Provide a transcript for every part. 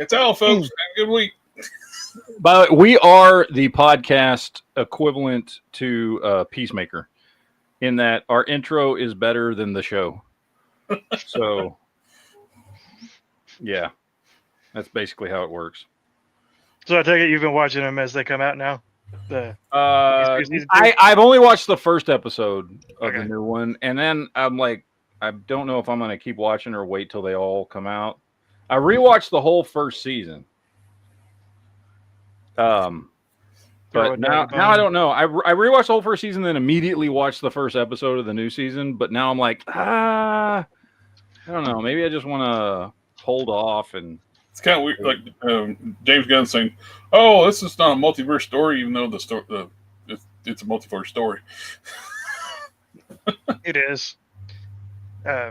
It's all, folks. Have a good week. But we are the podcast equivalent to Peacemaker in that our intro is better than the show. So, yeah, that's basically how it works. So I take it you've been watching them as they come out now? I've only watched the first episode of the new one, and then I'm like, I don't know if I'm going to keep watching or wait till they all come out. I rewatched the whole first season. But now I don't know. I rewatched the whole first season, then immediately watched the first episode of the new season. But now I'm like, I don't know. Maybe I just want to hold off. And it's kind of weird, like James Gunn saying, "Oh, this is not a multiverse story," even though the story it's a multiverse story. It is. Yeah,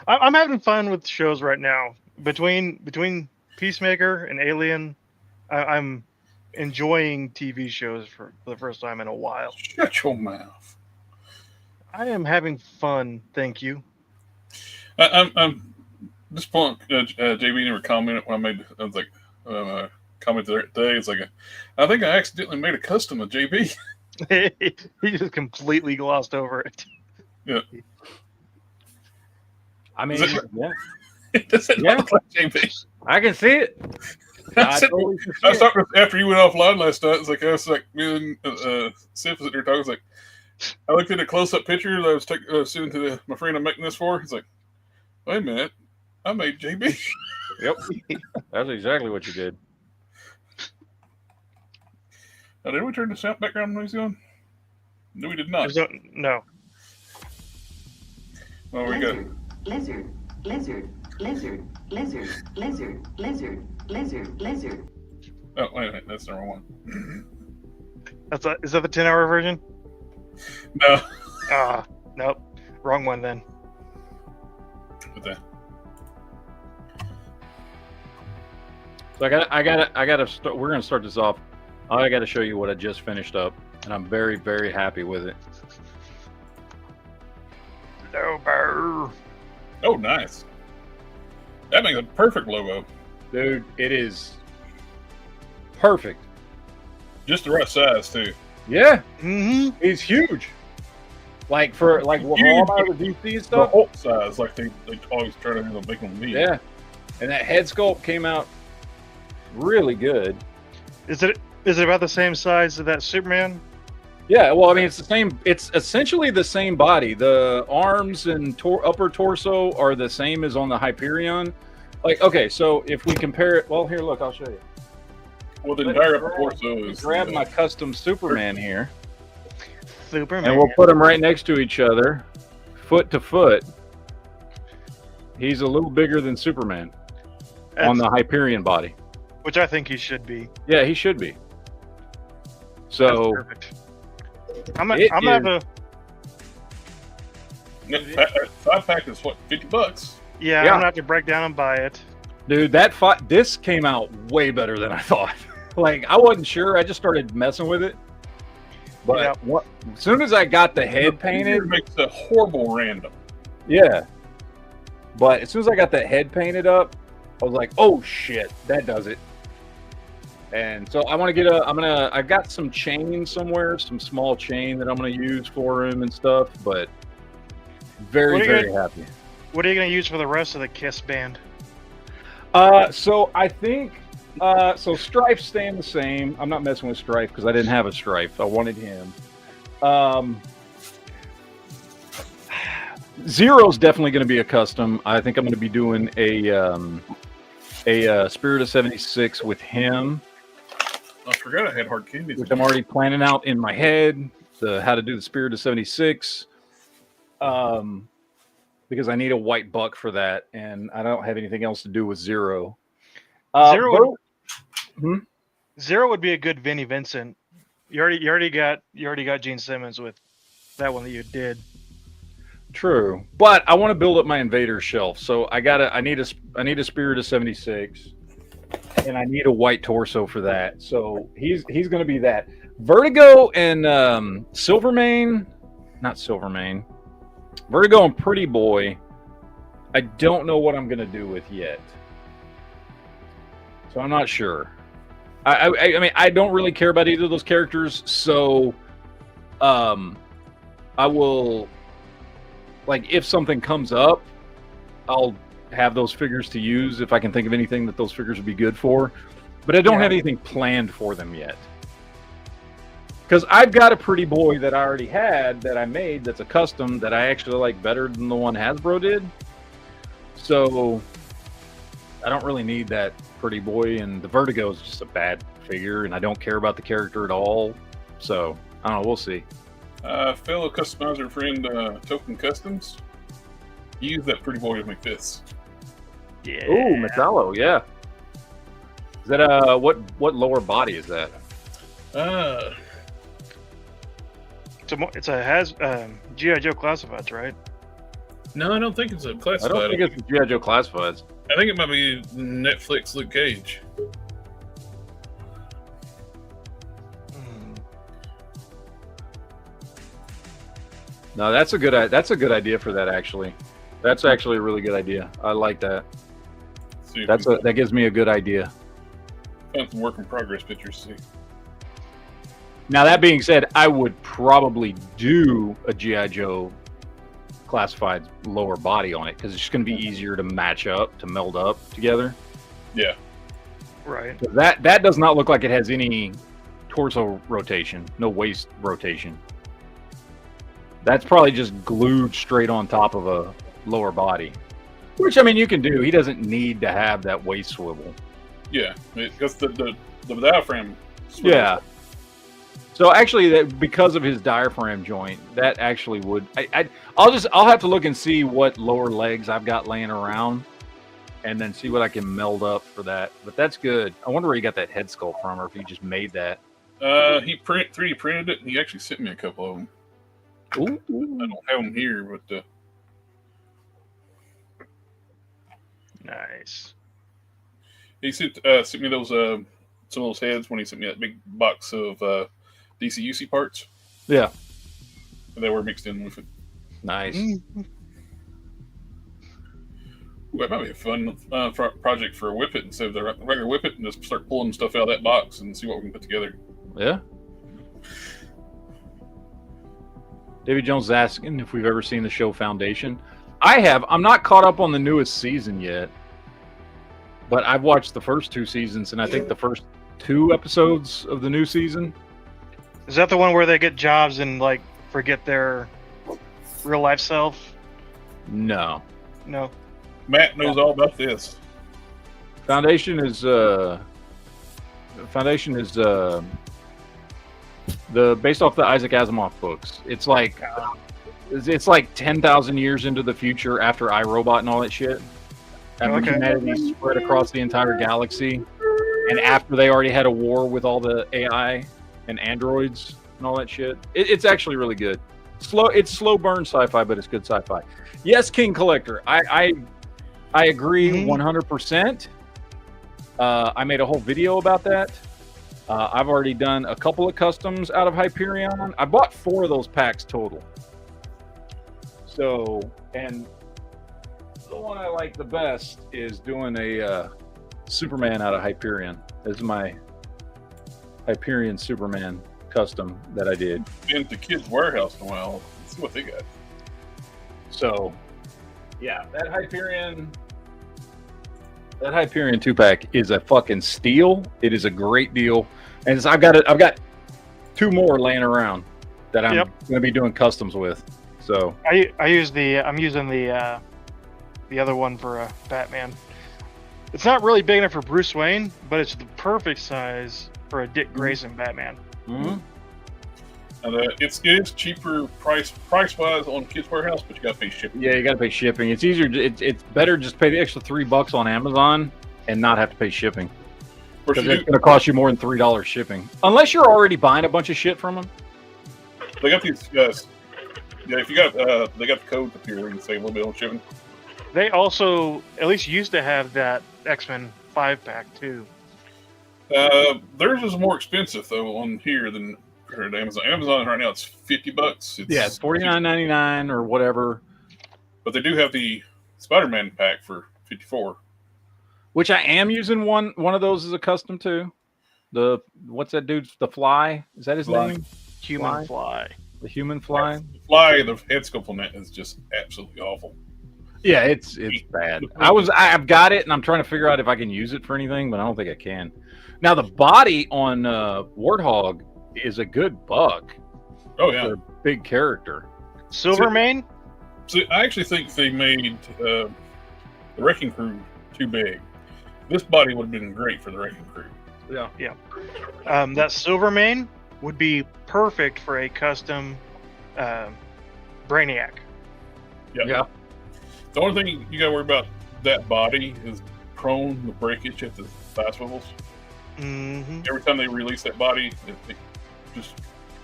I'm having fun with shows right now. Between Peacemaker and Alien, I'm enjoying TV shows for the first time in a while. Shut your mouth. I am having fun, thank you. I'm this point. JB never commented when I made. I was like, comment today. It's like, I think I accidentally made a custom of JB. He just completely glossed over it. Yeah. I mean, yeah. Does it look like JB? I can see it. I was talking after you went offline last night. It's like I was like me and Sif was sitting there talking. I was like, I looked at a close-up picture that I was sending to my friend I'm making this for. He's like, wait a minute, I made JB. Yep, that's exactly what you did. Now, did we turn the sound background noise on? No, we did not. No. Oh, we got lizard. Oh, wait a minute, that's the wrong one. Is that the 10-hour version? No. Nope. Wrong one then. What the? So I gotta start. We're gonna start this off. I gotta show you what I just finished up, and I'm very, very happy with it. Lobo. Oh, nice. That makes a perfect logo. Dude, it is perfect. Just the right size too. Yeah. Mm-hmm. He's huge. Like for like what all about the DC and The stuff. Hulk size, like they always try to make them be. Yeah. And that head sculpt came out really good. Is it about the same size as that Superman? Yeah, well, I mean, it's the same. It's essentially the same body. The arms and upper torso are the same as on the Hyperion. Like, okay, so if we compare it, well, here, look, I'll show you. Well, the entire upper torso is. Grab my custom Superman here, Superman, and we'll put them right next to each other, foot to foot. He's a little bigger than Superman on the Hyperion body, which I think he should be. Yeah, he should be. So. That's perfect. I'm gonna have a 5-pack is what, $50? Yeah, I'm gonna have to break down and buy it. Dude, this came out way better than I thought. Like, I wasn't sure. I just started messing with it. But as soon as I got the head painted, it makes a horrible random. Yeah. But as soon as I got that head painted up, I was like, oh shit, that does it. And so I want to get I've got some chain somewhere, some small chain that I'm going to use for him and stuff, but very happy. What are you going to use for the rest of the Kiss band? So I think, so Strife's staying the same. I'm not messing with Strife because I didn't have a Strife. I wanted him. Zero's definitely going to be a custom. I think I'm going to be doing a Spirit of 76 with him. I forgot I had hard candies. Which I'm already planning out in my head, how to do the Spirit of 76. Because I need a white buck for that, and I don't have anything else to do with Zero. Zero would be a good Vinnie Vincent. You already got Gene Simmons with that one that you did. True, but I want to build up my Invader shelf, so I need a Spirit of 76. And I need a white torso for that. So he's going to be that. Vertigo and Vertigo and Pretty Boy. I don't know what I'm going to do with yet. So I'm not sure. I mean, I don't really care about either of those characters, so I will, like, if something comes up, I'll have those figures to use if I can think of anything that those figures would be good for. But I don't have anything planned for them yet. Because I've got a Pretty Boy that I already had that I made that's a custom that I actually like better than the one Hasbro did. So I don't really need that Pretty Boy, and the Vertigo is just a bad figure, and I don't care about the character at all. So I don't know. We'll see. Fellow customizer friend Token Customs, he used that Pretty Boy to make this. Yeah. Ooh, Metallo, yeah. Is that what lower body is that? It's a G.I. Joe Classifieds, right? No, I don't think it's a classified. I don't think it's G.I. Joe Classifieds. I think it might be Netflix Luke Cage. No, that's a good idea for that, actually. That's actually a really good idea. I like that. That gives me a good idea. Found some work in progress pictures. See. Now, that being said, I would probably do a G.I. Joe Classified lower body on it because it's just going to be easier to match up, to meld up together. Yeah. Right. That does not look like it has any torso rotation, no waist rotation. That's probably just glued straight on top of a lower body. Which, I mean, you can do. He doesn't need to have that waist swivel. Yeah, because the diaphragm swivels. Yeah. So actually, because of his diaphragm joint, that actually would. I'll have to look and see what lower legs I've got laying around, and then see what I can meld up for that. But that's good. I wonder where he got that head sculpt from, or if he just made that. He 3D printed it, and he actually sent me a couple of them. Ooh. I don't have them here, but nice. He sent me those some of those heads when he sent me that big box of DCUC parts. Yeah, and they were mixed in with it. Nice. Ooh, that might be a fun project for a Whippet instead of the regular Whippet, and just start pulling stuff out of that box and see what we can put together. Yeah. David Jones is asking if we've ever seen the show Foundation. I have. I'm not caught up on the newest season yet, but I've watched the first 2 seasons, and I think the first 2 episodes of the new season. Is that the one where they get jobs and like forget their real life self? No. No. Matt knows all about this. Foundation is the based off the Isaac Asimov books. It's like 10,000 years into the future after iRobot and all that shit. After humanity spread across the entire galaxy, and after they already had a war with all the AI and androids and all that shit. It's actually really good. It's slow burn sci-fi, but it's good sci-fi. Yes, King Collector. I agree 100%. I made a whole video about that. I've already done a couple of customs out of Hyperion. I bought 4 of those packs total. So, and the one I like the best is doing a Superman out of Hyperion. This is my Hyperion Superman custom that I did. Been to Kids Warehouse in a while. Let's see what they got. So, yeah, that Hyperion 2-pack is a fucking steal. It is a great deal, and I've got 2 more laying around that I'm going to be doing customs with. So I'm using the other one for Batman. It's not really big enough for Bruce Wayne, but it's the perfect size for a Dick Grayson Batman. Mm-hmm. And it is cheaper price wise on Kids Warehouse, but you got to pay shipping. Yeah, you got to pay shipping. It's easier. It's better just pay the extra $3 on Amazon and not have to pay shipping. Because it's going to cost you more than $3 shipping, unless you're already buying a bunch of shit from them. They got these guys. Yeah, if you got they got the code up here, we can save a little bit on shipping. They also at least used to have that X-Men 5-pack too. Theirs is more expensive though on here than at Amazon. Amazon right now it's $50. It's $49.99 or whatever. But they do have the Spider-Man pack for $54. Which I am using one of those as a custom too. The what's that dude? The Fly? Is that his name? Human Fly. The Human Fly. The Fly, the head sculpt on that is just absolutely awful. Yeah, it's bad. I've got it, and I'm trying to figure out if I can use it for anything, but I don't think I can. Now the body on Warthog is a good buck. Oh yeah, for a big character. Silvermane. So I actually think they made the Wrecking Crew too big. This body would have been great for the Wrecking Crew. Yeah. That Silvermane would be perfect for a custom Brainiac. Yeah. The only thing you gotta worry about that body is prone the breakage at the thigh swivels. Mm-hmm. Every time they release that body, they just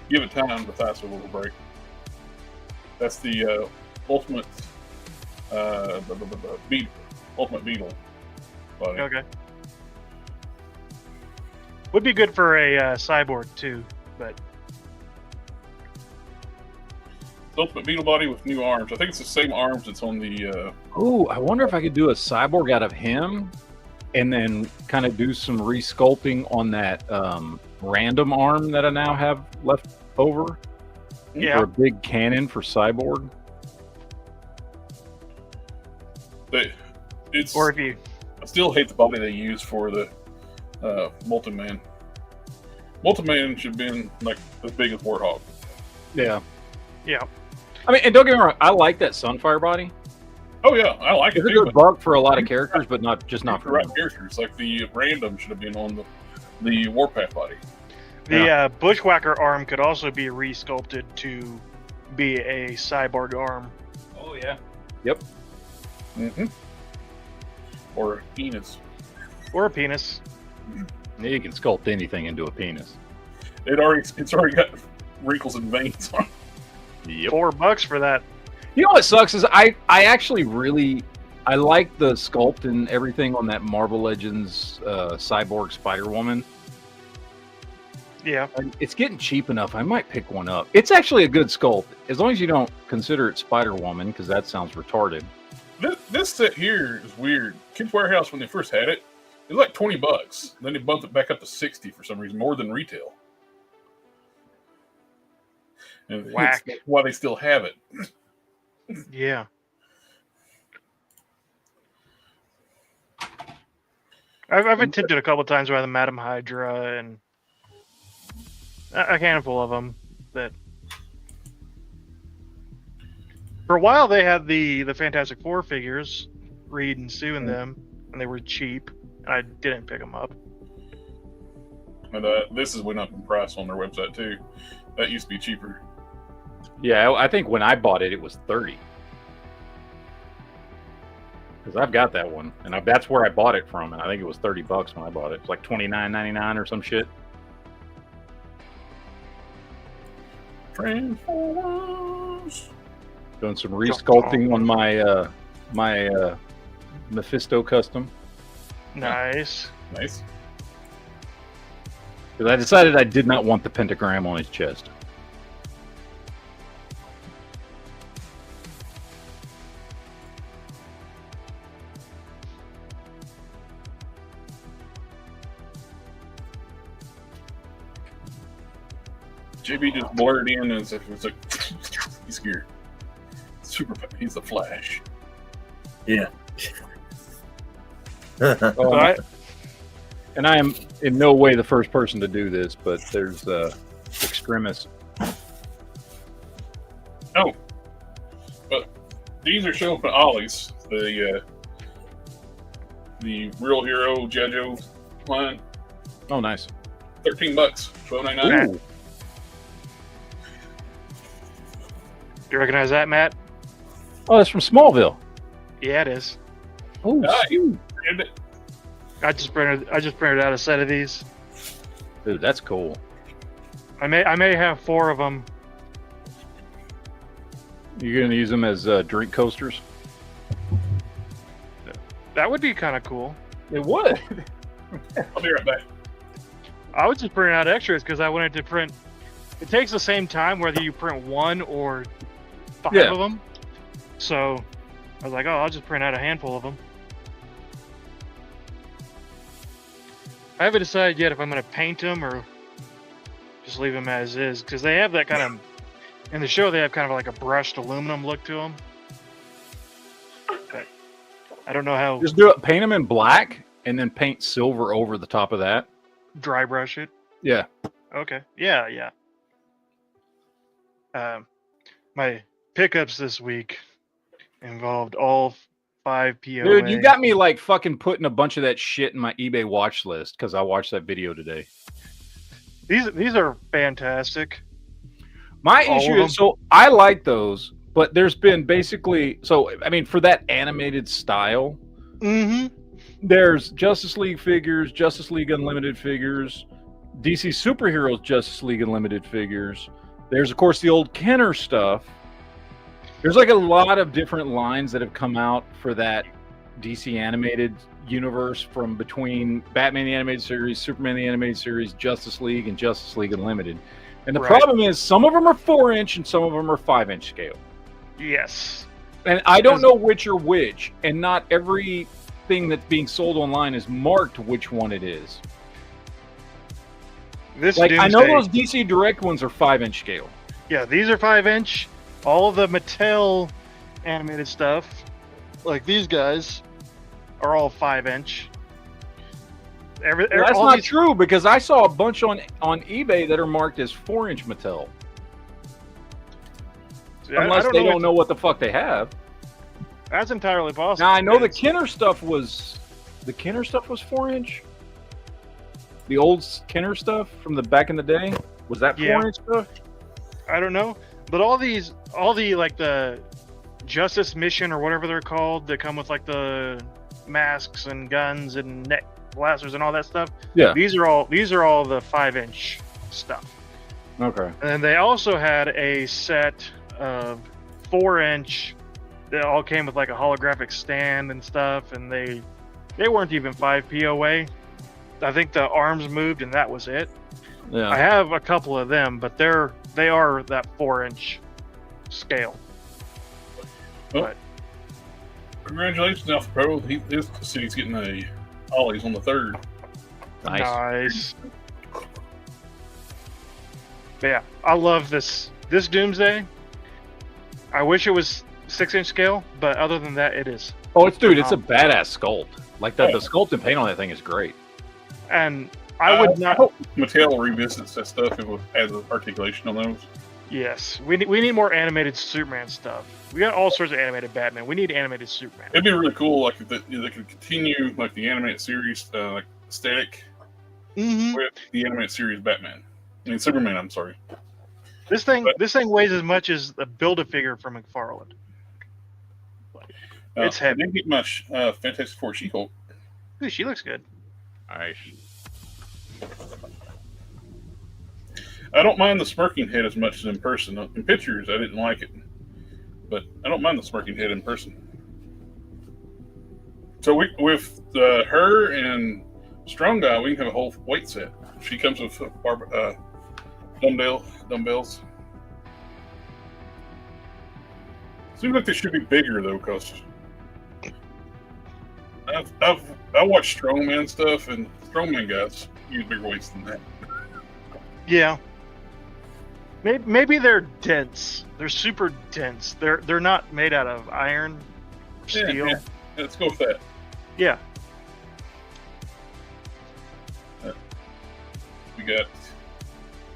give it time, the thigh swivel will break. That's the ultimate ultimate beetle body. Okay. Would be good for a cyborg too, but The ultimate beetle body with new arms. I think it's the same arms that's on the. Oh, I wonder if I could do a cyborg out of him, and then kind of do some resculpting on that random arm that I now have left over. Yeah. For a big cannon for cyborg. Or if you. I still hate the body they use for the Multi-Man. Multi-Man should have been like as big as Warthog. Yeah. Yeah. I mean, and don't get me wrong, I like that Sunfire body. Oh yeah, I like it It's a too. good bug for a lot of characters, but not for right me. characters. Like the random should have been on the Warpath body. The Bushwhacker arm could also be resculpted to be a cyborg arm. Oh yeah. Yep. Mm-hmm. Or a penis. Or a penis. Yeah, you can sculpt anything into a penis. It's already got wrinkles and veins on it. Yep. $4 for that. You know what sucks is I actually really like the sculpt and everything on that Marvel Legends cyborg Spider-Woman. Yeah. It's getting cheap enough. I might pick one up. It's actually a good sculpt, as long as you don't consider it Spider-Woman, because that sounds retarded. This set here is weird. Kids Warehouse, when they first had it, it was like $20. Then they bumped it back up to $60 for some reason, more than retail. And Whack. that's why they still have it. Yeah. I've attempted a couple of times by the Madam Hydra and a handful of them that for a while they had the Fantastic Four figures, Reed and Sue and them, and they were cheap, and I didn't pick them up. And this is went up in price on their website too. That used to be cheaper. Yeah, I think when I bought it, it was $30. Because I've got that one, and that's where I bought it from, and I think it was $30 when I bought it. It's like $29.99 or some shit. Transformers. Doing some resculpting on my my Mephisto custom. Nice. Nice. Because I decided I did not want the pentagram on his chest. JB just blurred in as if it's like he's scared. He's the Flash. Yeah. And I am in no way the first person to do this, but there's Extremis. Oh, but these are showing for Ollie's, the Real Hero JoJo line. Oh, nice. $13, $12.99. Do you recognize that, Matt? Oh, that's from Smallville. Yeah, it is. Oh, You printed it. I just printed out a set of these. dude, that's cool. I may have 4 of them. You're gonna use them as drink coasters? That would be kind of cool. It would. I'll be right back. I was just printing out extras because I wanted to print. It takes the same time whether you print 1 or 5 Yeah. of them. So I was like, oh, I'll just print out a handful of them. I haven't decided yet if I'm going to paint them or just leave them as is, because they have that kind of, in the show, they have kind of like a brushed aluminum look to them. But I don't know how. Just do it, paint them in black, and then paint silver over the top of that. Dry brush it? Yeah. Okay. Yeah. My pickups this week involved all 5 POA. Dude, you got me like fucking putting a bunch of that shit in my eBay watch list because I watched that video today. These are fantastic. My issue is, so I like those, but there's been basically, so I mean, for that animated style, there's Justice League figures, Justice League Unlimited figures, DC Superheroes Justice League Unlimited figures. There's, of course, the old Kenner stuff. There's like a lot of different lines that have come out for that DC animated universe, from between Batman the Animated Series, Superman the Animated Series, Justice League, and Justice League Unlimited. And the problem is, some of them are 4-inch and some of them are 5-inch scale. Yes. And I don't know which are which, and not everything that's being sold online is marked which one it is. This like, I know Doomsday, those DC Direct ones are 5-inch scale. Yeah, these are 5-inch. All of the Mattel animated stuff, like these guys, are all 5-inch. That's not true, because I saw a bunch on eBay that are marked as 4-inch Mattel. Unless they don't know what the fuck they have. That's entirely possible. Now I know the Kenner stuff was 4-inch. The old Kenner stuff from the back in the day, was that 4-inch stuff? I don't know, but all the like the Justice Mission or whatever they're called, that come with like the masks and guns and neck blasters and all that stuff. Yeah, these are all the 5-inch stuff. Okay. And they also had a set of 4-inch that all came with like a holographic stand and stuff, and they weren't even 5 POA. I think the arms moved and that was it. Yeah. I have a couple of them, but they are that 4-inch scale. Well, but congratulations, Alpha Pro. His city's getting a Ollie's on the 3rd. Nice. But yeah, I love this Doomsday. I wish it was 6-inch scale, but other than that, it is. Oh, it's a badass sculpt. Like the sculpt and paint on that thing is great. And I would not. I hope Mattel revisits that stuff and will add the articulation on those. Yes, we need more animated Superman stuff. We got all sorts of animated Batman. We need animated Superman. It'd be really cool, like if they could continue like the animated series, like aesthetic, with the animated series Batman. I mean Superman. I'm sorry. This thing weighs as much as the Build-A-Figure from McFarlane. It's heavy. I didn't get much Fantastic Four She-Hulk. Ooh, she looks good. Nice. I don't mind the smirking head as much as in person. In pictures, I didn't like it, but I don't mind the smirking head in person. So with her and Strong Guy, we can have a whole weight set. She comes with dumbbells. Seems like they should be bigger though, because I watch strongman stuff, and strongman guys use bigger weights than that. Yeah. Maybe they're dense. They're super dense. They're not made out of iron, or steel. Yeah, let's go with that. Yeah. We got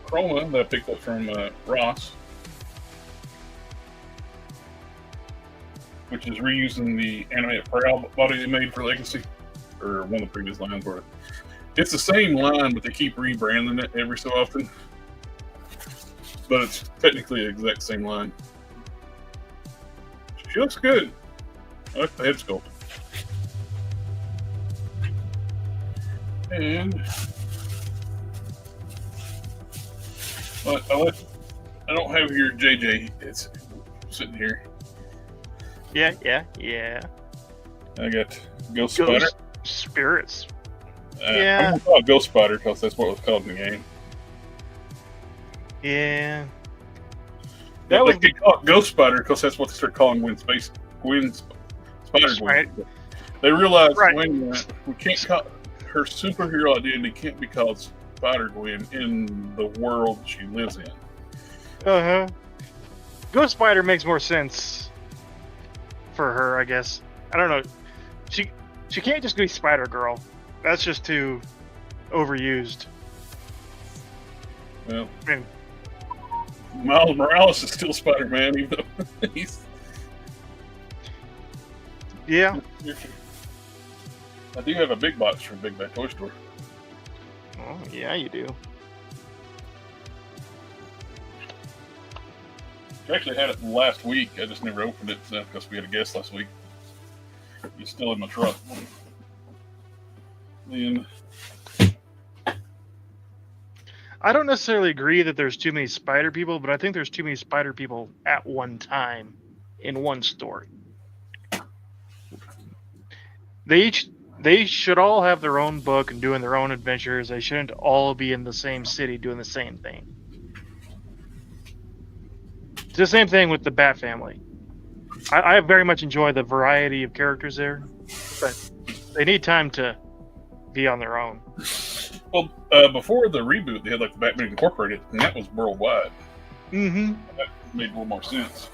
Chroma that I picked up from Ross, which is reusing the animated prowl body they made for Legacy, or one of the previous lines were. It's the same line, but they keep rebranding it every so often. But it's technically the exact same line. She looks good. I like the head sculpt. And I don't have your JJ. It's sitting here. Yeah. I got Ghost Spider. Spirits. I'm gonna call it Ghost Spider because that's what it was called in the game. Yeah. They call it Ghost Spider because that's what they started calling Gwen Spider-Gwen. They realized Right. we can't call her superhero identity can't be called Spider-Gwen in the world she lives in. Uh-huh. Ghost Spider makes more sense for her, I guess. I don't know. She can't just be Spider Girl. That's just too overused. Well, I mean, Miles Morales is still Spider-Man, even though he's. yeah. I do have a big box from Big Bad Toy Store. Oh, yeah, you do. I actually had it last week. I just never opened it because we had a guest last week. He's still in my truck. Then I don't necessarily agree that there's too many spider people, but I think there's too many spider people at one time in one story. They should all have their own book and doing their own adventures. They shouldn't all be in the same city doing the same thing. It's the same thing with the Bat family. I very much enjoy the variety of characters there, but they need time to be on their own. Well, before the reboot, they had like the Batman Incorporated, and that was worldwide. Mm-hmm. That made a little more sense.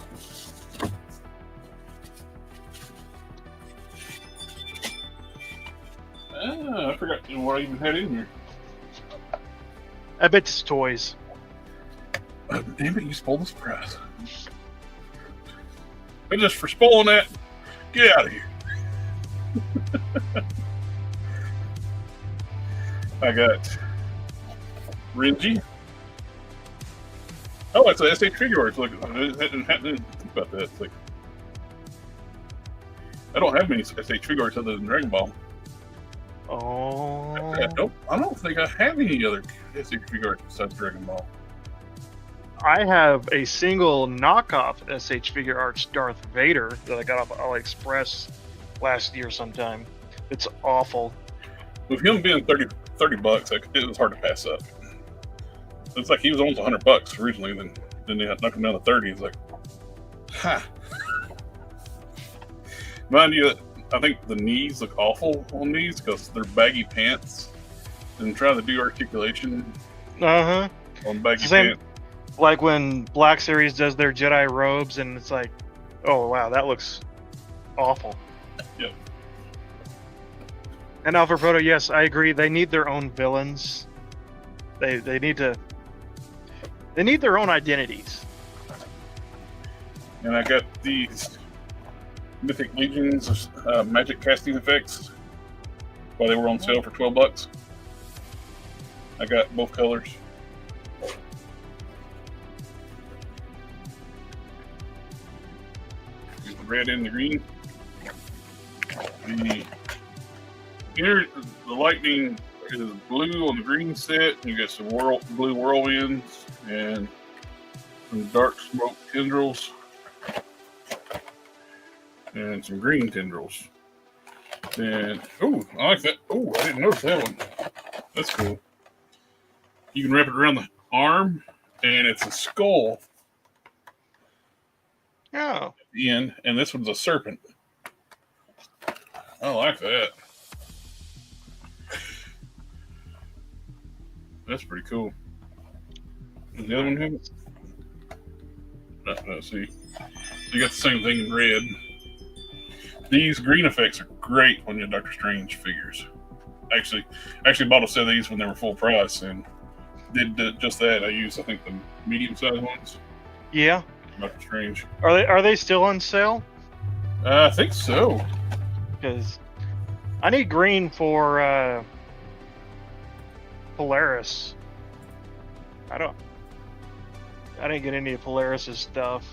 I forgot what I even had in here. I bet it's toys. Damn it, you spoiled the surprise. And just for spoiling that, get out of here. I got Renji. Oh, it's a SH figure art. Look, I didn't think about that. It's like, I don't have many SH figure arts other than Dragon Ball. Oh. I don't think I have any other SH figure arts besides Dragon Ball. I have a single knockoff SH figure arts Darth Vader that I got off AliExpress last year sometime. It's awful. With him being $30, it was hard to pass up. It's like he was almost $100 originally, then they knocked him down to 30. It's like, ha. Mind you, I think the knees look awful on these because they're baggy pants, and trying to do articulation Uh-huh. on baggy Same. pants. Like when Black Series does their Jedi robes, and it's like, oh wow, that looks awful. Yep. And Alpha Proto, yes, I agree. They need their own villains. They need their own identities. And I got these Mythic Legions magic casting effects while they were on sale for $12. I got both colors. The red and the green. The lightning is blue on the green set. You got some blue whirlwinds and some dark smoke tendrils and some green tendrils. And I like that. Oh, I didn't notice that one. That's cool. You can wrap it around the arm, and it's a skull Oh. at the end, and this one's a serpent. I like that. That's pretty cool. Is the other one here? No, see. So you got the same thing in red. These green effects are great on your Doctor Strange figures. Actually bought a set of these when they were full price and did just that. I used, I think, the medium-sized ones. Yeah. Doctor Strange. Are they still on sale? I think so. Because I need green for Polaris. I didn't get any of Polaris's stuff,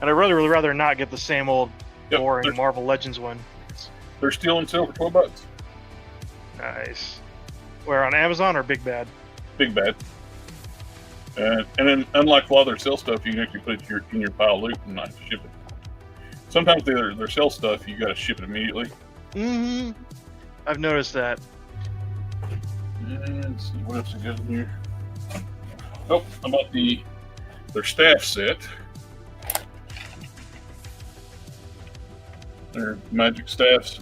and I'd really rather not get the same old boring Marvel Legends one. They're still on sale for $12. Nice. Where, on Amazon or Big Bad? Big Bad. And then, unlike a lot of their sale stuff, you can actually put it in your pile of loot and not ship it. Sometimes their sell stuff, you got to ship it immediately. Mm-hmm. I've noticed that. And let's see what else is good in here. Oh, I bought their staff set. They're magic staffs,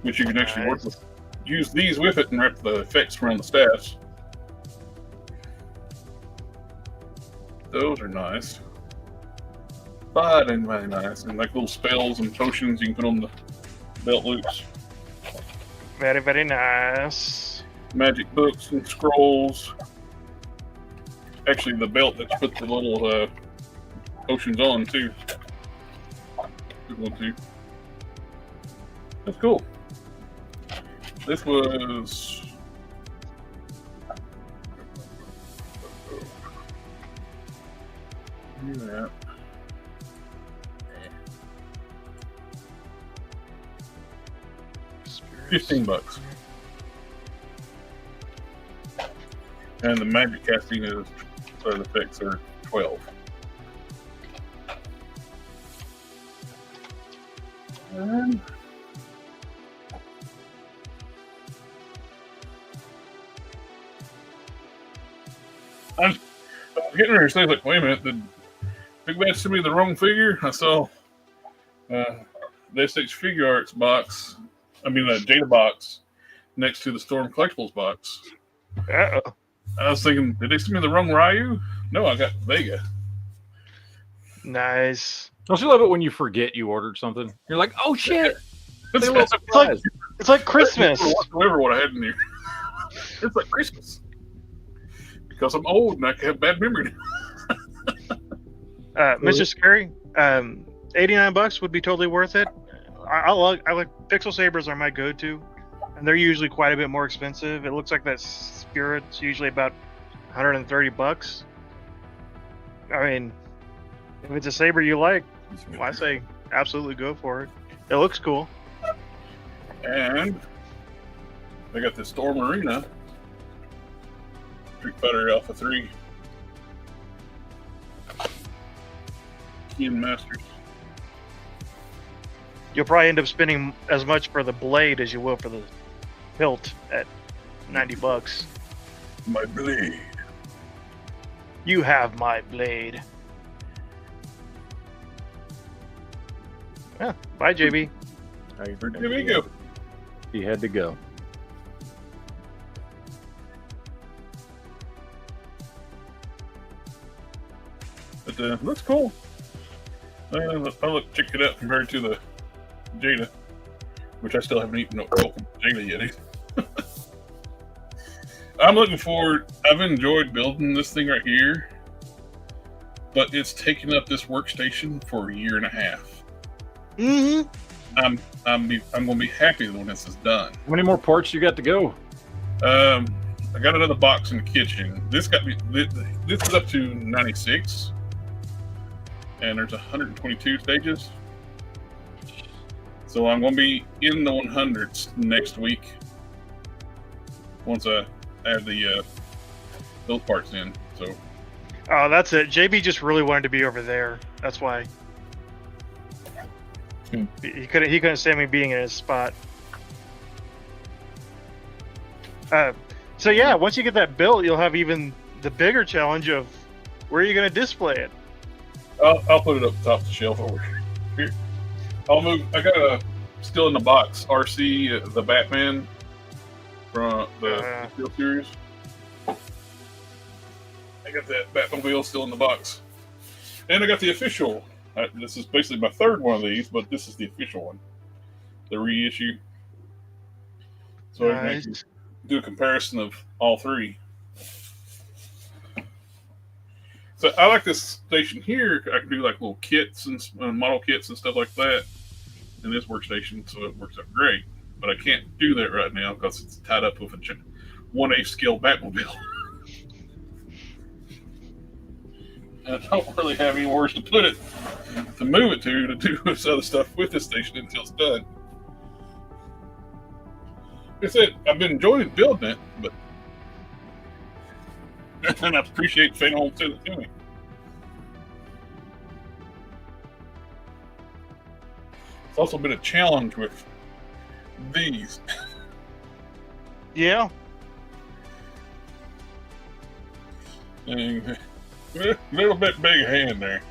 which you can actually work with. Use these with it and wrap the effects around the staffs. Those are nice. Fine and very nice. And like little spells and potions you can put on the belt loops. Very, very nice. Magic books and scrolls. Actually, the belt that you put the little potions on, too. Good one, too. That's cool. This was... Yeah. $15. And the magic casting is, so the effects are 12. And I'm getting ready to say, like, wait a minute, did Big Bad send me the wrong figure? I saw the SH Figure Arts box, Data box, next to the Storm Collectibles box. Uh-oh. I was thinking, did they send me the wrong Ryu? No, I got Vega. Nice. Don't you love it when you forget you ordered something? You're like, oh shit! It's like Christmas. Whatsoever what I had in here. It's like Christmas. Because I'm old and I have bad memory. Mr. Scary, $89 would be totally worth it. I like Pixel Sabers are my go-to, and they're usually quite a bit more expensive. It looks like that Spirit's usually about $130. I mean, if it's a saber you like, I say absolutely go for it. It looks cool. And I got the Storm Arena Street Fighter Alpha 3 Ken Masters. You'll probably end up spending as much for the blade as you will for the hilt at $90. My blade. You have my blade. Yeah. Bye, JB. Where'd JB go? He had to go. But looks cool. I'll check it out compared to the Jada, which I still haven't eaten Jada yet either. I'm looking forward. I've enjoyed building this thing right here, but it's taken up this workstation for a year and a half. Mm-hmm. I'm going to be happy when this is done. How many more parts you got to go? I got another box in the kitchen. This is up to 96, and there's 122 stages. So I'm going to be in the 100s next week once I add those parts in. So. Oh, that's it. JB just really wanted to be over there. That's why. He couldn't stand me being in his spot. So yeah, once you get that built, you'll have even the bigger challenge of where are you going to display it? I'll put it up top of the shelf over here. I'll move. I got still in the box RC the Batman from the Steel series. I got that Batmobile still in the box, and I got the official. This is basically my third one of these, but this is the official one, the reissue. So I can do a comparison of all three. So I like this station here. I can do like little kits and model kits and stuff like that in this workstation, so it works out great. But I can't do that right now because it's tied up with a 1/8 scale Batmobile. And I don't really have anywhere to put it, to move it to do this other stuff with this station until it's done. Like I said, I've been enjoying building it, but and I appreciate Fan Home to it to me. It's also been a challenge with these. Yeah. And a little bit big hand there.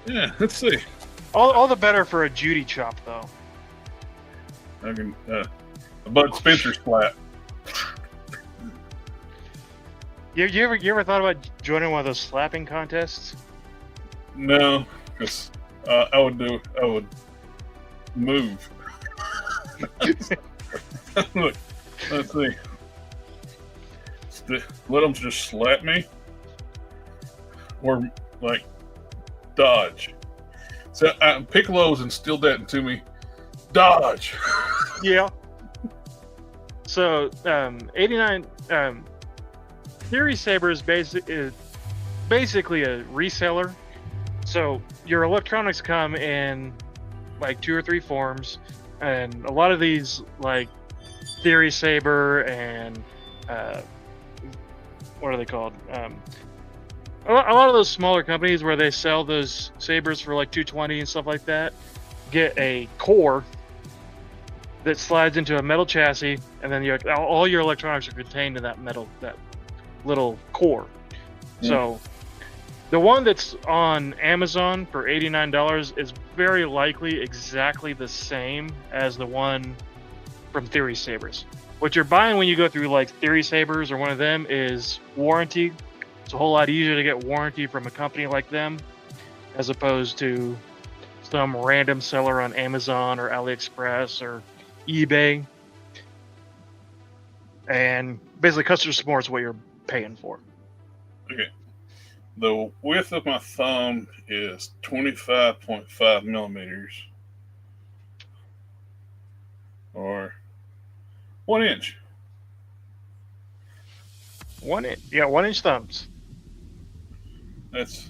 Yeah, let's see. All the better for a Judy chop, though. I can a Bud Spencer slap. You ever thought about joining one of those slapping contests? No, because I would move. Look, let's see. Let them just slap me, or like dodge. So Piccolo's instilled that into me. Dodge. Yeah. So 89 Theory Saber is basically a reseller. So your electronics come in like 2 or 3 forms, and a lot of these, like Theory Saber and what are they called? A lot of those smaller companies where they sell those sabers for like $220 and stuff like that get a core that slides into a metal chassis, and then all your electronics are contained in that little core. So the one that's on Amazon for $89 is very likely exactly the same as the one from Theory Sabers. What you're buying when you go through like Theory Sabers or one of them is warranty. It's a whole lot easier to get warranty from a company like them as opposed to some random seller on Amazon or AliExpress or eBay. And basically customer support is what you're paying for. Okay. The width of my thumb is 25.5 millimeters, or 1 inch. 1 inch. Yeah, 1 inch thumbs. That's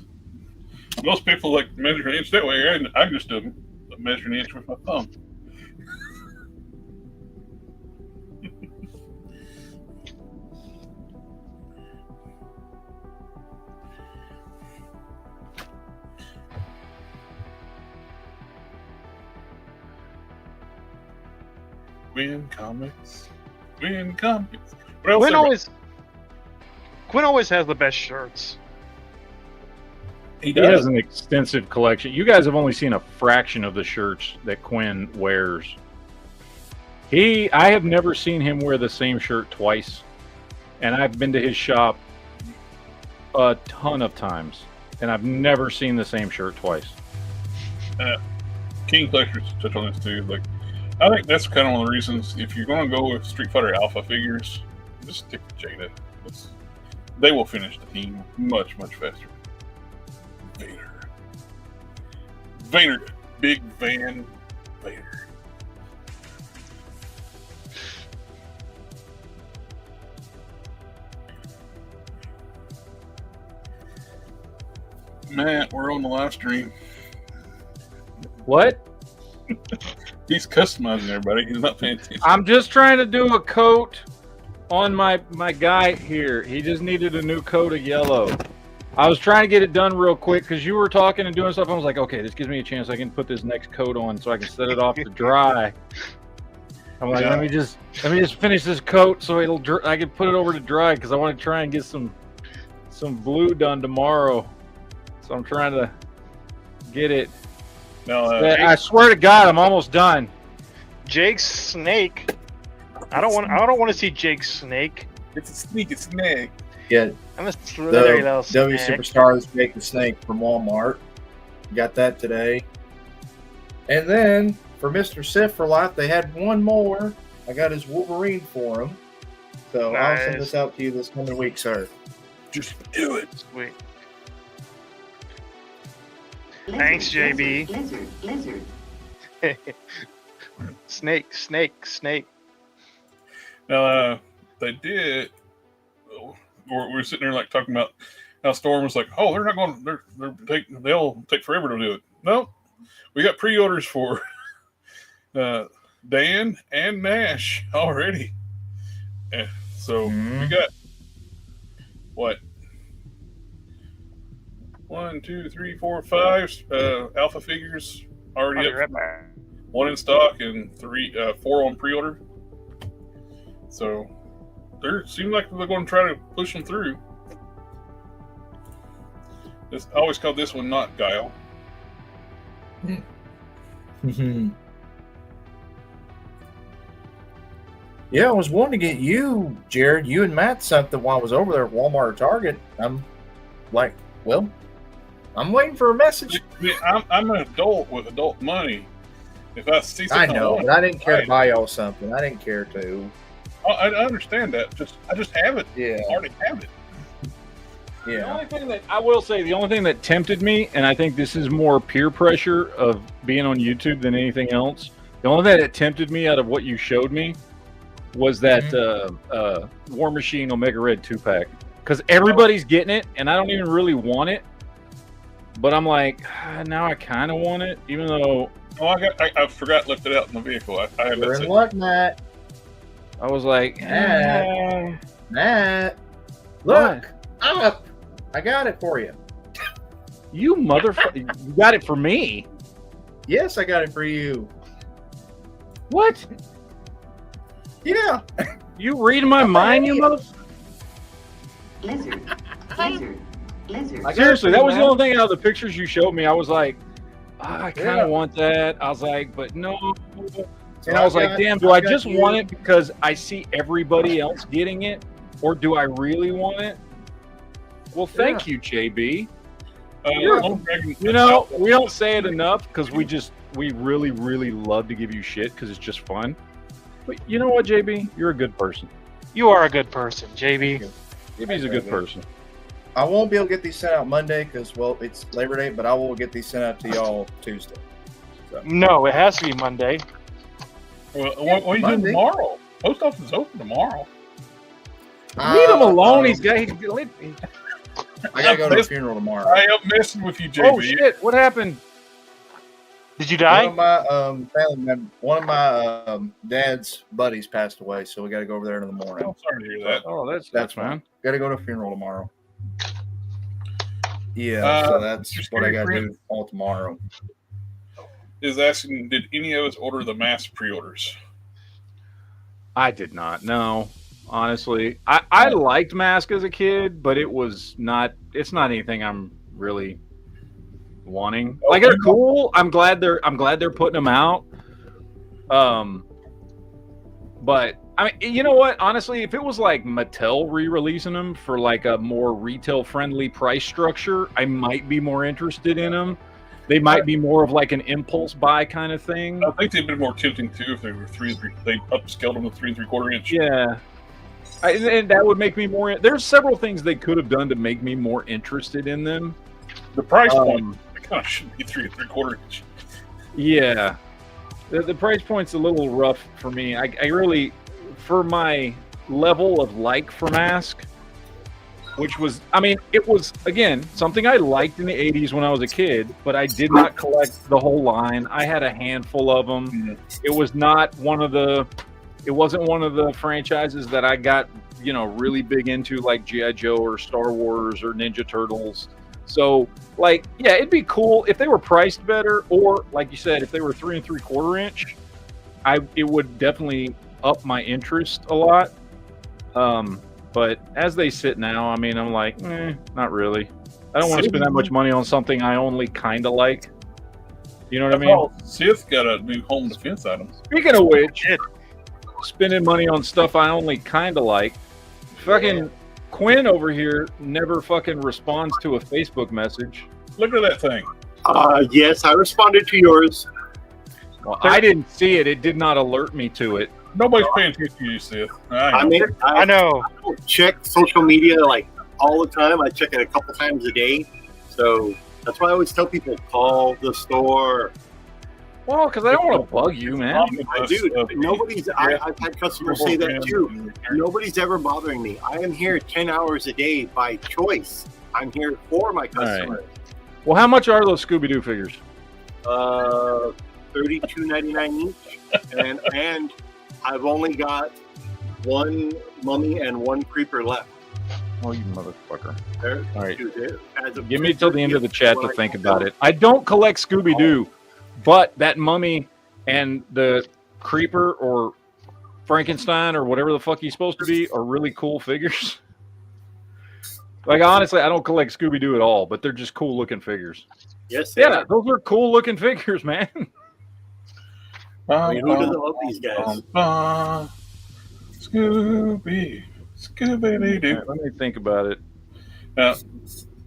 most people like measure an inch that way. I just do measure an inch with my thumb. Quinn Comics. Quinn Comics. Quinn always has the best shirts. He has an extensive collection. You guys have only seen a fraction of the shirts that Quinn wears. I have never seen him wear the same shirt twice. And I've been to his shop a ton of times. And I've never seen the same shirt twice. King Collectors touch on this too. Like, I think that's kind of one of the reasons, if you're going to go with Street Fighter Alpha figures, just stick with Jada. They will finish the team much, much faster. Vader. Big Van Vader. Matt, we're on the live stream. What? He's customizing everybody. He's not paying attention. I'm just trying to do a coat on my guy here. He just needed a new coat of yellow. I was trying to get it done real quick because you were talking and doing stuff. I was like, okay, this gives me a chance I can put this next coat on so I can set it off to dry. I'm like, let me just finish this coat so I can put it over to dry because I want to try and get some blue done tomorrow. So I'm trying to get it. No, I swear to God, I'm almost done. Jake's snake. I don't want to see Jake's snake. It's a sneaky snake. Yeah, I'm a slithery little W snake. Superstars make the snake from Walmart. Got that today. And then for Mr. Sith for Life, they had one more. I got his Wolverine for him. So I'll send this out to you this coming week, sir. Just do it. Sweet. Thanks, JB. Lizard. Snake. Now, they did. We were sitting there like talking about how Storm was like, "Oh, they're not going. They'll take forever to do it." No, we got pre-orders for Dan and Nash already. So we got what? 1, 2, 3, 4, 5 alpha figures already up. One in stock and 4 on pre-order. So they seem like they're going to try to push them through. I always call this one not Guile. Yeah, I was wanting to get you, Jared, you and Matt something while I was over there at Walmart or Target. I'm like, well, I'm waiting for a message. I mean, I'm an adult with adult money. If I see I something know, want, but I didn't care to right. buy y'all something. I didn't care to. I understand that. I just have it. Yeah. I already have it. The Yeah. only thing that I will say, the only thing that tempted me, and I think this is more peer pressure of being on YouTube than anything else. The only thing that tempted me out of what you showed me was that War Machine Omega Red 2-pack, because everybody's getting it, and I don't even really want it. But I'm like, now I kind of want it, even though. Oh, I forgot left it out in the vehicle. I have You're that in luck, Matt. I was like, Matt, look up. I got it for you. You motherfucker! You got it for me. Yes, I got it for you. What? Yeah. You reading my mind, you mother? Lizard. Seriously, that was the only thing out of the pictures you showed me. I was like, I kind of want that. I was like, but no. And I was like, damn, do I just want it because I see everybody else getting it? Or do I really want it? Well, thank you, JB. You know, we don't say it enough because we really, really love to give you shit because it's just fun. But you know what, JB? You're a good person. You are a good person, JB. JB's a good person. I won't be able to get these sent out Monday because, well, it's Labor Day, but I will get these sent out to y'all Tuesday. So. No, it has to be Monday. Well, what are you doing tomorrow? Post office is open tomorrow. Leave him alone. I gotta go to a funeral tomorrow. I am messing with you, JB. Oh shit! What happened? Did you die? One of my dad's buddies passed away, so we got to go over there in the morning. I'm sorry to hear that. Oh, that's fine. Got to go to a funeral tomorrow. Yeah, so that's what I got to do all tomorrow. Is asking, did any of us order the mass pre-orders? I did not. No, honestly, I liked Mask as a kid, but it's not anything I'm really wanting. Like, they're cool. I'm glad they're putting them out. But I mean, you know what? Honestly, if it was like Mattel re-releasing them for like a more retail-friendly price structure, I might be more interested in them. They might be more of like an impulse buy kind of thing. I think they'd been more tempting too if they were 3 3. They upscaled them to 3 3/4 inch. Yeah, and that would make me more. There's several things they could have done to make me more interested in them. The price point, it kind of should be 3 3/4 inch. Yeah, the price point's a little rough for me. I really, for my level of like for Mask, which was, I mean, it was, again, something I liked in the 80s when I was a kid, but I did not collect the whole line. I had a handful of them. Mm-hmm. It wasn't one of the franchises that I got, really big into, like G.I. Joe or Star Wars or Ninja Turtles. So, like, yeah, it'd be cool if they were priced better, or, like you said, if they were 3 3/4 inch, it would definitely up my interest a lot. But as they sit now, I mean, I'm like, not really. I don't want to spend that much money on something I only kind of like. You know what I mean? Sith got a new home defense item. Speaking of which, spending money on stuff I only kind of like. Fucking Quinn over here never fucking responds to a Facebook message. Look at that thing. Yes, I responded to yours. Well, I didn't see it. It did not alert me to it. Nobody's paying attention to you, Sith. I know. I don't check social media like all the time. I check it a couple times a day. So that's why I always tell people, call the store. Well, because I don't want to bug you, man. Dude, I've had customers say that too. Nobody's ever bothering me. I am here 10 hours a day by choice. I'm here for my customers. Right. Well, how much are those Scooby-Doo figures? $32.99 each. And I've only got one mummy and one creeper left. Oh, you motherfucker. All right. Dude, give me till the end of the chat to think about it. I don't collect Scooby-Doo, but that mummy and the creeper or Frankenstein or whatever the fuck he's supposed to be are really cool figures. Like honestly, I don't collect Scooby Doo at all, but they're just cool looking figures. Yes, Yeah, those are cool looking figures, man. I mean, who doesn't love these guys? Scooby Doo. Let me think about it.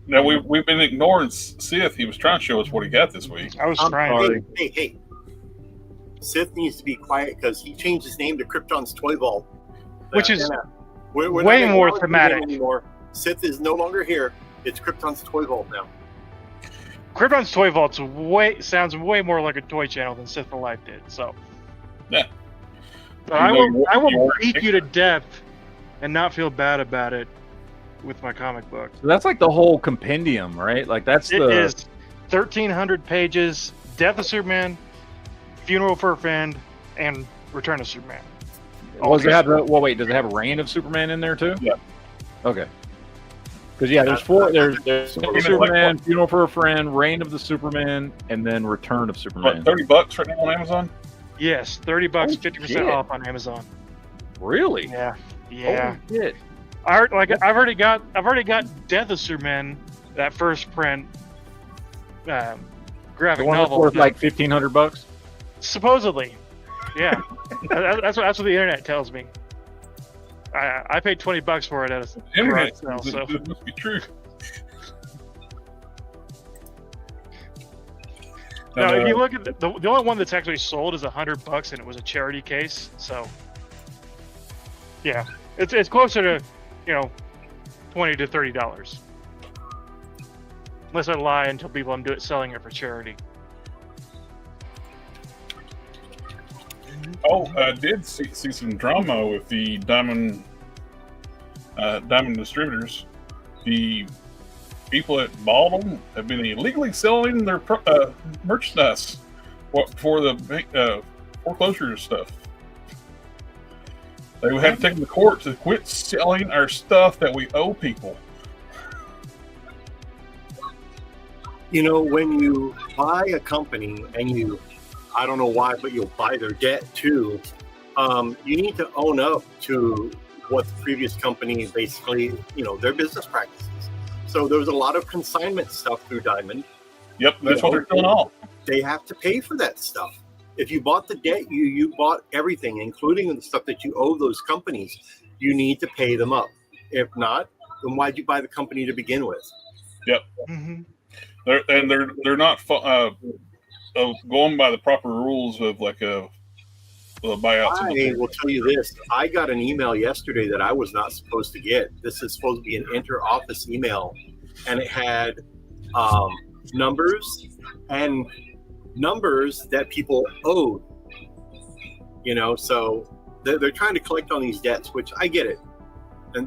Now we've been ignoring Sith. He was trying to show us what he got this week. I was trying. Hey. Sith needs to be quiet because he changed his name to Krypton's Toy Vault. Which is we're way not more thematic. Anymore. Sith is no longer here. It's Krypton's Toy Vault now. Krypton's Toy Vault sounds way more like a toy channel than Sith for Life did. So yeah, so I will beat you to death and not feel bad about it with my comic book. So that's like the whole compendium, right? Like it is 1,300 pages. Death of Superman, Funeral for a Friend, and Return of Superman. Does it have Reign of Superman in there too? Yeah. Okay. Because there's four. There's Superman, Funeral for a Friend, Reign of the Superman, and then Return of Superman. What, $30 right now on Amazon? Yes, $30, 50% off on Amazon. Really? Yeah. Holy shit. I've already got Death of Superman, that first print graphic novel. Worth like $1,500. Supposedly, yeah. that's what the internet tells me. I paid $20 for it at a internet sale, so it must be true. Now, if you look at the only one that's actually sold is $100, and it was a charity case. So, yeah, it's closer to $20 to $30. Unless I lie and tell people I'm selling it for charity. Oh, I did see some drama with the Diamond Distributors. The people that bought them have been illegally selling their merchandise for the foreclosure stuff. They have taken the court to quit selling our stuff that we owe people. When you buy a company and I don't know why, but you'll buy their debt too. You need to own up to what the previous company basically, their business practices. So there's a lot of consignment stuff through Diamond. Yep, that's what they're doing all. They have to pay for that stuff. If you bought the debt, you bought everything, including the stuff that you owe those companies. You need to pay them up. If not, then why'd you buy the company to begin with? Yep. Mm-hmm. They're not going by the proper rules of like a buyout. I will tell you this. I got an email yesterday that I was not supposed to get. This is supposed to be an inter-office email, and it had numbers that people owed. So they're trying to collect on these debts, which I get it.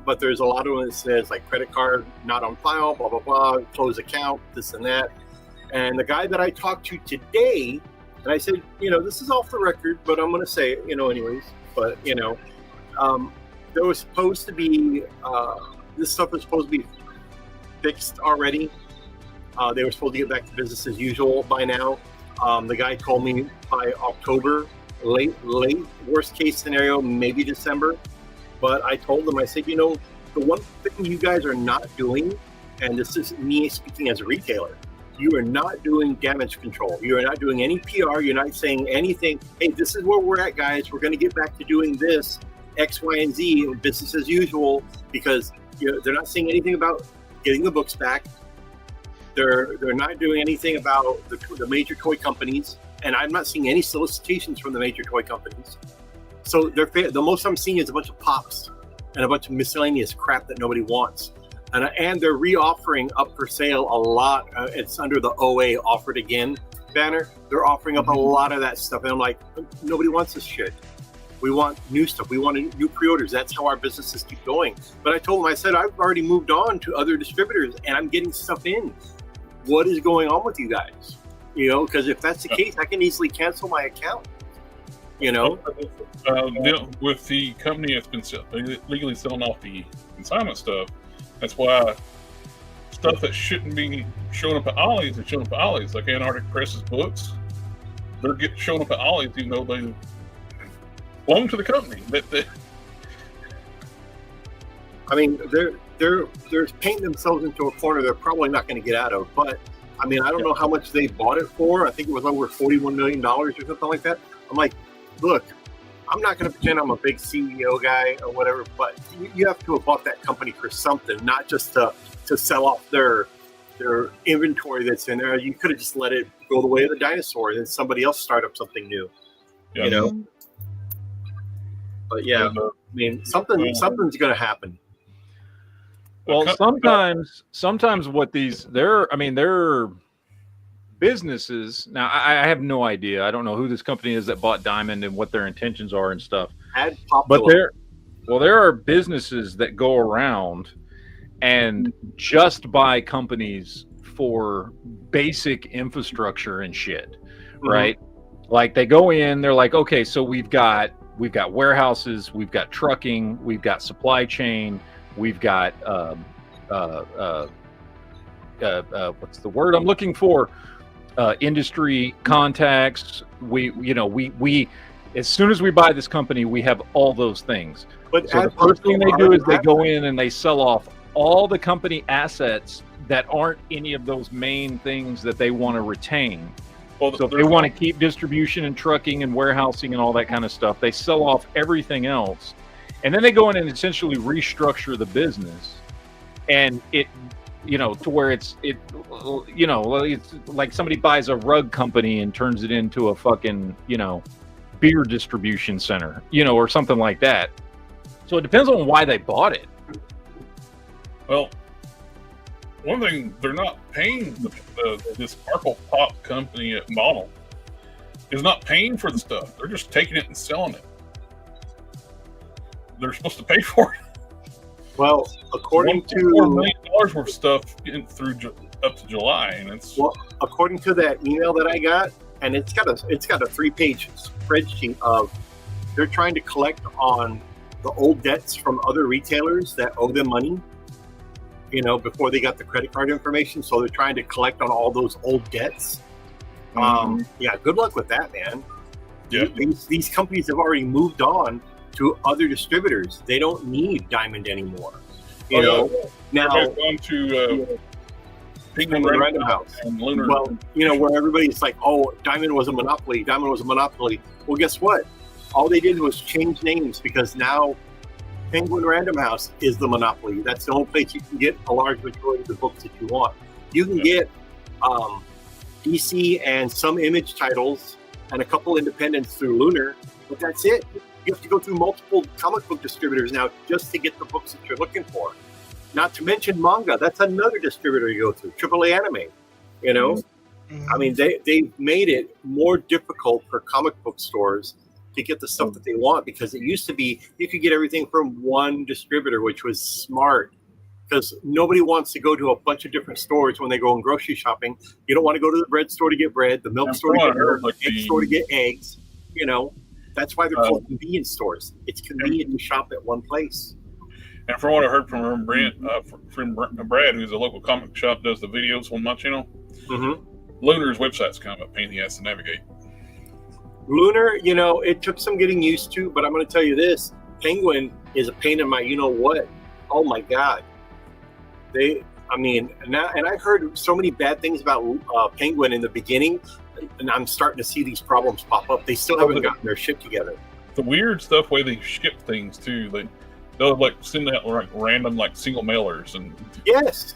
But there's a lot of them that says like credit card not on file, blah blah blah, close account, this and that. And the guy that I talked to today, and I said, this is off the record, but I'm going to say it, anyways. But, there was supposed to be, this stuff was supposed to be fixed already. They were supposed to get back to business as usual by now. The guy told me by October, late, worst case scenario, maybe December. But I told them, I said, the one thing you guys are not doing, and this is me speaking as a retailer, you are not doing damage control. You are not doing any PR. You're not saying anything. Hey, this is where we're at, guys. We're going to get back to doing this, X, Y, and Z, business as usual, because they're not saying anything about getting the books back. They're not doing anything about the major toy companies, and I'm not seeing any solicitations from the major toy companies. So the most I'm seeing is a bunch of pops and a bunch of miscellaneous crap that nobody wants. And they're re-offering up for sale a lot. It's under the OA offered again banner. They're offering up a lot of that stuff. And I'm like, nobody wants this shit. We want new stuff. We want new pre-orders. That's how our businesses keep going. But I told them, I said, I've already moved on to other distributors and I'm getting stuff in. What is going on with you guys? Because if that's the case, I can easily cancel my account. With the company that's been legally selling off the consignment stuff, that's why stuff that shouldn't be showing up at Ollie's is showing up at Ollie's. Like Antarctic Press's books, they're showing up at Ollie's even though they belong to the company. I mean, they're painting themselves into a corner they're probably not going to get out of. But I mean, I don't know how much they bought it for. I think it was over $41 million or something like that. I'm like, look, I'm not going to pretend I'm a big CEO guy or whatever, but you have to have bought that company for something, not just to sell off their inventory that's in there. You could have just let it go the way of the dinosaur and then somebody else start up something new, you know? But yeah, I mean, something's going to happen. Well, sometimes what they're businesses. Now, I have no idea. I don't know who this company is that bought Diamond and what their intentions are and stuff. But there are businesses that go around and just buy companies for basic infrastructure and shit, right? Like they go in, they're like, okay, so we've got warehouses, we've got trucking, we've got supply chain, we've got what's the word I'm looking for? Industry contacts. We as soon as we buy this company, we have all those things. But so the first thing they do is they go in and they sell off all the company assets that aren't any of those main things that they want to retain. Well, so if they want to keep distribution and trucking and warehousing and all that kind of stuff, they sell off everything else. And then they go in and essentially restructure the business. And it, to where it's like somebody buys a rug company and turns it into a fucking, beer distribution center, or something like that. So it depends on why they bought it. Well, one thing, they're not paying this Sparkle Pop company at Model is not paying for the stuff. They're just taking it and selling it. They're supposed to pay for it. Well, according to $1.4 million worth of stuff up to July, and it's according to that email that I got, and it's got a 3-page spreadsheet of they're trying to collect on the old debts from other retailers that owe them money. Before they got the credit card information, so they're trying to collect on all those old debts. Yeah, good luck with that, man. Yeah, these companies have already moved on to other distributors. They don't need Diamond anymore. Now on to Penguin Random House and Lunar. Well, where everybody's like, "Oh, Diamond was a monopoly. Diamond was a monopoly." Well, guess what? All they did was change names because now Penguin Random House is the monopoly. That's the only place you can get a large majority of the books that you want. You can get DC and some Image titles and a couple independents through Lunar, but that's it. You have to go through multiple comic book distributors now just to get the books that you're looking for. Not to mention manga. That's another distributor you go through, AAA Anime. I mean, they've made it more difficult for comic book stores to get the stuff that they want, because it used to be you could get everything from one distributor, which was smart, because nobody wants to go to a bunch of different stores when they go in grocery shopping. You don't want to go to the bread store to get bread, the milk store to get milk, egg store to get eggs. That's why they're called convenience stores. It's convenient to shop at one place. And from what I heard from Brad, who's a local comic shop, does the videos on my channel, Lunar's website's kind of a pain in the ass to navigate. Lunar, it took some getting used to, but I'm going to tell you this: Penguin is a pain in my what. Oh my God! And I heard so many bad things about Penguin in the beginning, and I'm starting to see these problems pop up. They still haven't gotten their shit together. The weird stuff, way they ship things too. They'll send out random single mailers and yes.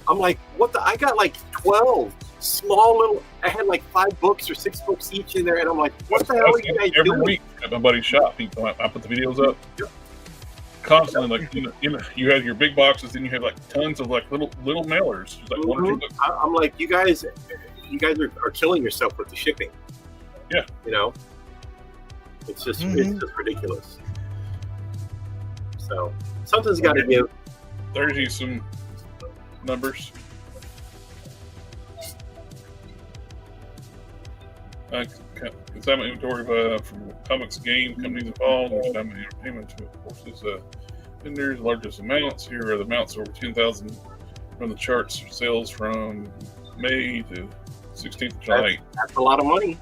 I'm like, what the? I got 12 small little. I had 5 books or 6 books each in there, and I'm like, what the hell are you guys doing? Every week at my buddy's shop, I put the videos up. Yep. Constantly, you have your big boxes, and you have tons of little mailers. Just, 1 or 2 books. I'm like, you guys are killing yourself with the shipping. Yeah. It's just ridiculous. So something's got to give. There's you some numbers. Consignment inventory from comics game companies involved. There's diamond entertainment forces vendors. Largest amounts. Here are the amounts over 10,000 from the charts. Sales from May to 16th of July. That's a lot of money.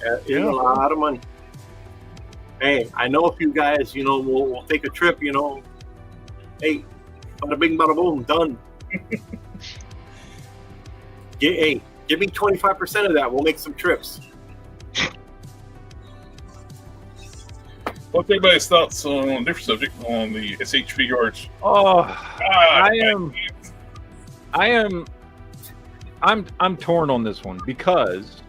That is a lot of money. Hey, I know if you guys, we'll take a trip, Hey, bada bing, bada boom, done. Hey, give me 25% of that. We'll make some trips. What's everybody's thoughts on a different subject on the SH figure arts? I'm torn on this one because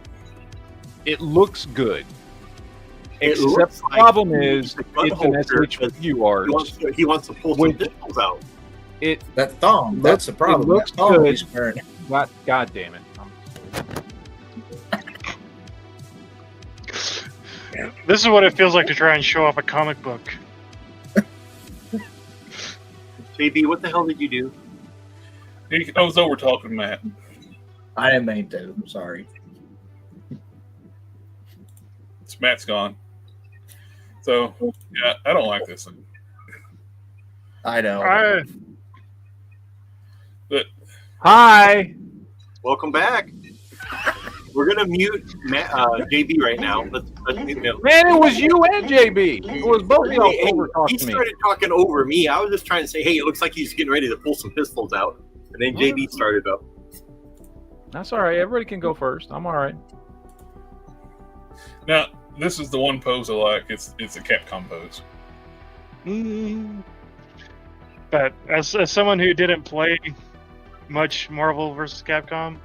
it looks good. Except the problem is it's an SH figure art. He wants to pull some pistols out. That thumb, that's the problem. It looks that thumb good. he's wearing. God damn it. This is what it feels like to try and show off a comic book. JB, what the hell did you do? I was over talking, Matt. I didn't mean to. I'm sorry. Matt's gone. So, yeah, I don't like this one. I know. But Hi. Welcome back. We're gonna mute JB right now. Let's mute him. Man, it was you and JB. It was both of y'all over talking He to me. started talking over me. I was just trying to say, hey, it looks like he's getting ready to pull some pistols out. And then JB started up. That's all right. Everybody can go first. I'm all right. now, this is the one pose I like. It's a Capcom pose. But as someone who didn't play much Marvel vs. Capcom,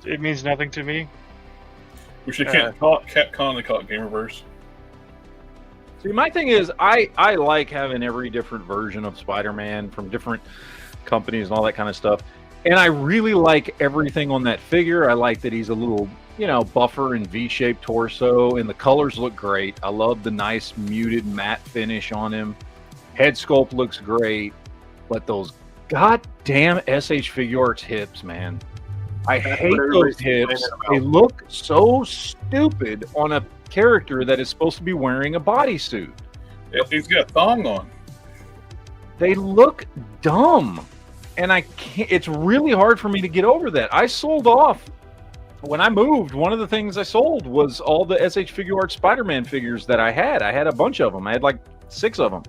it means nothing to me. Which they can't call it Capcom, they call it Gamerverse. See, my thing is, I like having every different version of Spider-Man from different companies and all that kind of stuff. And I really like everything on that figure. I like that he's a little, buffer and V-shaped torso, and the colors look great. I love the nice muted matte finish on him. Head sculpt looks great, but those goddamn SH figure arts hips, man. I hate those hips. They look so stupid on a character that is supposed to be wearing a bodysuit. He's got a thong on. They look dumb. And I can't, it's really hard for me to get over that. I sold off when I moved. One of the things I sold was all the SH Figure Arts Spider-Man figures that I had. I had a bunch of them. I had like 6 of them,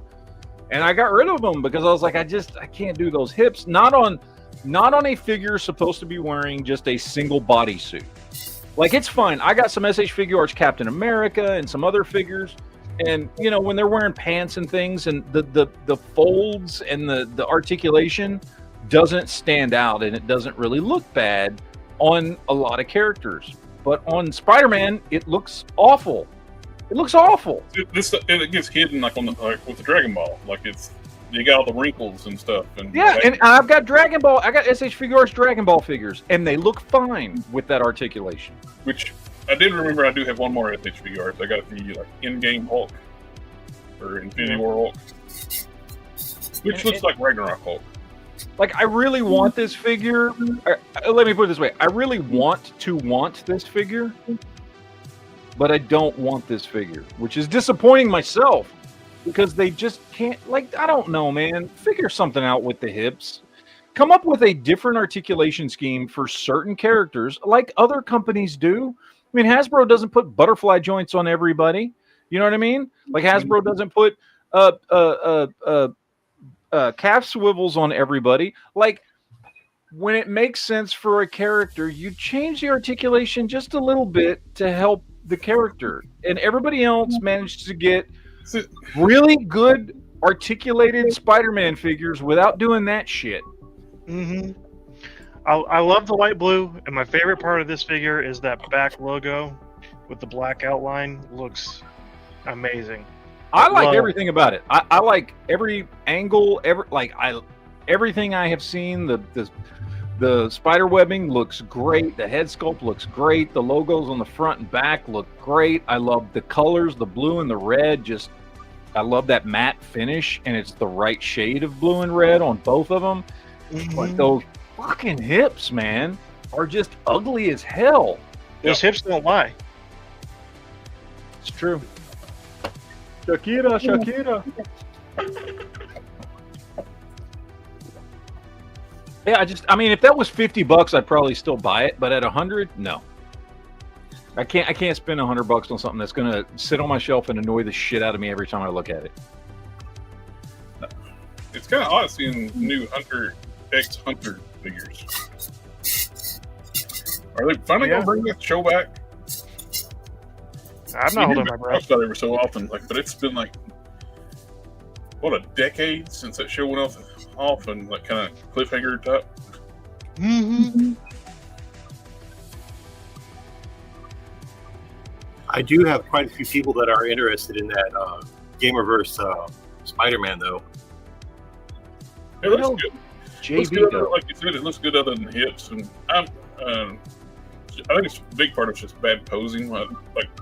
and I got rid of them because I was like, I can't do those hips. Not on a figure supposed to be wearing just a single bodysuit. Like, it's fine. I got some SH Figure Arts Captain America and some other figures. And, when they're wearing pants and things, and the folds and the articulation doesn't stand out, and it doesn't really look bad on a lot of characters. But on Spider-Man, it looks awful. It looks awful. It gets hidden like with the Dragon Ball. Like you got all the wrinkles and stuff. And yeah, and I've got Dragon Ball. I got SH Figure Arts Dragon Ball figures, and they look fine with that articulation. Which I did remember. I do have one more SH Figure Arts. I got the in-game Hulk or Infinity War Hulk, which looks like Ragnarok Hulk. Like, I really want this figure. Let me put it this way. I really want this figure, but I don't want this figure, which is disappointing myself because they just can't, I don't know, man. Figure something out with the hips. Come up with a different articulation scheme for certain characters like other companies do. I mean, Hasbro doesn't put butterfly joints on everybody. You know what I mean? Like, Hasbro doesn't put calf swivels on everybody. Like, when it makes sense for a character, you change the articulation just a little bit to help the character, and everybody else managed to get really good articulated Spider-Man figures without doing that shit. I love the light blue, and my favorite part of this figure is that back logo with the black outline. Looks amazing. I like everything about it. I like every angle, everything I have seen. The spider webbing looks great. The head sculpt looks great. The logos on the front and back look great. I love the colors, the blue and the red. I love that matte finish, and it's the right shade of blue and red on both of them. But those fucking hips, man, are just ugly as hell. Those hips don't lie. It's true. Shakira. Yeah, if that was $50, I'd probably still buy it. But at $100, no. I can't spend $100 on something that's gonna sit on my shelf and annoy the shit out of me every time I look at it. it's kind of odd seeing new Hunter X Hunter figures. Are they finally gonna bring that show back? I'm not holding my breath. I've thought every so often, but it's been like what, a decade since that show went off and like kind of cliffhanger type. Mm-hmm. I do have quite a few people that are interested in that Gamerverse Spider-Man, though. It looks good. Looks JB, good, like you said, it looks good other than hips, and I think it's a big part of just bad posing. Like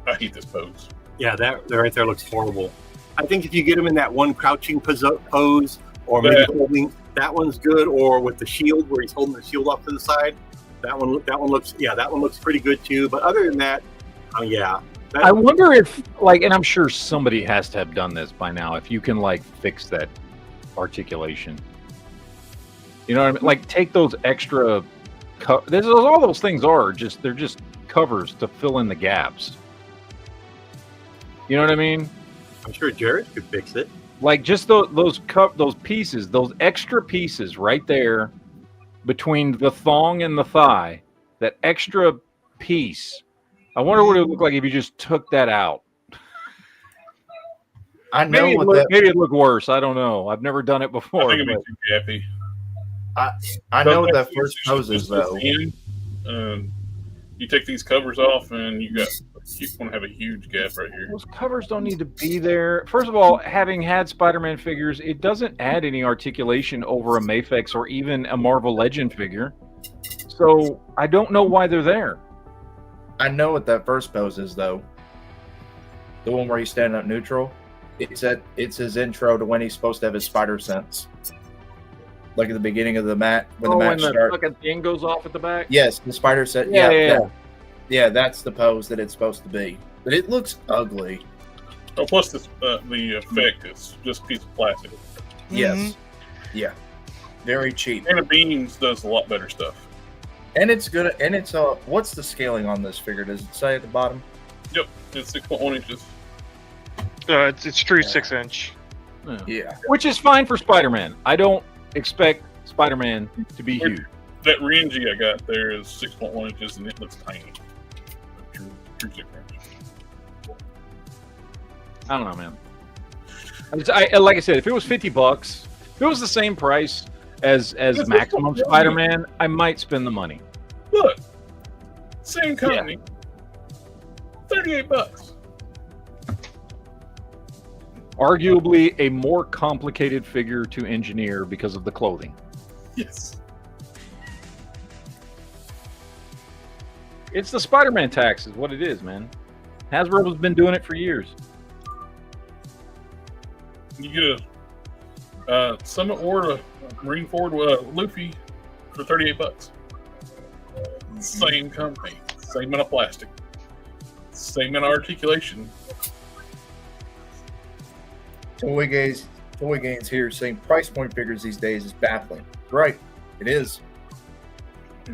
I hate this pose. Yeah, that right there looks horrible. I think if you get him in that one crouching pose, or maybe holding, that one's good, or with the shield where he's holding the shield off to the side, that one looks pretty good too. But other than that, yeah. I wonder if, like, and I'm sure somebody has to have done this by now, if you can, like, fix that articulation. You know what I mean? Like, take those extra... all those things are they're just covers to fill in the gaps. You know what I mean? I'm sure Jared could fix it. Like, just those pieces, those extra pieces right there between the thong and the thigh, that extra piece... I wonder what it would look like if you just took that out. I know maybe it'd look worse. I don't know. I've never done it before. I think it makes you happy. I know what that first pose is, though. You take these covers off, and you want to have a huge gap right here. Those covers don't need to be there. First of all, having had Spider-Man figures, it doesn't add any articulation over a Mafex or even a Marvel Legend figure. So I don't know why they're there. I know what that first pose is, though. The one where he's standing up neutral. It's his intro to when he's supposed to have his spider sense. Like at the beginning of the match, when the match starts. When the fucking thing goes off at the back? Yes, the spider sense. Yeah, that's the pose that it's supposed to be. But it looks ugly. Oh, plus the effect is just a piece of plastic. Yes. Mm-hmm. Yeah. Very cheap. And the Beans does a lot better stuff. And it's good. And it's what's the scaling on this figure? Does it say at the bottom? Yep, it's 6.1 inches. It's true 6-inch. Yeah. Which is fine for Spider-Man. I don't expect Spider-Man to be huge. That Renji I got there is 6.1 inches, and it looks tiny. True 6 inches. I don't know, man. Like I said, if it was $50, if it was the same price as Maximum Spider-Man, I might spend the money. Look, same company, $38. Arguably a more complicated figure to engineer because of the clothing. Yes. It's the Spider-Man tax is what it is, man. Hasbro has been doing it for years. You get a Summit War, a Marine Ford Luffy for $38. Same company, same amount of plastic, same amount of articulation. Toy Gains here saying price point figures these days is baffling. Right, it is.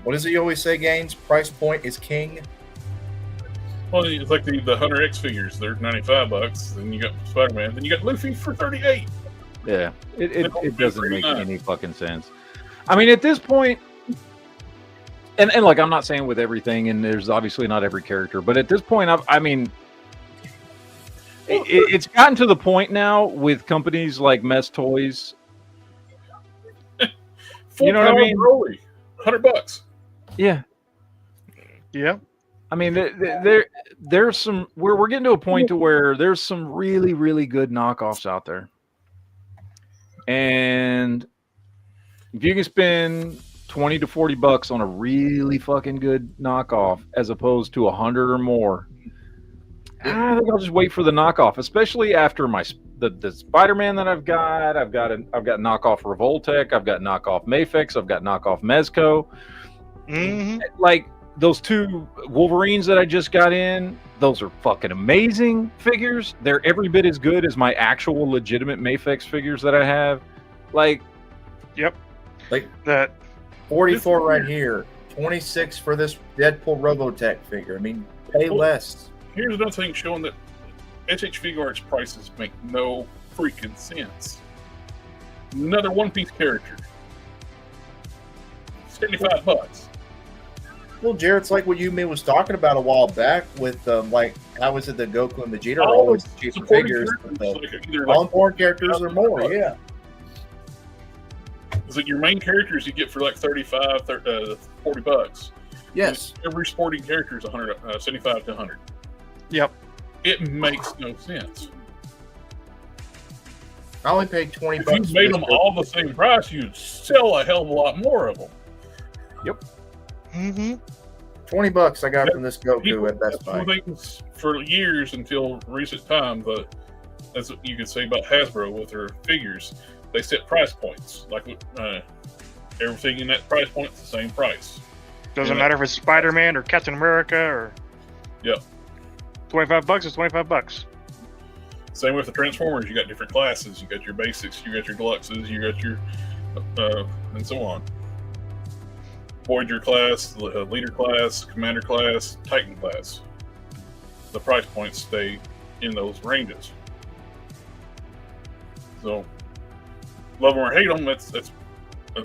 What does he always say, Gaines? Price point is king. Well, it's like the Hunter X figures. They're $95. Then you got Spider-Man. Then you got Luffy for $38. Yeah, it doesn't make any fucking sense. I mean, at this point, and like I'm not saying with everything, and there's obviously not every character, but at this point, I mean, it's gotten to the point now with companies like Mess Toys. You know what I mean? Rolly, $100. Yeah. Yeah. I mean, there's some we're getting to a point to where there's some really, really good knockoffs out there. And if you can spend $20 to $40 on a really fucking good knockoff as opposed to 100 or more, I think I'll just wait for the knockoff, especially after the Spider-Man that I've got. I've got knockoff Revoltech. I've got knockoff Mafex. I've got knockoff Mezco. Mm-hmm. Like those two Wolverines that I just got in, those are fucking amazing figures. They're every bit as good as my actual legitimate Mafex figures that I have. Like, yep. Like that 44 right here, 26 for this Deadpool Robotech figure. I mean, pay less. Here's another thing showing that SH Figuarts prices make no freaking sense. Another One Piece character. $75. Well, Jared, it's like what you was talking about a while back with like how is it that Goku and Vegeta are All always the cheaper supporting figures? characters, like either like On-board characters are more, $1,000. yeah. It's like your main characters you get for like $40. Yes. Every sporting character is 75 to 100. Yep. It makes no sense. I only paid $20. If you made them all the same price, you'd sell a hell of a lot more of them. Mm-hmm. $20 I got from this Goku People, at Best that's one Buy. thing for years until recent time, but that's what you could say about Hasbro with their figures. They set price points. Like everything in that price point is the same price. Doesn't matter if it's Spider-Man or Captain America or. Yep. $25 is $25. Same with the Transformers. You got different classes. You got your basics. You got your deluxes. You got your and so on. Voyager class, leader class, commander class, Titan class. The price points stay in those ranges. So, love them or hate them, that's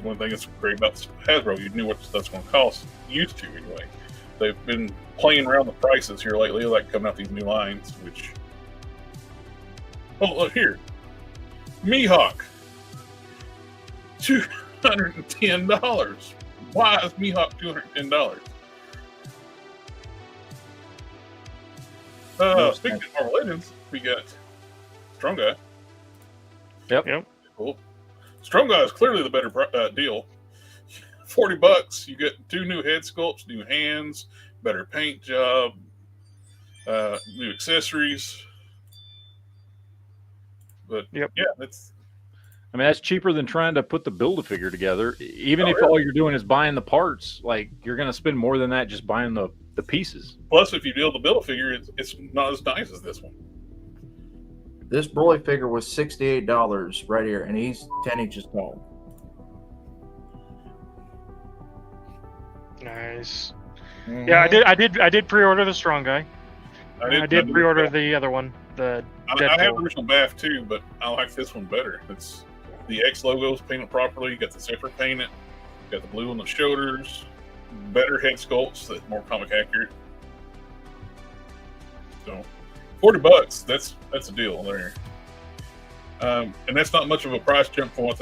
one thing that's great about Hasbro. You knew what that's going to cost. Used to, anyway. They've been playing around the prices here lately, like coming out these new lines, which... Oh, look here. Mihawk. $210. Why is Mihawk $210? Speaking of Marvel Legends, we got Strong Guy. Yep. Cool. Strong Guy is clearly the better deal. $40. You get 2 new head sculpts, new hands, better paint job, new accessories. But yeah, that's cheaper than trying to put the Build-A-Figure together. Even if really? all you're doing is buying the parts, like you're going to spend more than that just buying the pieces. Plus, if you deal the Build-A-Figure, it's not as nice as this one. This Broly figure was $68 right here, and he's 10 inches tall. Nice. Mhm. Yeah, I did pre-order the Strong Guy. I did pre-order the. the other one, the I have the Deadpool. original BAF too, but I like this one better. It's the X logo's painted properly. You got the zipper painted. You got the blue on the shoulders. Better head sculpts that's more comic accurate. So, $40. That's a deal there. And that's not much of a price jump from what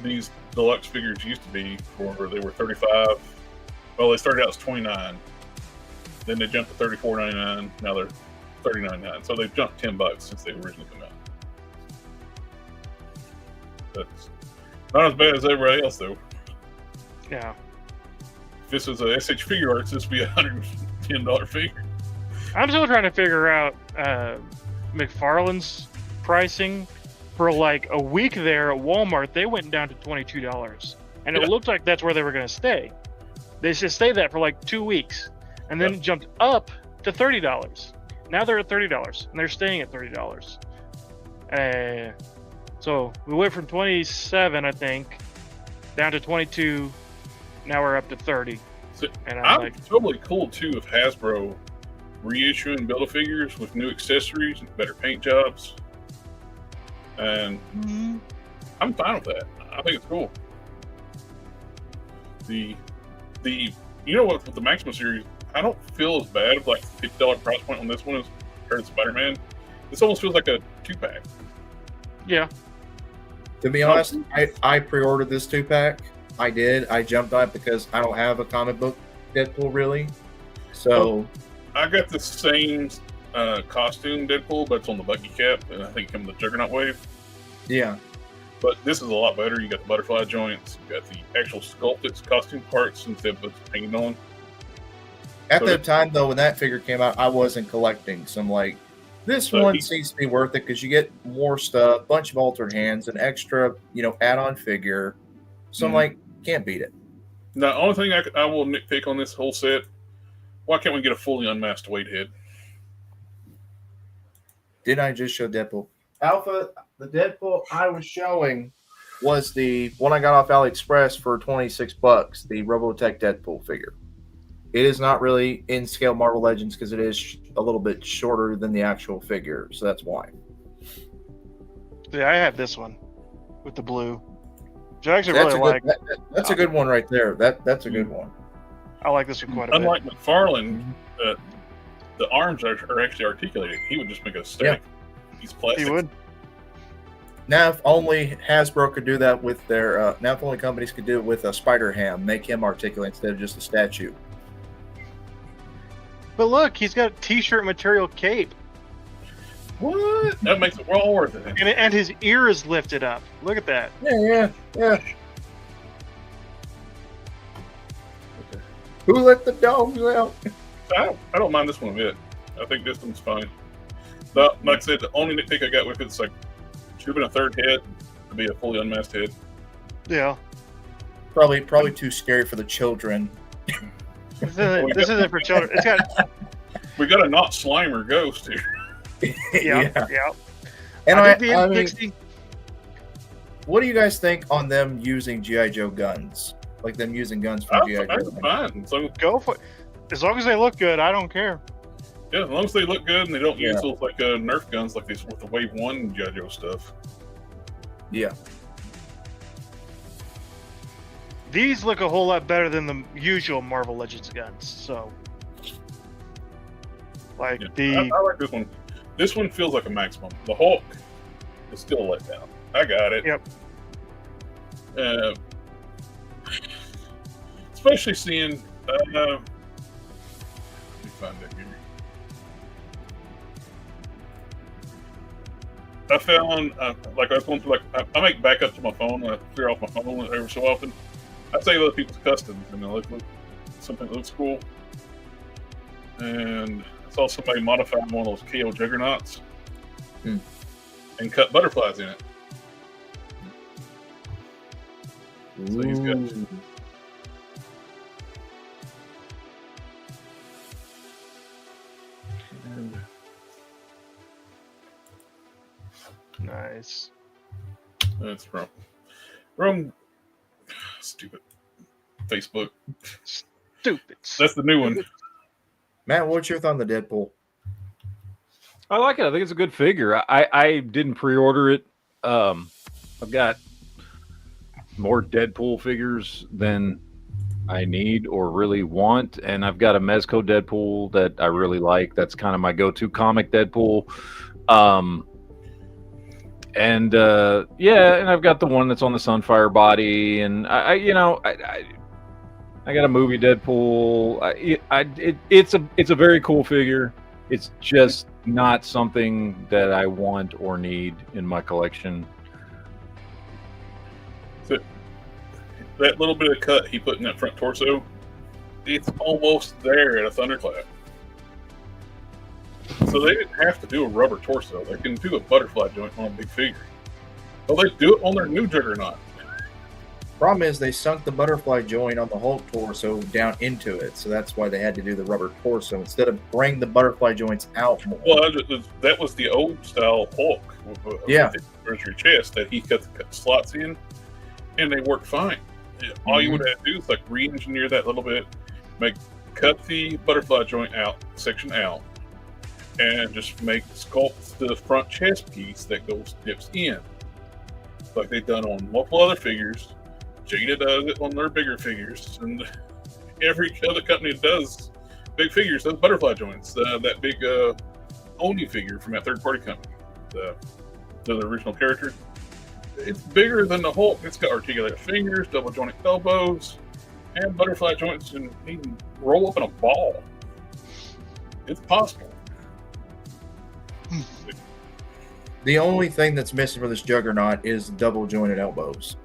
these deluxe figures used to be. For they were $35. Well, they started out as $29. Then they jumped to $34.99. Now they're $39.99. So they've jumped $10 since they originally came out. That's not as bad as everybody else, though. Yeah. If this was a SH Figure Arts, this would be a $110 figure. I'm still trying to figure out McFarlane's pricing. For like a week there at Walmart, they went down to $22. And it looked like that's where they were going to stay. They should stay that for like 2 weeks. And then it jumped up to $30. Now they're at $30, and they're staying at $30. So we went from 27, I think, down to 22. Now we're up to 30. So And I'm like, totally cool too if Hasbro reissuing Build-A-Figures with new accessories and better paint jobs. And I'm fine with that. I think it's cool. The you know what, with the Maxima series, I don't feel as bad with like $50 price point on this one as compared to Spider-Man. This almost feels like a 2-pack. yeah. To be honest, I pre-ordered this 2-pack. I did. I jumped on it because I don't have a comic book Deadpool really. So I got the same costume Deadpool, but it's on the Bucky cap, and I think it comes with the Juggernaut wave. yeah. But this is a lot better. You got the butterfly joints, you got the actual sculpted costume parts instead of what's painted on. At So that time though, when that figure came out, I wasn't collecting. So I'm like, this So one he- seems to be worth it because you get more stuff, bunch of altered hands, an extra, add-on figure. So I'm Mhm. like, can't beat it. Now, the only thing I will nitpick on this whole set, why can't we get a fully unmasked Wade head? Didn't I just show Deadpool? Alpha, the Deadpool I was showing was the one I got off AliExpress for $26, the Robotech Deadpool figure. It is not really in scale Marvel Legends because it is a little bit shorter than the actual figure, so that's why. Yeah, I have this one with the blue. which I actually That's really like. That's a good one right there. That's a good one. I like this one quite a bit. Unlike McFarlane, the arms are actually articulated. He would just make a static. He's plastic. He would. Now, if only Hasbro could do that with their, now if only companies could do it with a Spider-Ham, make him articulate instead of just a statue. But look, he's got a t-shirt material cape. What? That makes it well worth it. And his ear is lifted up. Look at that. Yeah. Who let the dogs out? I don't mind this one a bit. I think this one's fine. But like I said, the only nitpick I got with it's like should have been a third head to be a fully unmasked head. Yeah. Probably too scary for the children. This isn't for children. It's got. We got a not Slimer ghost here. Yeah. And I mean, Dixie. what do you guys think on them using G.I. Joe guns? Like them using guns from G.I. Joe? Fine. So Go for it. As long as they look good, I don't care. yeah, as long as they look good and they don't use those like Nerf guns like these with the Wave 1 G.I. Joe stuff. Yeah. These look a whole lot better than the usual Marvel Legends guns. So, like I like this one. This one feels like a maximum. The Hulk is still a letdown. I got it. Yep. Especially seeing. Let me find it here. I found like I was going through I make backups to my phone. I clear off my phone every so often. I save other people's customs and I look something that looks cool. And I saw somebody modify one of those KO juggernauts and cut butterflies in it. So he's got. Nice. That's from stupid Facebook. Stupid. That's the new one. Matt, what's your thought on the Deadpool? I like it. I think it's a good figure. I didn't pre-order it. I've got more Deadpool figures than I need or really want, and I've got a Mezco Deadpool that I really like. That's kind of my go-to comic Deadpool. And I've got the one that's on the Sunfire body, and I got a movie Deadpool. It's a very cool figure. It's just not something that I want or need in my collection. That little bit of cut he put in that front torso, it's almost there at a Thunderclap. So they didn't have to do a rubber torso. They can do a butterfly joint on a big figure. Well, they do it on their new Juggernaut. Problem is they sunk the butterfly joint on the Hulk torso down into it, so that's why they had to do the rubber torso instead of bring the butterfly joints out more. Well, that was the old style Hulk. With your chest that he cut the slots in, and they worked fine. All you would have to do is like re-engineer that a little bit, cut the butterfly joint section out, and just sculpt the front chest piece that dips in, like they've done on multiple other figures. Jada does it on their bigger figures, and every other company that does big figures does butterfly joints. That big Oni figure from that third-party company, the original character, it's bigger than the Hulk. It's got articulated fingers, double jointed elbows, and butterfly joints, and he can roll up in a ball. It's possible. The only thing that's missing from this Juggernaut is double jointed elbows.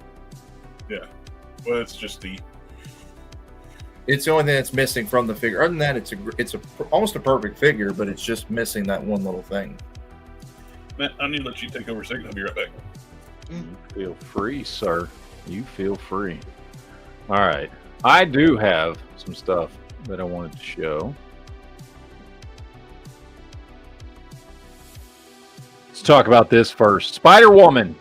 Yeah, well, it's just it's the only thing that's missing from the figure. Other than that, it's almost a perfect figure, but it's just missing that one little thing. Matt, I need to let you take over a second. I'll be right back. You feel free, sir. You feel free. All right. I do have some stuff that I wanted to show. Let's talk about this first. Spider-Woman.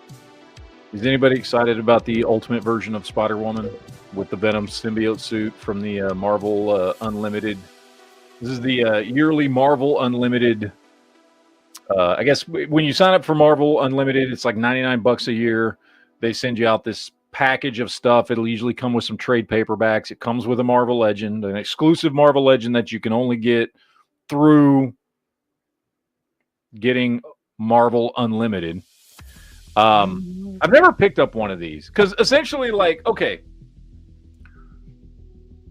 Is anybody excited about the ultimate version of Spider-Woman with the Venom symbiote suit from the Marvel Unlimited? This is the yearly Marvel Unlimited. I guess when you sign up for Marvel Unlimited, it's like $99 a year. They send you out this package of stuff. It'll usually come with some trade paperbacks. It comes with a Marvel Legend, an exclusive Marvel Legend that you can only get through getting Marvel Unlimited. I've never picked up one of these because essentially, like, okay,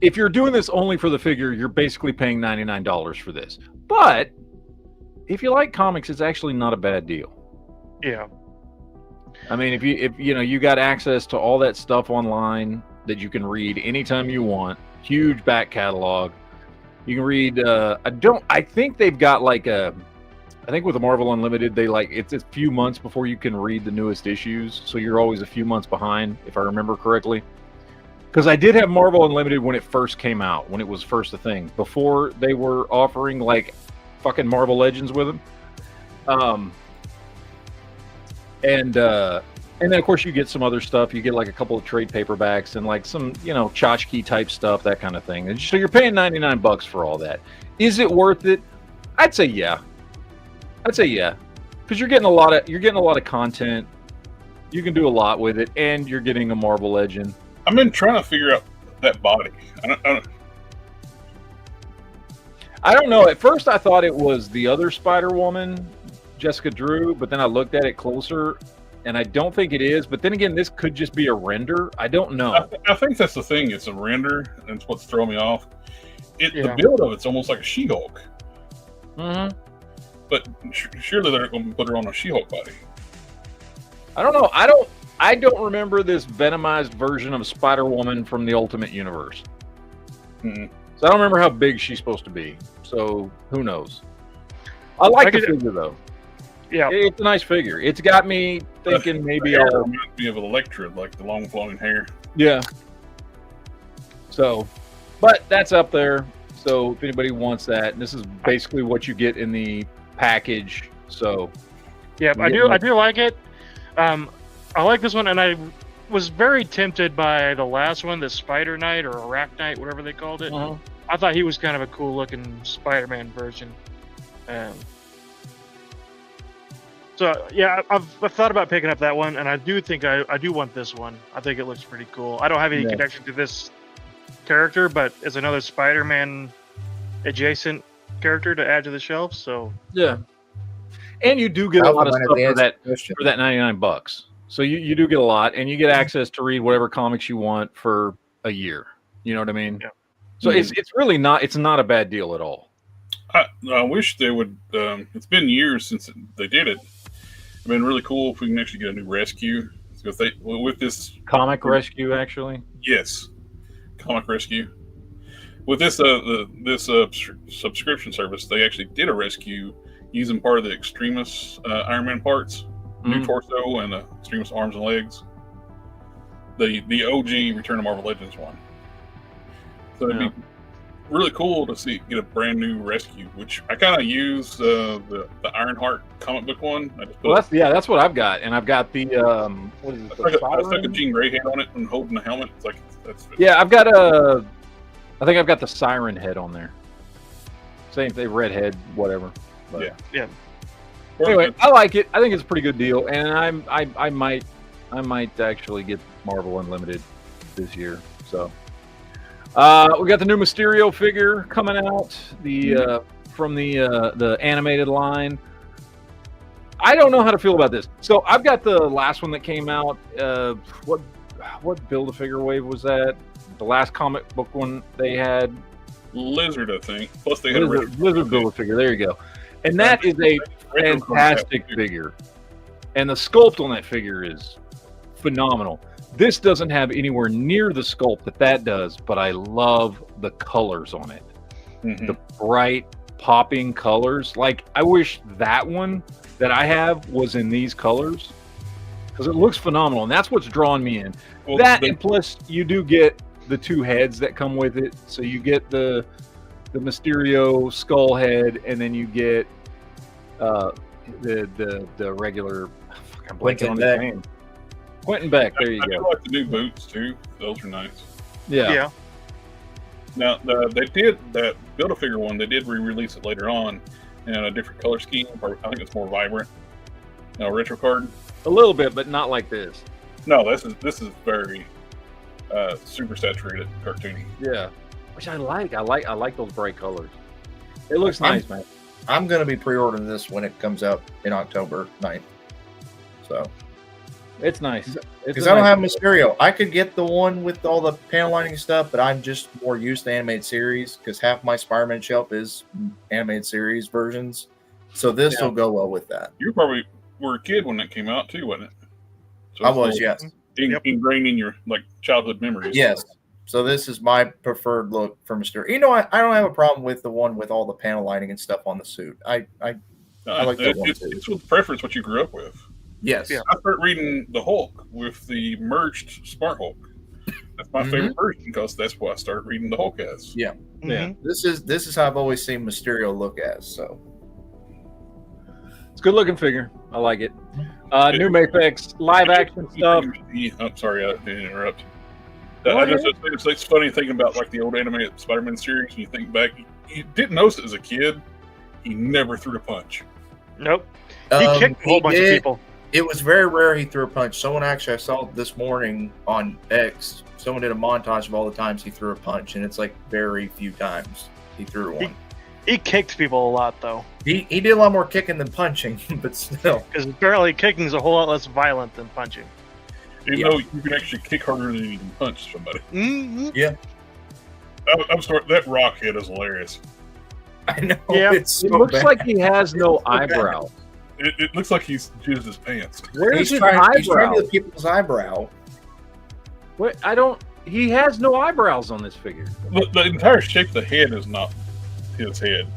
if you're doing this only for the figure, you're basically paying $99 for this. But if you like comics, it's actually not a bad deal. Yeah. I mean, if you got access to all that stuff online that you can read anytime you want, huge back catalog. You can read. I think they've got like a. I think with the Marvel Unlimited, it's a few months before you can read the newest issues, so you're always a few months behind, if I remember correctly. Because I did have Marvel Unlimited when it first came out, when it was first a thing, before they were offering like fucking Marvel Legends with them. And then of course you get some other stuff. You get like a couple of trade paperbacks and like some, tchotchke type stuff, that kind of thing. And so you're paying $99 for all that. Is it worth it? I'd say yeah. Because you're getting a lot of content. You can do a lot with it, and you're getting a Marvel Legend. I've been trying to figure out that body. I don't know. At first, I thought it was the other Spider-Woman, Jessica Drew, but then I looked at it closer, and I don't think it is. But then again, this could just be a render. I don't know. I think that's the thing. It's a render, and it's what's throwing me off. The build of it's almost like a She-Hulk. Mm-hmm. But surely they're going to put her on a She-Hulk body. I don't know. I don't remember this venomized version of Spider-Woman from the Ultimate Universe. Mm-hmm. So I don't remember how big she's supposed to be. So who knows? I like the figure though. Yeah, it's a nice figure. It's got me thinking maybe I'll remind me of Elektra, like the long flowing hair. Yeah. So, but that's up there. So if anybody wants that, and this is basically what you get in the package. So yeah, I do like it. I like this one, and I was very tempted by the last one, the Spider Knight or Arachnite, whatever they called it. Uh-huh. I thought he was kind of a cool looking Spider-Man version. So yeah, I've thought about picking up that one, and I do think I do want this one. I think it looks pretty cool. I don't have any connection to this character, but it's another Spider-Man adjacent character to add to the shelf. So yeah, and you do get a lot of stuff for that $99. So you do get a lot, and you get access to read whatever comics you want for a year. You know what I mean? Yeah. So it's really not a bad deal at all. I wish they would. It's been years since they did it. It'd been really cool if we can actually get a new rescue. With this Comic Rescue, actually. Yes, Comic Rescue. With this subscription service, they actually did a rescue using part of the Extremis Iron Man parts, new torso and the Extremis arms and legs. The OG Return to Marvel Legends one. So it'd be really cool to get a brand new rescue, which I kind of use the Ironheart comic book one. That's what I've got, and I've got the what is it? I stuck a Jean Grey head on it and holding the helmet. It's like I've got I think I've got the Siren head on there. Same thing, red head, whatever. But, yeah. Anyway, I like it. I think it's a pretty good deal, and I might actually get Marvel Unlimited this year. So. We got the new Mysterio figure coming out, from the animated line. I don't know how to feel about this. So I've got the last one that came out. What Build-A-Figure wave was that? The last comic book one they had. Lizard, I think. Plus they had Lizard Build-A-Figure. There you go. And that is a fantastic figure. And the sculpt on that figure is phenomenal. This doesn't have anywhere near the sculpt that does, but I love the colors on it. Mm-hmm. The bright, popping colors. Like, I wish that one that I have was in these colors, because it looks phenomenal, and that's what's drawing me in. Well, and plus, you do get the two heads that come with it. So you get the Mysterio skull head, and then you get the regular. I'm blanking on his name. Quentin Beck, there you go. I like the new boots too; those are nice. Yeah. Now they did that Build-A-Figure one. They did re-release it later on in a different color scheme. I think it's more vibrant. Retro card. A little bit, but not like this. No, this is very super saturated cartoony. Yeah, which I like. I like those bright colors. It looks nice, man. I'm going to be pre-ordering this when it comes out in October 9th. So It's nice. because I don't have Mysterio. I could get the one with all the panel lining stuff, but I'm just more used to animated series because half my Spider-Man shelf is animated series versions. So this will go well with that. You probably were a kid when that came out too, wasn't it? So I it's was, all yes. ingrained in your like childhood memories. Yes. So this is my preferred look for Mysterio. You know, I don't have a problem with the one with all the panel lining and stuff on the suit. I like that one too. It's with preference what you grew up with. Yes. Yeah. I started reading the Hulk with the merged Smart Hulk. That's my favorite version because that's what I started reading the Hulk as. Yeah. Mhm. This is how I've always seen Mysterio look as. So It's a good looking figure. I like it. New Mafex live action stuff. I'm sorry, I didn't interrupt. It's funny thinking about like the old animated Spider-Man series. And you think back, you didn't notice it as a kid. He never threw a punch. Nope. He kicked a whole bunch of people. It was very rare he threw a punch. Someone actually I saw this morning on X. Someone did a montage of all the times he threw a punch, and it's like very few times he threw one. He kicked people a lot though. He did a lot more kicking than punching, but still. Because apparently kicking is a whole lot less violent than punching. Even though you can actually kick harder than you can punch somebody. Mm-hmm. Yeah. I'm sorry, that rock head is hilarious. I know. Yeah. It's It so looks bad. like he has no eyebrow. It looks like he's jizzed his pants. Where's He's his trying eyebrow? to get people's eyebrow. What? I don't. He has no eyebrows on this figure. The entire shape of the head is not his head.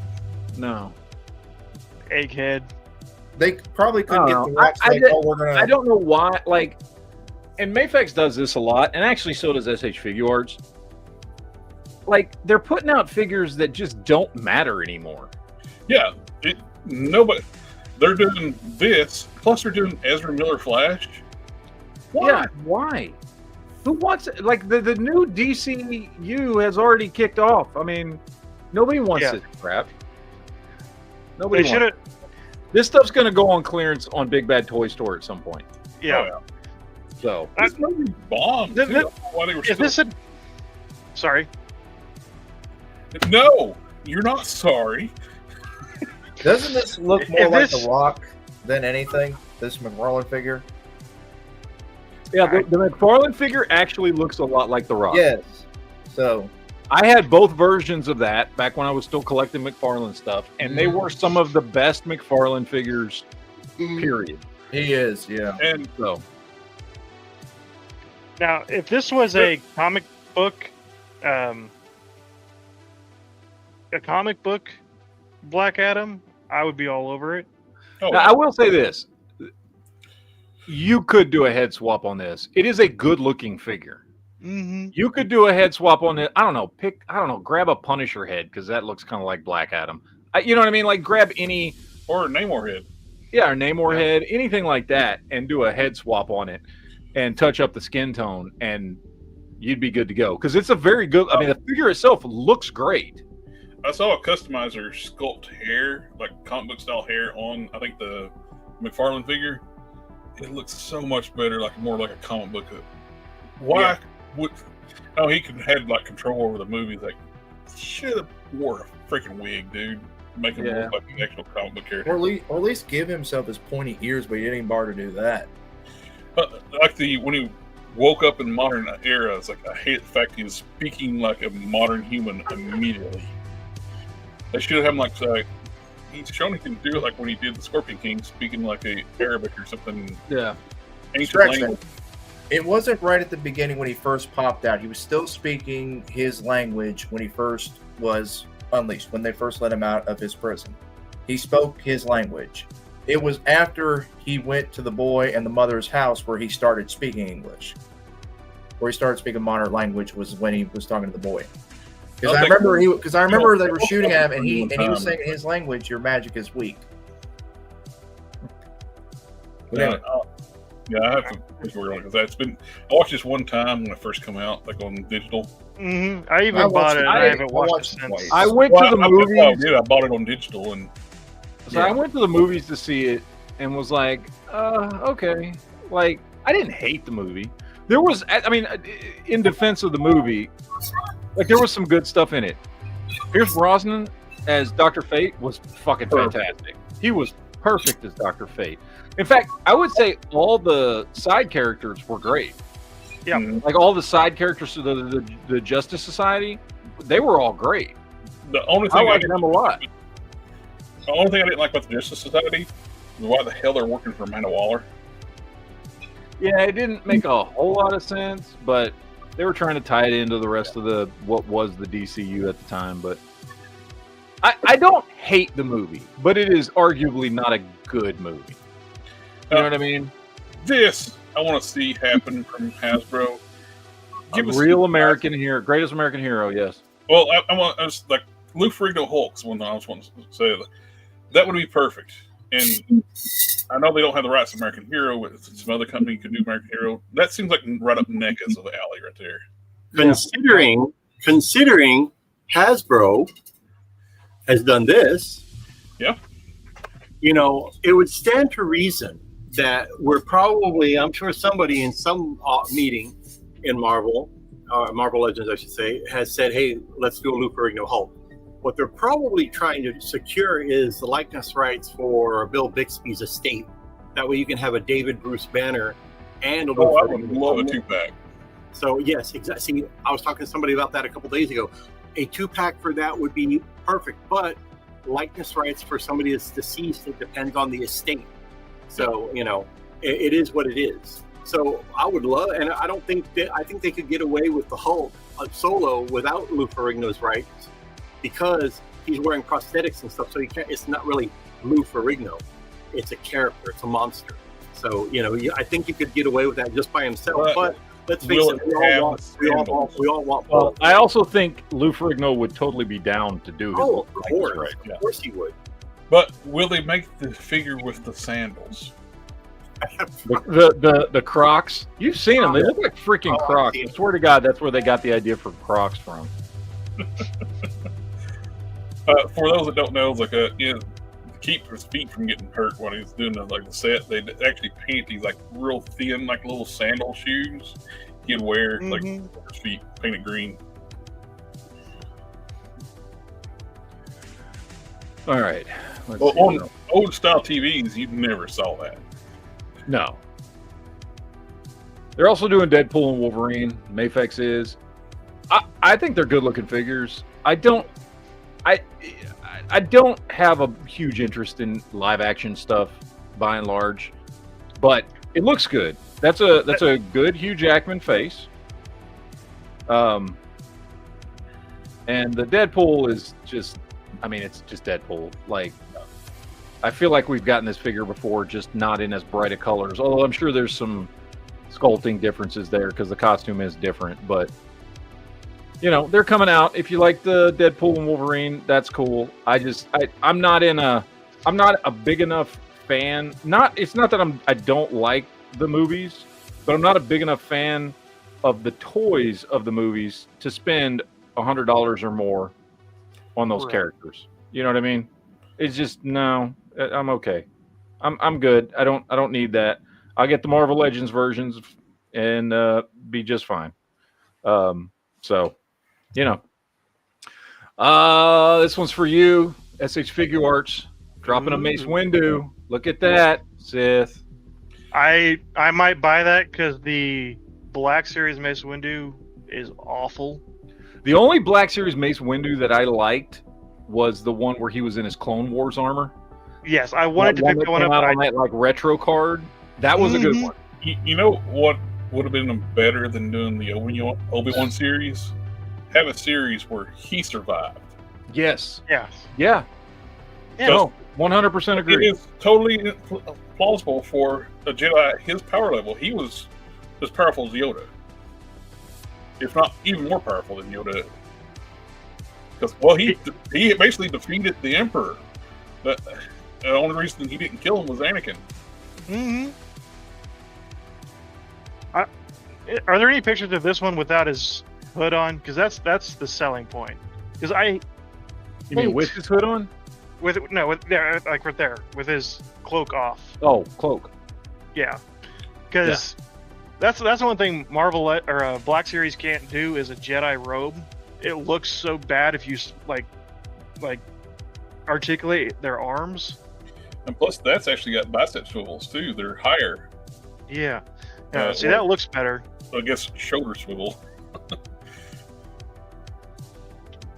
No. Egghead. They probably couldn't I get don't the know. wax. Like, oh, we're gonna. I don't know why. Like, and Mafex does this a lot, and actually so does SH Figure Arts. Like, they're putting out figures that just don't matter anymore. Yeah, nobody. They're doing this, plus they're doing Ezra Miller Flash. Why? Yeah, why? Who wants it? Like, the new DCU has already kicked off. I mean, nobody wants this crap. Nobody They should wants have. it. This stuff's going to go on clearance on Big Bad Toy Store at some point. Yeah. Oh, So, This movie bombed. Th- too. I th- don't know why they were If still... this had. Sorry. No, you're not sorry. Doesn't this look more If like this- The Rock than anything? This McFarlane figure. yeah, the McFarlane figure actually looks a lot like The Rock. Yes. So I had both versions of that back when I was still collecting McFarlane stuff, and they were some of the best McFarlane figures, period. he is. Yeah. And So, Now, if this was a comic book, a comic book Black Adam, I would be all over it. oh, now, I will say this. You could do a head swap on this. It is a good-looking figure. Mm-hmm. You could do a head swap on it. I don't know. Grab a Punisher head because that looks kind of like Black Adam. You know what I mean? Like grab any, or Namor head. yeah, or Namor head, anything like that, and do a head swap on it, and touch up the skin tone, and you'd be good to go. Because it's a very good. I mean, the figure itself looks great. I saw a customizer sculpt hair, like comic book style hair, on I think the McFarlane figure. It looks so much better, like more like a comic book. Why would? Oh, he could have like control over the movies. Like, should have wore a freaking wig, dude. Make him look like an actual comic book character. Or at least give himself his pointy ears, but he didn't even bother to do that. Like when he woke up in the modern era, it's like I hate the fact he was speaking like a modern human immediately. They should have him like he's shown he can do it like when he did the Scorpion King, speaking like a Arabic or something. Yeah. Ancient Stretch language. It wasn't right at the beginning when he first popped out. He was still speaking his language when he first was unleashed, when they first let him out of his prison. He spoke his language. It was after he went to the boy and the mother's house where he started speaking English. Where he started speaking modern language was when he was talking to the boy. Because I remember they were shooting at him and he was saying in his language, "Your magic is weak." But anyway. Yeah, I have to think on it because that's been. I watched this one time when it first come out, like on digital. Mm-hmm. I even bought it. And I haven't watched it since. twice. I went Well, to the that's what I movies. did. I bought it on digital, and So I went to the movies to see it and was like, okay. Like, I didn't hate the movie. There was, I mean, in defense of the movie, like there was some good stuff in it. Pierce Brosnan as Dr. Fate was fucking fantastic. He was perfect as Dr. Fate. In fact, I would say all the side characters were great. Yeah, like all the side characters of the Justice Society, they were all great. The only thing I liked them a lot. The only thing I didn't like about the Justice Society was why the hell they're working for Amanda Waller. Yeah, it didn't make a whole lot of sense, but they were trying to tie it into the rest of the what was the DCU at the time. But I don't hate the movie, but it is arguably not a good movie. You know what I mean? This I want to see happen from Hasbro. Give us real American hero, greatest American hero. Yes. Well, I was like Lou Ferrigno Hulk's one that I was wanting to say. That would be perfect. And I know they don't have the rights to American Hero, but some other company could do American Hero. That seems like right up Necca's of the alley right there. Considering Hasbro has done this, yeah, you know, it would stand to reason that we're probably, I'm sure somebody in some meeting in Marvel Legends, I should say, has said, hey, let's do a Lou Ferrigno Hulk. What they're probably trying to secure is the likeness rights for Bill Bixby's estate. That way you can have a David Bruce Banner and a Lou I Ferrigno would love a 2-pack. So, yes, exactly. See, I was talking to somebody about that a couple days ago. A 2-pack for that would be perfect, but likeness rights for somebody that's deceased, it depends on the estate. So, you know, it is what it is. So I would love, and I think they could get away with the Hulk solo without Lou Ferrigno's rights because he's wearing prosthetics and stuff. So you can't. It's not really Lou Ferrigno. It's a character. It's a monster. So you know, I think you could get away with that just by himself. But let's face it, we all want. Well, I also think Lou Ferrigno would totally be down to do. Of course he would. But will they make the figure with the sandals? The Crocs, you've seen them. They look like freaking Crocs. I swear to God, that's where they got the idea for Crocs from. For those that don't know, like to keep his feet from getting hurt when he's doing the set, they actually paint these like real thin, like little sandal shoes he'd wear, like his feet painted green. All right. On old style TVs, you never saw that. No. They're also doing Deadpool and Wolverine. Mafex is. I think they're good looking figures. I don't have a huge interest in live action stuff by and large, but it looks good. That's a good Hugh Jackman face. And the Deadpool is just, I mean, it's just Deadpool. Like, I feel like we've gotten this figure before, just not in as bright of colors. Although I'm sure there's some sculpting differences there because the costume is different. But you know, they're coming out. If you like the Deadpool and Wolverine, that's cool. I'm not a big enough fan. It's not that I don't like the movies, but I'm not a big enough fan of the toys of the movies to spend $100 or more on those characters. You know what I mean? It's just no. I'm okay. I'm good. I don't need that. I'll get the Marvel Legends versions and be just fine. So, you know. This one's for you, SH Figure Arts, dropping a Mace Windu. Look at that, Sith. I might buy that because the Black Series Mace Windu is awful. The only Black Series Mace Windu that I liked was the one where he was in his Clone Wars armor. Yes, I wanted to pick that one up. On that like retro card. That was a good one. You know what would have been better than doing the Obi-Wan series? Have a series where he survived. Yes. Yes. Yeah. No, 100% agree. It is totally plausible for a Jedi his power level. He was as powerful as Yoda, if not even more powerful than Yoda. Because he basically defeated the Emperor. But the only reason he didn't kill him was Anakin. Mm-hmm. Are there any pictures of this one without his hood on? Because that's the selling point. Because you mean with his hood on? With there, like right there, with his cloak off. Oh, cloak. Yeah. Because That's the one thing Marvel or Black Series can't do is a Jedi robe. It looks so bad if you like articulate their arms. And plus, that's actually got bicep swivels too. They're higher. Yeah. See, that looks better. I guess shoulder swivel.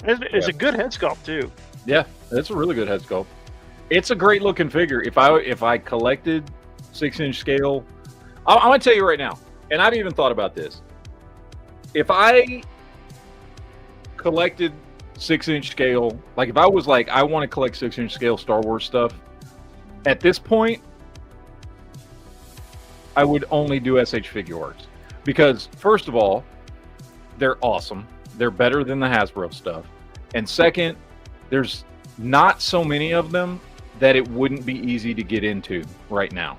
It's a good head sculpt too. Yeah, it's a really good head sculpt. It's a great looking figure. If I collected 6-inch scale, I'm gonna tell you right now, and I've even thought about this. If I collected 6-inch scale, like if I was like, I want to collect 6-inch scale Star Wars stuff, at this point, I would only do SH figure arts. Because first of all, they're awesome. They're better than the Hasbro stuff. And second, there's not so many of them that it wouldn't be easy to get into right now.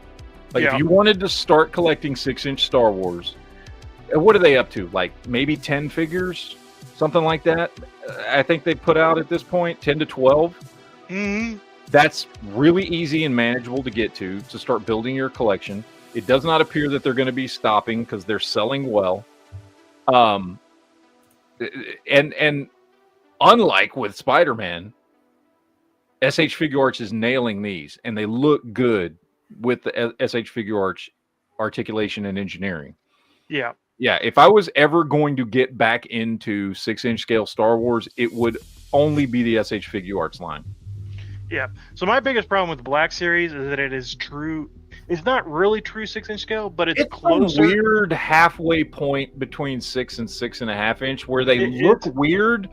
Like if you wanted to start collecting 6-inch Star Wars, what are they up to? Like maybe 10 figures, something like that. I think they put out at this point 10 to 12. Mm-hmm. That's really easy and manageable to get to start building your collection. It does not appear that they're going to be stopping because they're selling well. And unlike with Spider-Man, SH Figure Arts is nailing these, and they look good with the SH Figure Arts articulation and engineering. Yeah. Yeah, if I was ever going to get back into 6-inch scale Star Wars, it would only be the SH Figure Arts line. Yeah. So my biggest problem with the Black Series is that it is true. It's not really true 6-inch scale, but it's closer. A weird halfway point between 6 and 6.5 inch where they look weird.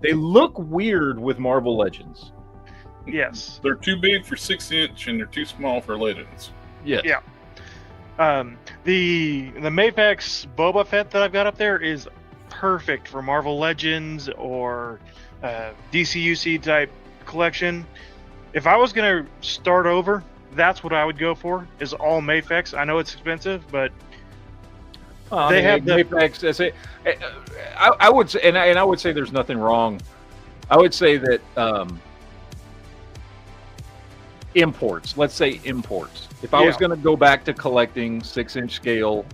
They look weird with Marvel Legends. Yes. They're too big for 6-inch and they're too small for Legends. Yes. Yeah. The Maplex Boba Fett that I've got up there is perfect for Marvel Legends or DCUC type collection. If I was going to start over, that's what I would go for, is all Maplex. I know it's expensive, but they have the Maplex. I would say, and I would say there's nothing wrong. I would say that imports. Let's say imports. If I was going to go back to collecting 6-inch scale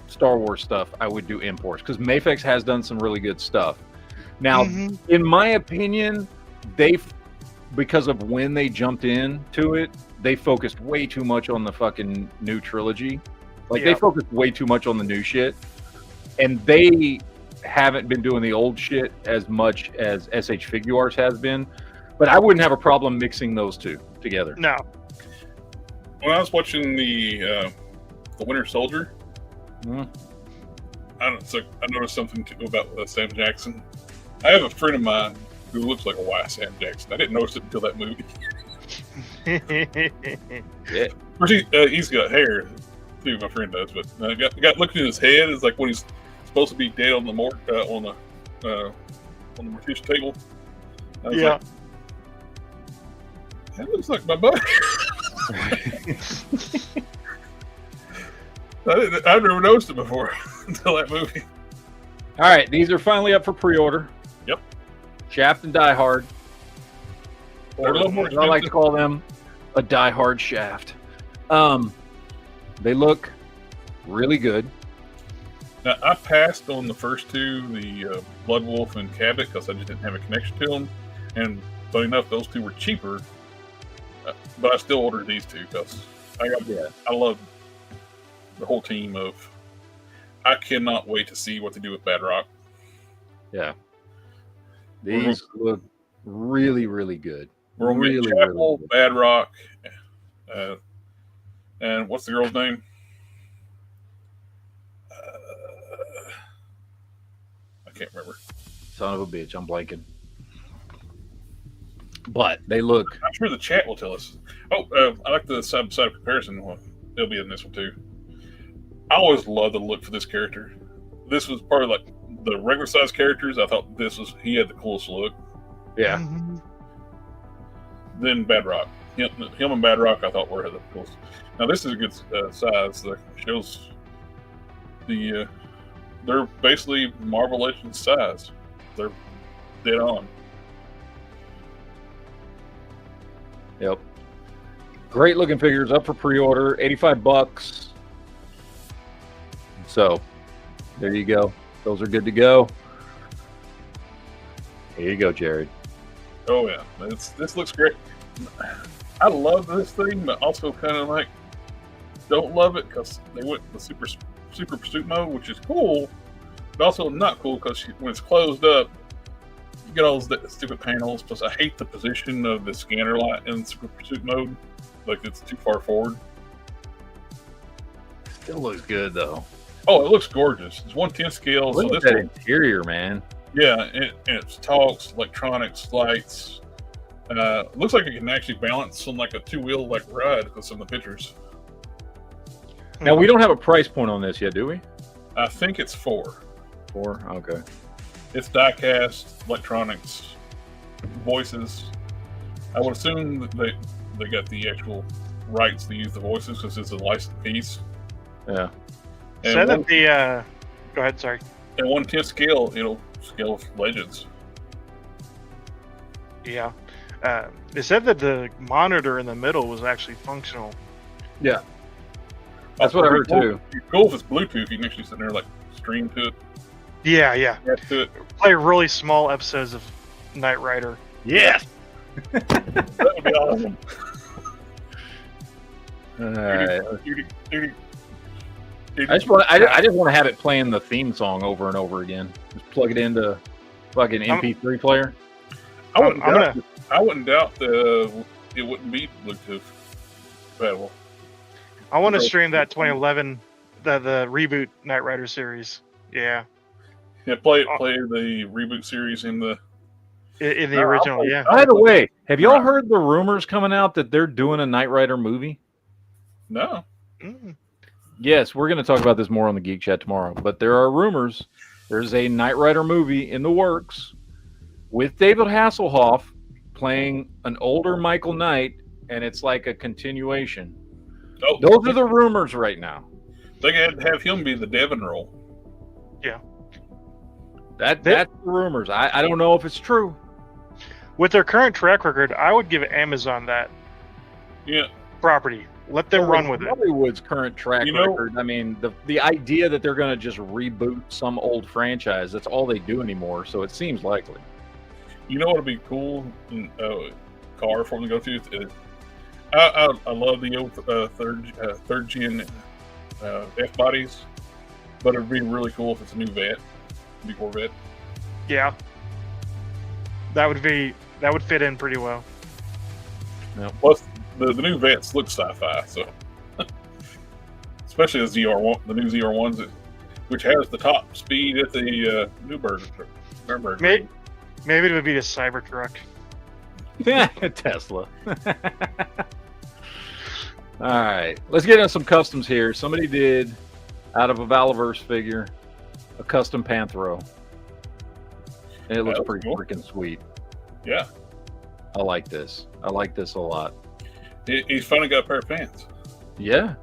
Star Wars stuff, I would do imports because Maplex has done some really good stuff. Now, in my opinion, because of when they jumped into it, they focused way too much on the fucking new trilogy. Like they focused way too much on the new shit, and they haven't been doing the old shit as much as SH Figure Arts has been. But I wouldn't have a problem mixing those two together. No. When I was watching the Winter Soldier, I noticed something about Sam Jackson. I have a friend of mine who looks like a white Sam Jackson. I didn't notice it until that movie. Yeah. He's got hair too. My friend does, but got looking at his head. It's like when he's supposed to be dead on the on the mortician table. Yeah. That looks like my buddy. I've never noticed it before until that movie. All right, these are finally up for pre-order. Yep. Shaft and Die Hard. Or a little more I like to call them a Die Hard Shaft. They look really good. Now, I passed on the first two, the Blood Wolf and Cabot, because I just didn't have a connection to them. And funny enough, those two were cheaper. But I still ordered these two because I love the whole team of. I cannot wait to see what they do with Bad Rock. Yeah, these look really, really good. We're gonna really, get Chapel, really Bad Rock, and what's the girl's name? I can't remember. Son of a bitch, I'm blanking. But they look. I'm sure the chat will tell us. Oh, I like the side-by-side comparison one. They'll be in this one too. I always love the look for this character. This was part of like the regular size characters. I thought he had the coolest look. Yeah. Then Bad Rock. Him and Bad Rock I thought were the coolest. Now this is a good size. That shows they're basically Marvel Legends size. They're dead on. Yep. Great looking figures up for pre-order. $85. So there you go. Those are good to go. Here you go, Jared. Oh yeah, this looks great. I love this thing, but also kind of like don't love it because they went the super pursuit mode, which is cool, but also not cool because when it's closed up, you get all those stupid panels. Plus, I hate the position of the scanner light in super pursuit mode, like it's too far forward. Still looks good though. Oh, it looks gorgeous. It's 1/10 scale. Look So at this that one, interior, man. yeah, and it's talks, electronics, lights. Looks like it can actually balance on like a 2-wheel like ride with some of the pictures. Now we don't have a price point on this yet, do we? I think it's 4. 4. Okay. It's die-cast, electronics, voices. I would assume that they got the actual rights to use the voices because it's a licensed piece. Yeah. And Said that the go ahead, sorry. at 1/10 scale, it'll scale of Legends. Yeah. They said that the monitor in the middle was actually functional. Yeah. That's what I heard too. It's cool if it's Bluetooth. You can actually sit there like stream to it, Yeah. tap to it. Play really small episodes of Knight Rider. Yes. That would be awesome. All right. I I just want to have it playing the theme song over and over again. Just plug it into fucking MP3 player. I wouldn't doubt it wouldn't be Bluetooth compatible. I want to stream that 2011, the reboot Knight Rider series. Yeah. Yeah, play the reboot series in the. In the original, yeah. By the way, have y'all heard the rumors coming out that they're doing a Knight Rider movie? No. Mm. Yes, we're going to talk about this more on the Geek Chat tomorrow. But there are rumors. There's a Knight Rider movie in the works with David Hasselhoff playing an older Michael Knight, and it's like a continuation. Oh, Those are the rumors right now. They could have him be the Devon role. Yeah. That's the rumors. I don't know if it's true. With their current track record, I would give Amazon that Yeah. property. Let them run with it. Hollywood's current track record. I mean, the idea that they're going to just reboot some old franchise, that's all they do anymore, so it seems likely. You know what would be cool car for them to go to? I love the old third gen F bodies, but it'd be really cool if it's a new vet, new Corvette. Yeah. That would fit in pretty well. Yeah. Plus, the new vets look sci-fi, so especially the ZR1, the new ZR1s, which has the top speed at the Nürburgring. Maybe it would be the Cybertruck. Yeah, Tesla. All right, let's get into some customs here. Somebody did, out of a Valaverse figure, a custom Panthro. And it looks pretty freaking sweet. Yeah. I like this. I like this a lot. He's finally got a pair of pants. Yeah.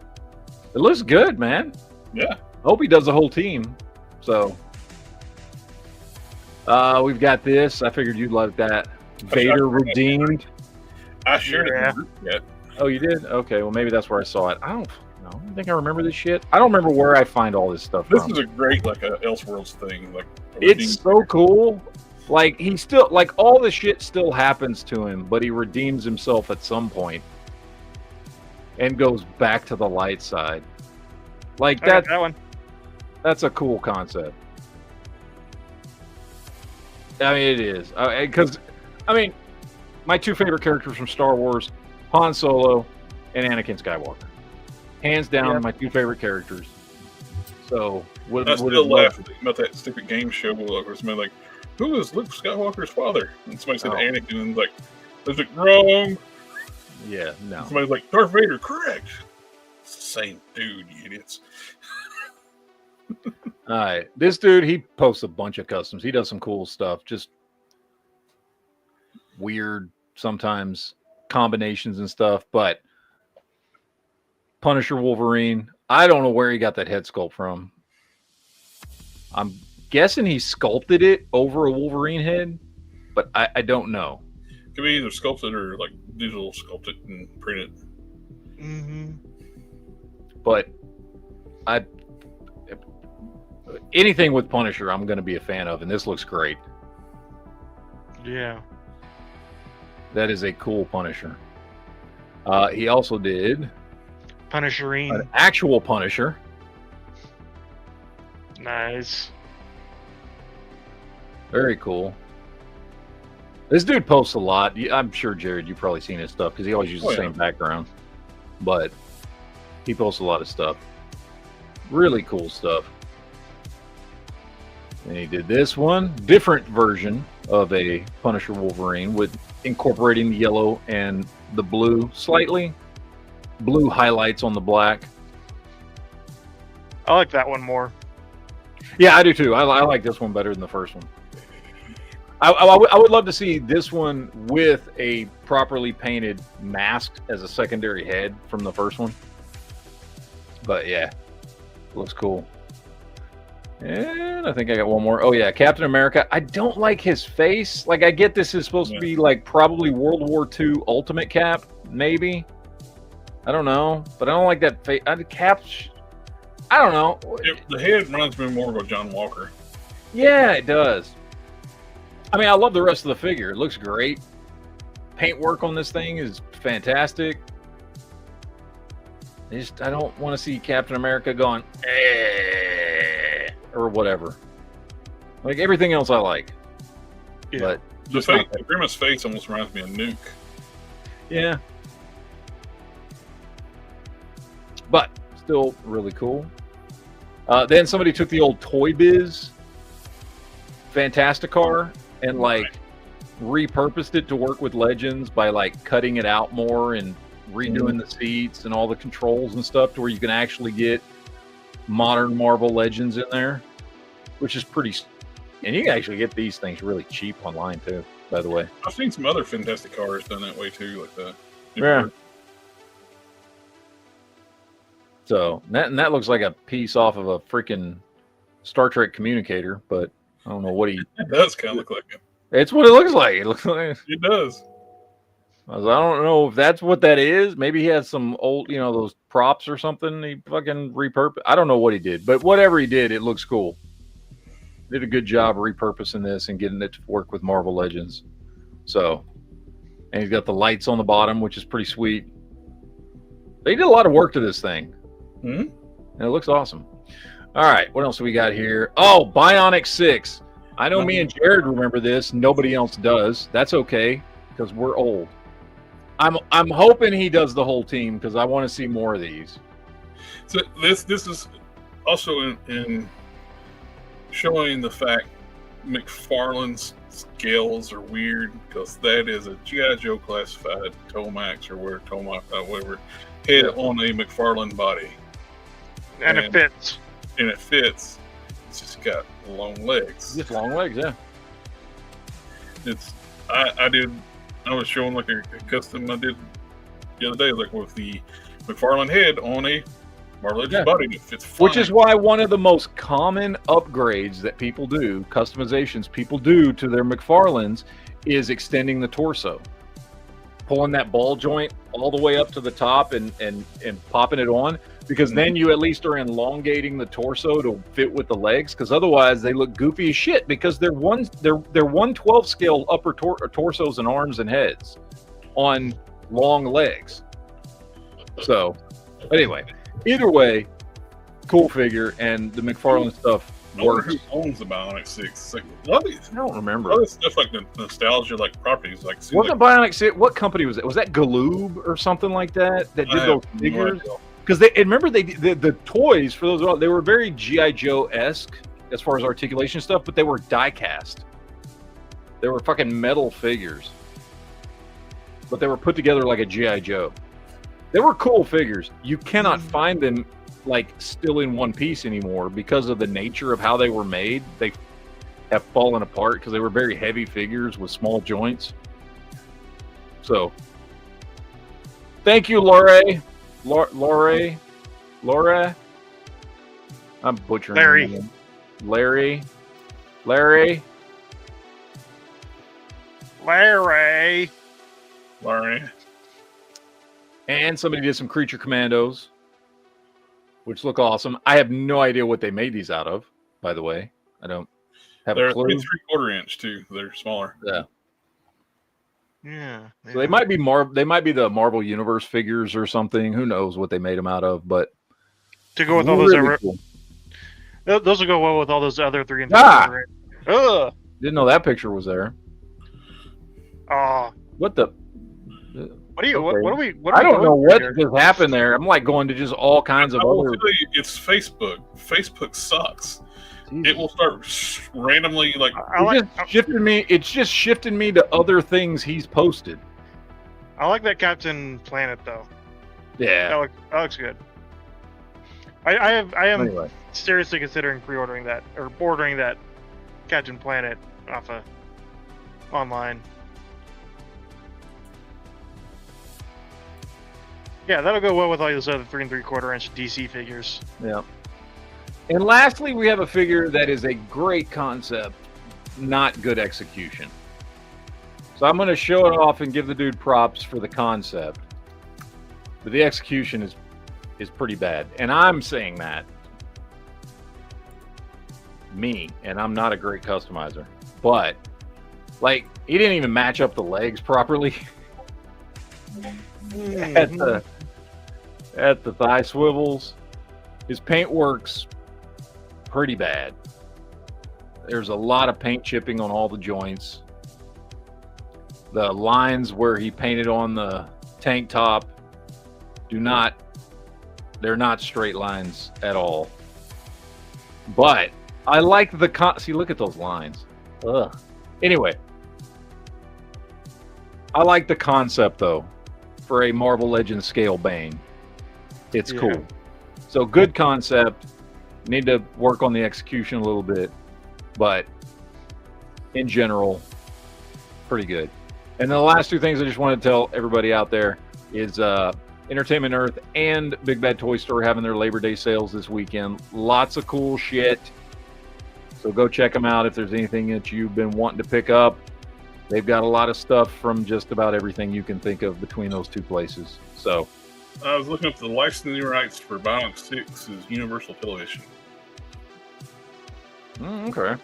It looks good, man. Yeah. I hope he does the whole team. So, we've got this. I figured you'd like that. Vader redeemed. I shared it in the group yet. Oh, you did? Okay, well, maybe that's where I saw it. I don't think I remember this shit. I don't remember where I find all this stuff This from. is a great, like, a Elseworlds thing. Like, It's so cool. Like, he still, like, all the shit still happens to him, but he redeems himself at some point and goes back to the light side. Like, That one. that's a cool concept. I mean, it is. Because, my two favorite characters from Star Wars, Han Solo and Anakin Skywalker. Hands down, my two favorite characters. So, I still laugh about that stupid game show where somebody like, who is Luke Skywalker's father? And somebody said Anakin, and like, is it wrong? Yeah, no. Somebody's like, Darth Vader, correct. It's the same dude, you idiots. All right. This dude, he posts a bunch of customs. He does some cool stuff. Just weird, sometimes combinations and stuff. But Punisher Wolverine, I don't know where he got that head sculpt from. I'm guessing he sculpted it over a Wolverine head, but I don't know. Could be either sculpted or like digital sculpted and printed. Mm-hmm. But anything with Punisher, I'm going to be a fan of, and this looks great. Yeah. That is a cool Punisher. He also did Punisherine. an actual Punisher. Nice. Very cool. This dude posts a lot. I'm sure, Jared, you've probably seen his stuff because he always uses the same background. But he posts a lot of stuff. Really cool stuff. And he did this one, different version of a Punisher Wolverine with incorporating the yellow and the blue slightly. Blue highlights on the black. I like that one more. Yeah, I do too. I like this one better than the first one. I would love to see this one with a properly painted mask as a secondary head from the first one. But yeah, looks cool. And I think I got one more. Oh yeah, Captain America. I don't like his face. Like, I get this is supposed to be like probably World War II Ultimate Cap, maybe. I don't know, but I don't like that face. Cap's. I don't know. The head reminds me more of a John Walker. Yeah, it does. I mean, I love the rest of the figure. It looks great. Paintwork on this thing is fantastic. I don't want to see Captain America going, or whatever. Like, everything else I like. Yeah. But The Grimace face almost reminds me of Nuke. yeah. But still really cool. Then somebody took the old Toy Biz Fantasticar and like repurposed it to work with Legends by like cutting it out more and redoing the seats and all the controls and stuff to where you can actually get modern Marvel Legends in there, which is pretty. And you can actually get these things really cheap online too, by the way. I've seen some other Fantastic cars done that way too, like that. Yeah. So that looks like a piece off of a freaking Star Trek communicator, but I don't know what he. It does kind of look like it. It's what it looks like. It looks like. It does. I don't know if that's what that is. Maybe he has some old, those props or something. He fucking repurposed. I don't know what he did, but whatever he did, it looks cool. Did a good job repurposing this and getting it to work with Marvel Legends. So, and he's got the lights on the bottom, which is pretty sweet. They did a lot of work to this thing. And it looks awesome. All right, what else do we got here? Oh, Bionic 6. I know me and Jared remember this. Nobody else does. That's okay, because we're old. I'm hoping he does the whole team because I want to see more of these. So this is also in showing the fact McFarlane's scales are weird because that is a G.I. Joe classified Tomax or whatever head on a McFarlane body. And it fits. And it fits. It's just got long legs. Just long legs, yeah. I was showing like a custom I did the other day, like with the McFarlane head on a Marvel Legends body. It fits fine. Which is why one of the most common upgrades that people do, customizations people do to their McFarlanes, is extending the torso. Pulling that ball joint all the way up to the top and popping it on, because then you at least are elongating the torso to fit with the legs, because otherwise they look goofy as shit because they're 1/12 scale upper torsos and arms and heads on long legs. So anyway, either way, cool figure, and the McFarlane stuff works. Who owns the Bionic 6? Like, a lot of these, I don't remember. A lot of stuff like the nostalgia, like properties, like wasn't Bionic 6? What company was it? Was that Galoob or something like that did those figures? Because remember the toys for those, they were very G.I. Joe-esque as far as articulation stuff, but they were die-cast. They were fucking metal figures, but they were put together like a G.I. Joe. They were cool figures. You cannot find them like still in one piece anymore because of the nature of how they were made. They have fallen apart because they were very heavy figures with small joints. So, thank you, Laura. I'm butchering. Larry. And somebody did some Creature Commandos, which look awesome. I have no idea what they made these out of. by the way. I don't have They're a clue. 3/4 inch too. They're smaller. Yeah. Yeah. So they might be They might be the Marvel Universe figures or something. Who knows what they made them out of? But to go with all those really cool. those will go well with all those other 3 and 3. Ugh! Didn't know that picture was there. Oh, What the? what are you? Okay. What are we? What I are we don't know going what here? just happened there. I'm like going to just all kinds of I will other. tell you, it's Facebook. Facebook sucks. It will start randomly like. It's just shifting me to other things he's posted. I like that Captain Planet though. Yeah. That looks good. I am Anyway. seriously considering pre-ordering that or ordering that Captain Planet off of online. Yeah, that'll go well with all those other 3 3/4 inch DC figures. Yeah. And lastly, we have a figure that is a great concept, not good execution. So I'm going to show it off and give the dude props for the concept, but the execution is pretty bad. And I'm saying that me, and I'm not a great customizer, but like he didn't even match up the legs properly at the thigh swivels. His paint works pretty bad. There's a lot of paint chipping on all the joints. The lines where he painted on the tank top they're not straight lines at all. But I like the see, look at those lines. Ugh. Anyway, I like the concept though for a Marvel Legends scale Bane. It's cool. So good concept. Need to work on the execution a little bit, but in general, pretty good. And the last 2 things I just want to tell everybody out there is Entertainment Earth and Big Bad Toy Store having their Labor Day sales this weekend. Lots of cool shit. So go check them out if there's anything that you've been wanting to pick up. They've got a lot of stuff from just about everything you can think of between those 2 places. So I was looking up the licensing rights for Bionic 6 is Universal Television. okay.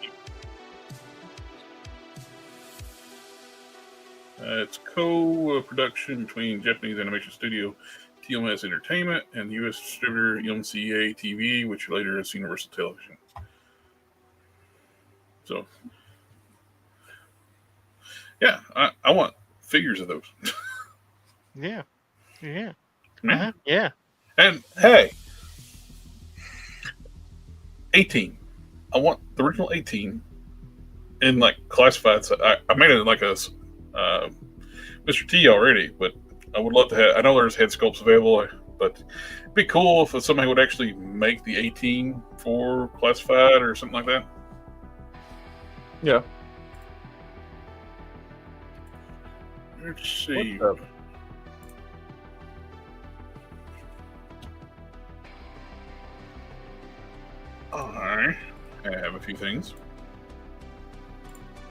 It's co-production between Japanese animation studio TMS Entertainment and the U.S. distributor MCA TV, which later is Universal Television. So, yeah, I want figures of those. Yeah. Yeah. Man. Yeah. And hey, 18. I want the original 18 in like classified. So I made it like a Mr. T already, but I would love to have. I know there's head sculpts available, but it'd be cool if somebody would actually make the 18 for classified or something like that. Yeah. Let's see. I have a few things.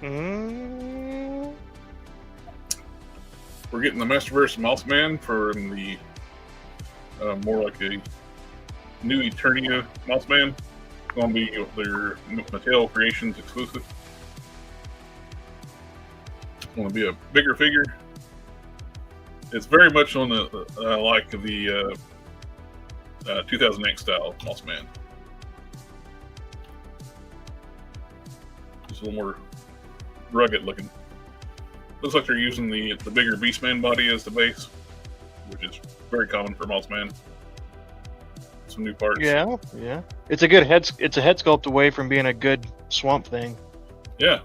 Mm. We're getting the Masterverse Mothman for the more like a new Eternia Mothman. It's going to be their Mattel Creations exclusive. It's going to be a bigger figure. It's very much on the like the 2008 style Mothman. Just a little more rugged looking. Looks like they're using the bigger Beastman body as the base, which is very common for Mothman. Some new parts. Yeah. Yeah. It's a good head. It's a head sculpt away from being a good Swamp Thing. Yeah.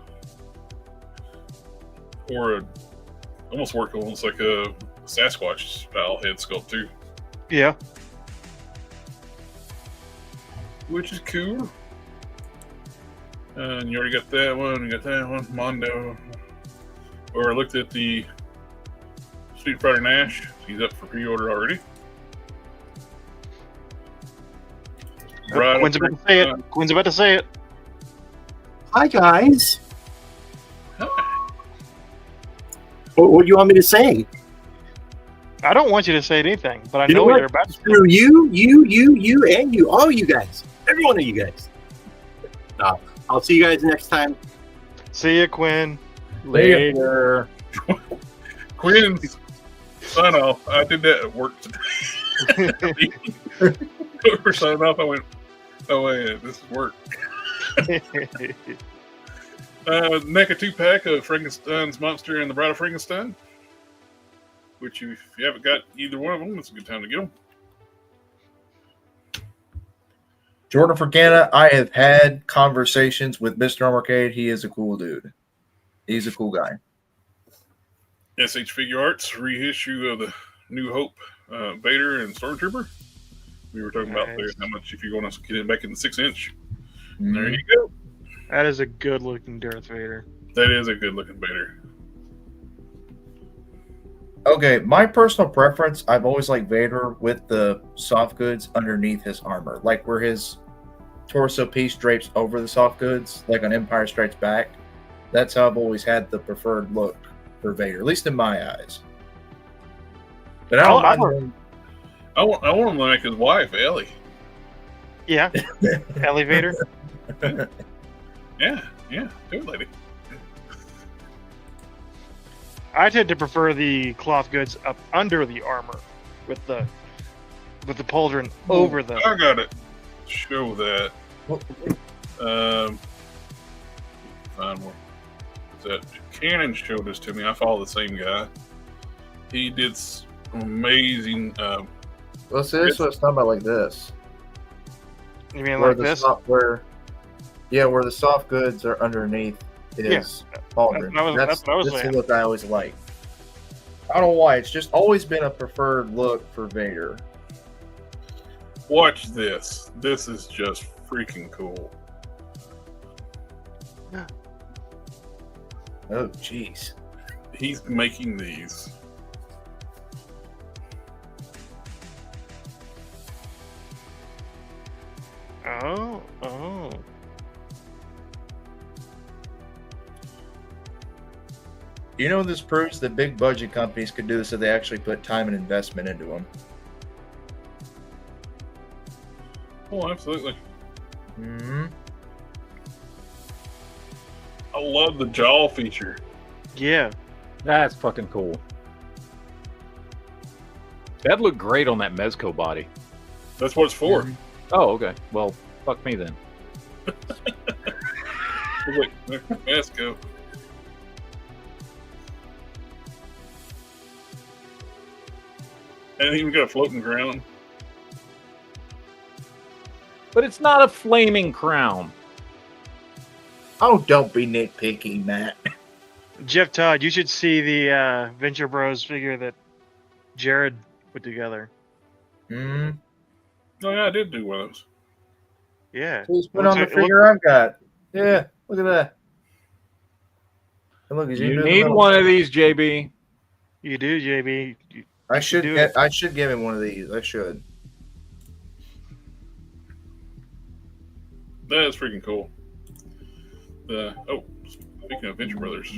Or almost work almost like a Sasquatch style head sculpt too. Yeah. Which is cool. And you already got that one. You got that one. Mondo. Or I looked at the Street Fighter Nash. He's up for pre-order already. Quinn's about to say it. Quinn's about to say it. Hi, guys. Hi. What do you want me to say? I don't want you to say anything, but I You know know what? what you're about to say. Screw you, and you, all you guys. Every one of you guys. I'll see you guys next time. See ya, Quinn. Later. Quinn's sign off. I did that at work today. For signing off, I went, oh, wait, this is work. NECA 2-pack of Frankenstein's Monster and the Bride of Frankenstein. Which, if you haven't got either one of them, it's a good time to get them. Jordan for Canada, I have had conversations with Mr. Arcade. He is a cool dude. He's a cool guy. SH Figure Arts reissue of the New Hope Vader and Stormtrooper. We were talking about there how much if you want to get it back in the 6-inch. Mm-hmm. There you go. That is a good looking Darth Vader. That is a good looking Vader. Okay, my personal preference, I've always liked Vader with the soft goods underneath his armor. Like where his torso piece drapes over the soft goods, like on Empire Strikes Back. That's how I've always had the preferred look for Vader, at least in my eyes. But I want him like his wife, Ellie. Yeah. Ellie Vader. Yeah, good lady. I tend to prefer the cloth goods up under the armor with the pauldron over the. I gotta show that. Find more. That Cannon showed this to me. I follow the same guy. He did amazing. Well, see, this is what it's talking about, like this. You mean Where like the this? where the soft goods are underneath is pauldron. That's what I was That's saying. the look I always like. I don't know why. It's just always been a preferred look for Vader. Watch this. This is just freaking cool. Oh, jeez. He's making these. Oh. You know, this proves that big budget companies could do this if they actually put time and investment into them. Oh, absolutely. Mm-hmm. I love the jaw feature. Yeah. That's fucking cool. That'd look great on that Mezco body. That's what it's for. Mm-hmm. Oh, okay. Well, fuck me then. Wait, let's go. And even got a floating ground. But it's not a flaming crown. Oh, don't be nitpicky, Matt. Jeff Todd, you should see the Venture Bros figure that Jared put together. Mm-hmm. Oh, yeah, I did do one of those. Yeah. Please put on the figure I've got. Yeah, look at that. And look, You need one of these, JB. You do, JB. I should give him one of these. I should. That is freaking cool. Speaking of Venture Brothers.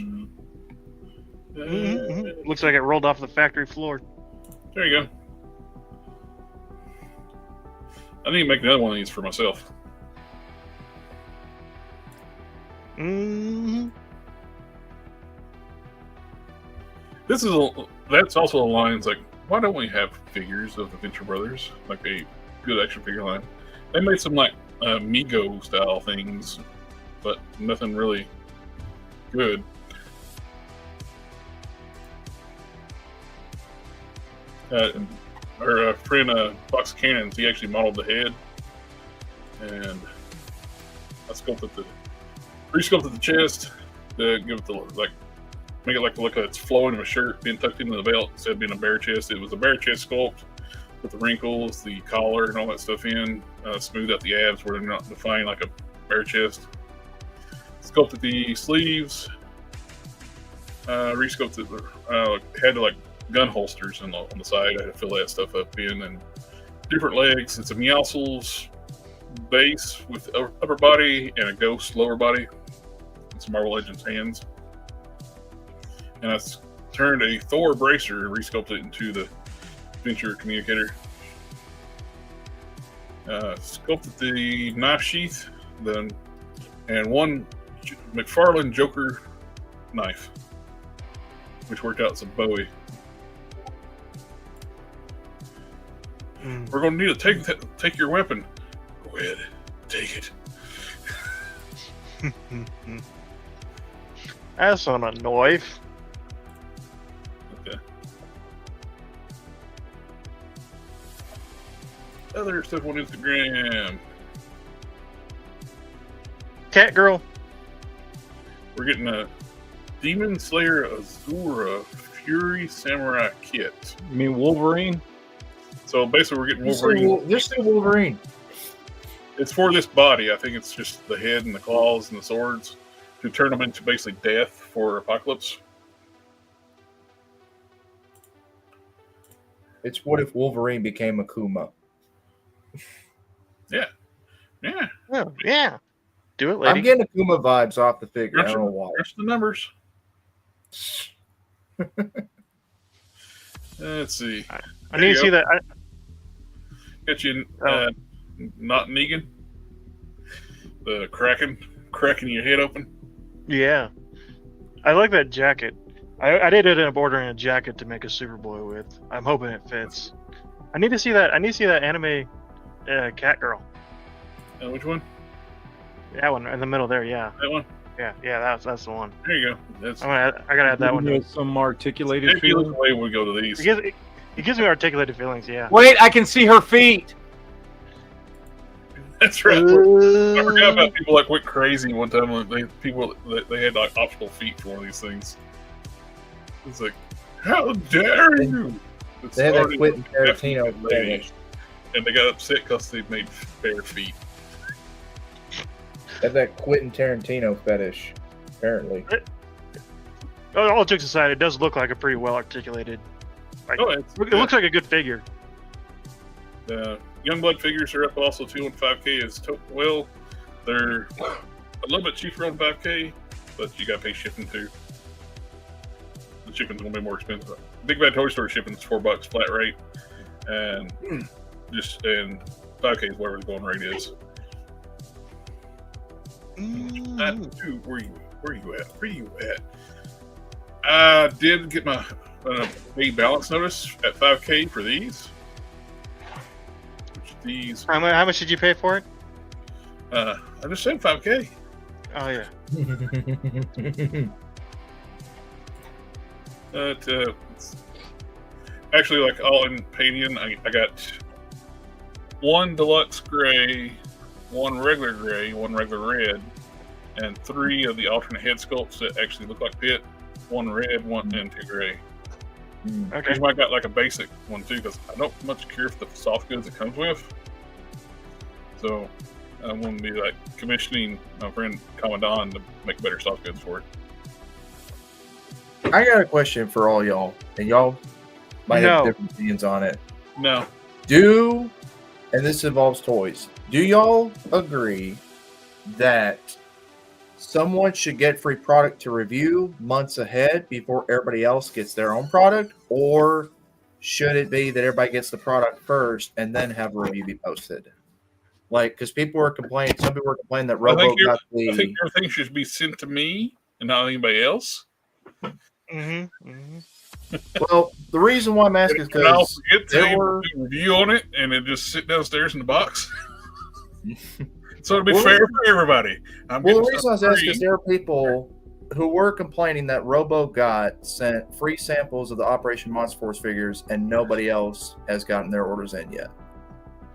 Looks like it rolled off the factory floor. There you go. I need to make another one of these for myself. Mm-hmm. That's also a line. It's like, why don't we have figures of the Venture Brothers, like a good action figure line? They made some like Mego style things, but nothing really good. Our friend Box of Cannons, he actually modeled the head, and I resculpted the chest to give it the make it like the look like it's flowing of a shirt being tucked into the belt instead of being a bare chest. It was a bare chest sculpt with the wrinkles, the collar, and all that stuff in. Smoothed out the abs where they're not defined like a bare chest. Sculpted the sleeves. Resculpted. Had like gun holsters on the side. I had to fill that stuff up in, and different legs. It's a Meowscles base with upper body and a Ghost lower body. And some Marvel Legends hands. And I turned a Thor bracer and resculpted it into the Venture communicator. Sculpted the knife sheath, then and one McFarlane Joker knife, which worked out as a Bowie. We're going to need to take your weapon. Go ahead, take it. That's on a knife. Okay. Other stuff on Instagram. Cat girl. We're getting a Demon Slayer Azura Fury Samurai kit. You mean Wolverine? So basically, we're getting Wolverine. Just say Wolverine. It's for this body. I think it's just the head and the claws and the swords to turn them into basically death for Apocalypse. It's what if Wolverine became Akuma? Yeah. Oh, yeah. Do it, lady. I'm getting Akuma vibes off the figure. I don't know why. That's the numbers. Let's see. I need to see that. Get you not Negan. The cracking your head open. Yeah. I like that jacket. I did end up ordering a jacket to make a Superboy with. I'm hoping it fits. I need to see that. I need to see that anime cat girl. Which one? That one in the middle there. Yeah. That one? Yeah. That's the one. There you go. I gotta add that one. With some articulated Maybe the feeling. way we go to these. It gives me articulated feelings. Yeah. Wait, I can see her feet. That's right. I forgot about people like went crazy one time. Like they had like optional feet for one of these things. It's like, how dare you? They had that Quentin Tarantino fetish, and they got upset because they made bare feet. They had that Quentin Tarantino fetish, apparently. All jokes aside, it does look like a pretty well articulated. Like, it looks like a good figure. Youngblood figures are up also too on 5K. Well, they're a little bit cheaper on 5K, but you got to pay shipping too. The shipping's gonna be more expensive. Big Bad Toy Store shipping is $4 flat rate, and 5K is whatever the going rate is. Dude, where you at? I did get my paid balance notice at 5K for these. How much did you pay for it? I just said 5K. Oh yeah. It's actually like all in painting. I got one deluxe gray, one regular gray, one regular red, and 3 of the alternate head sculpts that actually look like Pit. 1 red, 1 and 2 gray. Okay. I got like a basic one too because I don't much care for the soft goods it comes with. So I'm going to be like commissioning my friend Commandant to make better soft goods for it. I got a question for all y'all, and y'all might have different opinions on it. No. And this involves toys, do y'all agree that someone should get free product to review months ahead before everybody else gets their own product? Or should it be that everybody gets the product first and then have a review be posted? Like, because people were complaining, some people were complaining that Robo got the... I think everything should be sent to me and not anybody else. Well, the reason why I'm asking is because there were review on it and it just sit downstairs in the box. So it'll be fair for everybody. The reason I was asking is there are people who were complaining that Robo sent free samples of the Operation Monster Force figures and nobody else has gotten their orders in yet.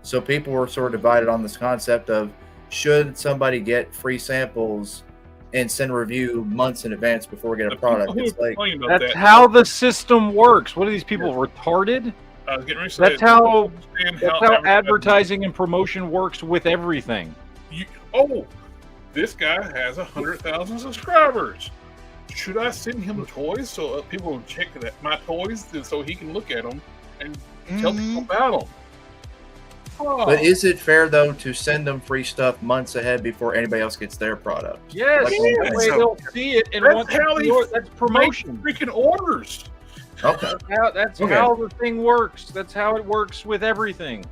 So people were sort of divided on this concept of should somebody get free samples and send a review months in advance before we get a product. It's like that's how the system works. What are these people retarded? I was getting ready to say that's how advertising and promotion works with everything. This guy has 100,000 subscribers. Should I send him toys so people will check my toys so he can look at them and tell people about them? But is it fair though to send them free stuff months ahead before anybody else gets their product? Yes, they'll see it and that's promotion. Freaking orders. Okay, that's how the thing works. That's how it works with everything.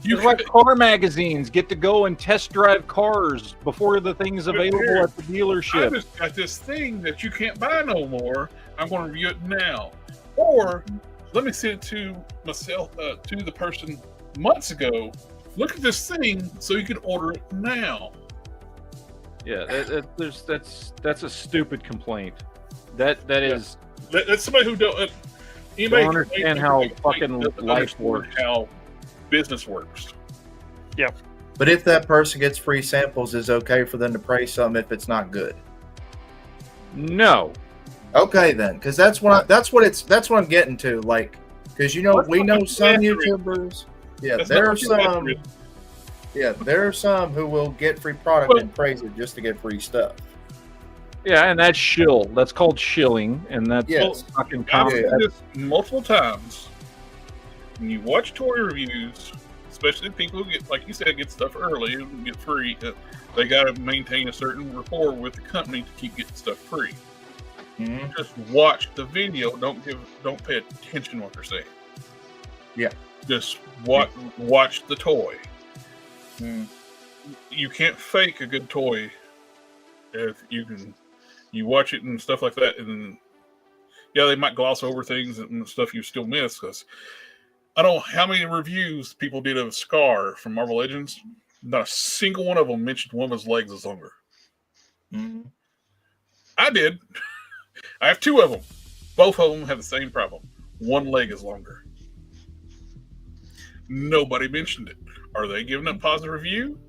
It's like car magazines get to go and test drive cars before the thing's available at the I dealership. just got this thing that you can't buy no more. I'm going to review it now. Or let me send it to myself, to the person months ago. Look at this thing so you can order it now. Yeah, that's a stupid complaint. That's somebody who don't understand how fucking life works. How business works. Yeah. But if that person gets free samples, is it okay for them to praise something if it's not good? No. Okay, then, because that's what I'm getting to. Like, because we know some YouTubers. Yeah, there are some who will get free product and praise it just to get free stuff. Yeah, and that's shill. That's called shilling, and that's fucking I've common. said this multiple times. When you watch toy reviews, especially people who get, like you said, get stuff early and get free, they got to maintain a certain rapport with the company to keep getting stuff free. Mm-hmm. Just watch the video. Don't pay attention to what they're saying. Yeah. Just watch the toy. Mm. You can't fake a good toy if you watch it and stuff like that, and they might gloss over things and stuff you still miss. Because I don't know how many reviews people did of Scar from Marvel Legends. Not a single one of them mentioned one of his legs is longer. Mm-hmm. I did. I have two of them. Both of them have the same problem. One leg is longer. Nobody mentioned it. Are they giving a positive review?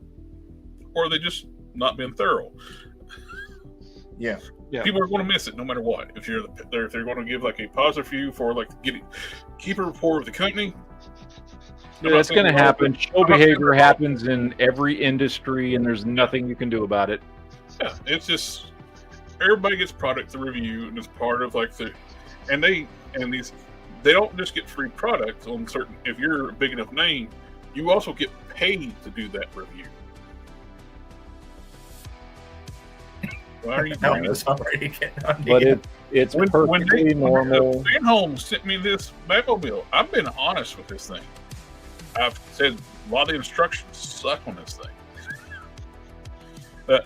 Or are they just not being thorough? Yeah. People are going to miss it no matter what. If they're going to give like a positive review for like keep a rapport with the company. Yeah, that's going to happen. Show behavior happens in every industry, and there's nothing you can do about it. Yeah, it's just everybody gets product to review, and it's part of like they don't just get free products on certain. If you're a big enough name, you also get paid to do that review. Why are you doing this? But it's perfectly normal. Van Holm sent me this Batmobile. I've been honest with this thing. I've said a lot of the instructions suck on this thing. I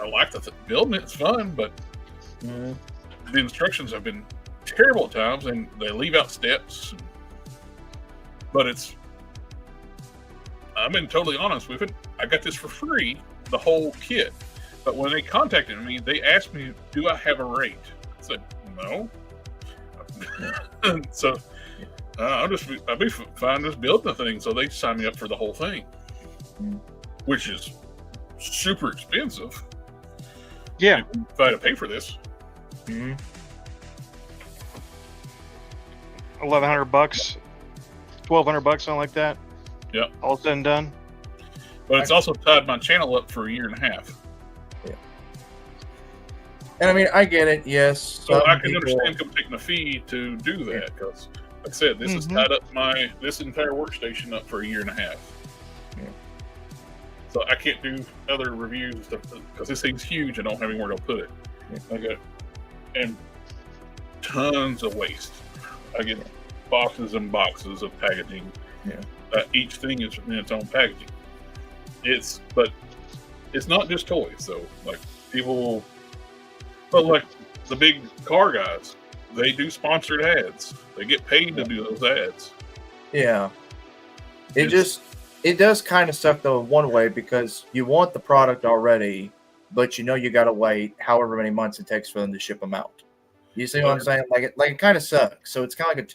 like the building it. It's fun, but the instructions have been terrible at times, and they leave out steps. But I've been totally honest with it. I got this for free, the whole kit. But when they contacted me, they asked me, do I have a rate? I said, no. So I'd be fine just building the thing. So they signed me up for the whole thing, which is super expensive. Yeah. If I had to pay for this. $1,100, $1,200, something like that. Yeah. All said and done. But it's also tied my channel up for a year and a half. Yeah. And I mean, I get it. Yes. So I can understand them taking a fee to do that because, like I said, this has tied up this entire workstation up for a year and a half. Yeah. So I can't do other reviews because this thing's huge. I don't have anywhere to put it. Yeah. And tons of waste. I get boxes and boxes of packaging. Yeah. Each thing is in its own packaging. But it's not just toys. So like people, but like the big car guys, they do sponsored ads. They get paid to do those ads. Yeah. It does kind of suck though in one way because you want the product already, but you got to wait however many months it takes for them to ship them out. You see what I'm saying? Like it kind of sucks. So it's kind of like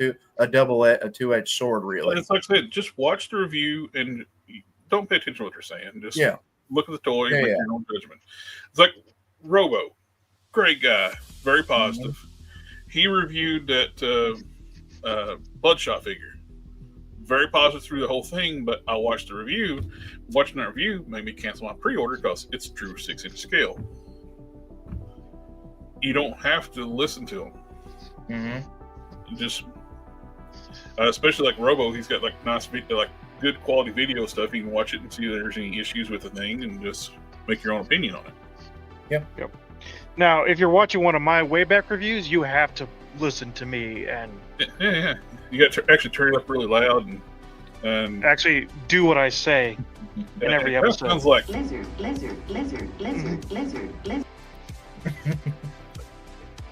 a two-edged sword, really. It's like I said, just watch the review and don't pay attention to what they're saying. Just look at the toy and make your own judgment. It's like Robo, great guy, very positive. He reviewed that Bloodshot figure. Very positive through the whole thing, but I watched the review. Watching that review made me cancel my pre-order because it's true 6-inch scale. You don't have to listen to him. You just, especially like Robo, he's got like nice, like good quality video stuff. You can watch it and see if there's any issues with the thing, and just make your own opinion on it. Yep. Now, if you're watching one of my way back reviews, you have to listen to me and. Yeah. You got to actually turn it up really loud and And Actually, do what I say in every that episode. sounds like Lizard, lizard, lizard, lizard, lizard, lizard.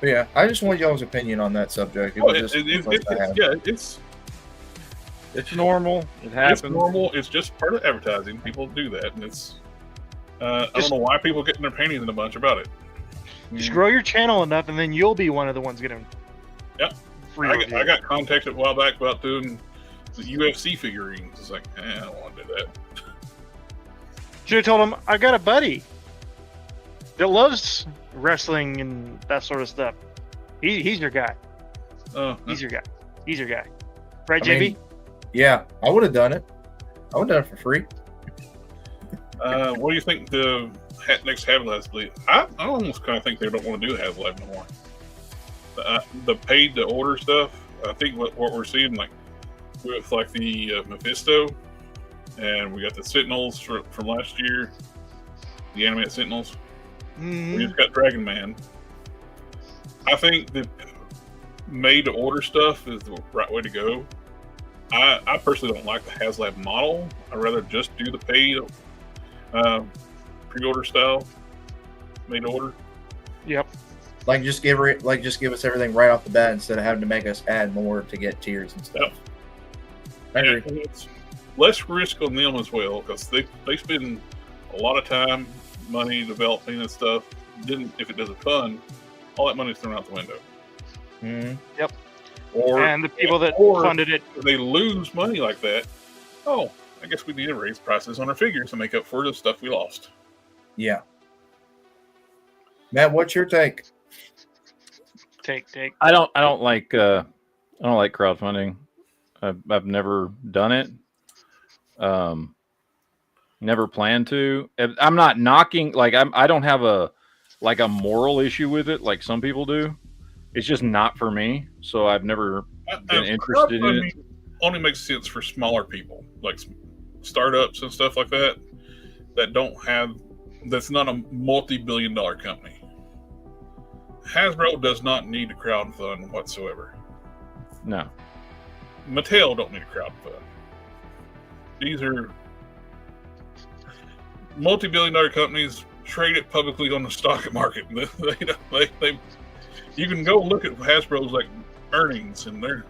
But yeah, I just want y'all's opinion on that subject. It oh, was just a question I had. It's normal. It it's happens. normal. It's just part of advertising. People do that, and it's. I don't know why people getting their panties in a bunch about it. Just grow your channel enough, and then you'll be one of the ones getting. Yep. Free I got contacted a while back about doing the UFC figurines. It's like, I don't want to do that. Should have told him I got a buddy that loves wrestling and that sort of stuff. He's your guy. Oh, He's your guy. He's your guy. Right, I JB? mean, yeah, I would have done it. I would have done it for free. what do you think the next HasLab league? I almost kind of think they don't want to do HasLab no more. The paid to order stuff. I think what we're seeing, like with like the Mephisto, and we got the Sentinels from last year, the animated Sentinels. We just got Dragon Man. I think the made to order stuff is the right way to go. I personally don't like the HasLab model. I'd rather just do the paid pre-order style, made to order. Yep. Like just give us everything right off the bat instead of having to make us add more to get tiers and stuff. I agree. And it's less risk on them as well because they spend a lot of time, money developing and stuff. Then if it doesn't fund, all that money's thrown out the window. Mm-hmm. Yep. And the people that funded it, if they lose money like that, oh, I guess we need to raise prices on our figures to make up for the stuff we lost. Yeah. Matt, what's your take? take. I don't like crowdfunding. I've never done it. Never planned to. I'm not knocking. Like I don't have a moral issue with it like some people do. It's just not for me. So I've never been interested in it. Only makes sense for smaller people, like startups and stuff like that, that's not a multi-billion-dollar company. Hasbro does not need to crowdfund whatsoever. No. Mattel don't need to crowdfund. These are multi-billion-dollar companies traded publicly on the stock market. You can go look at Hasbro's earnings, and they're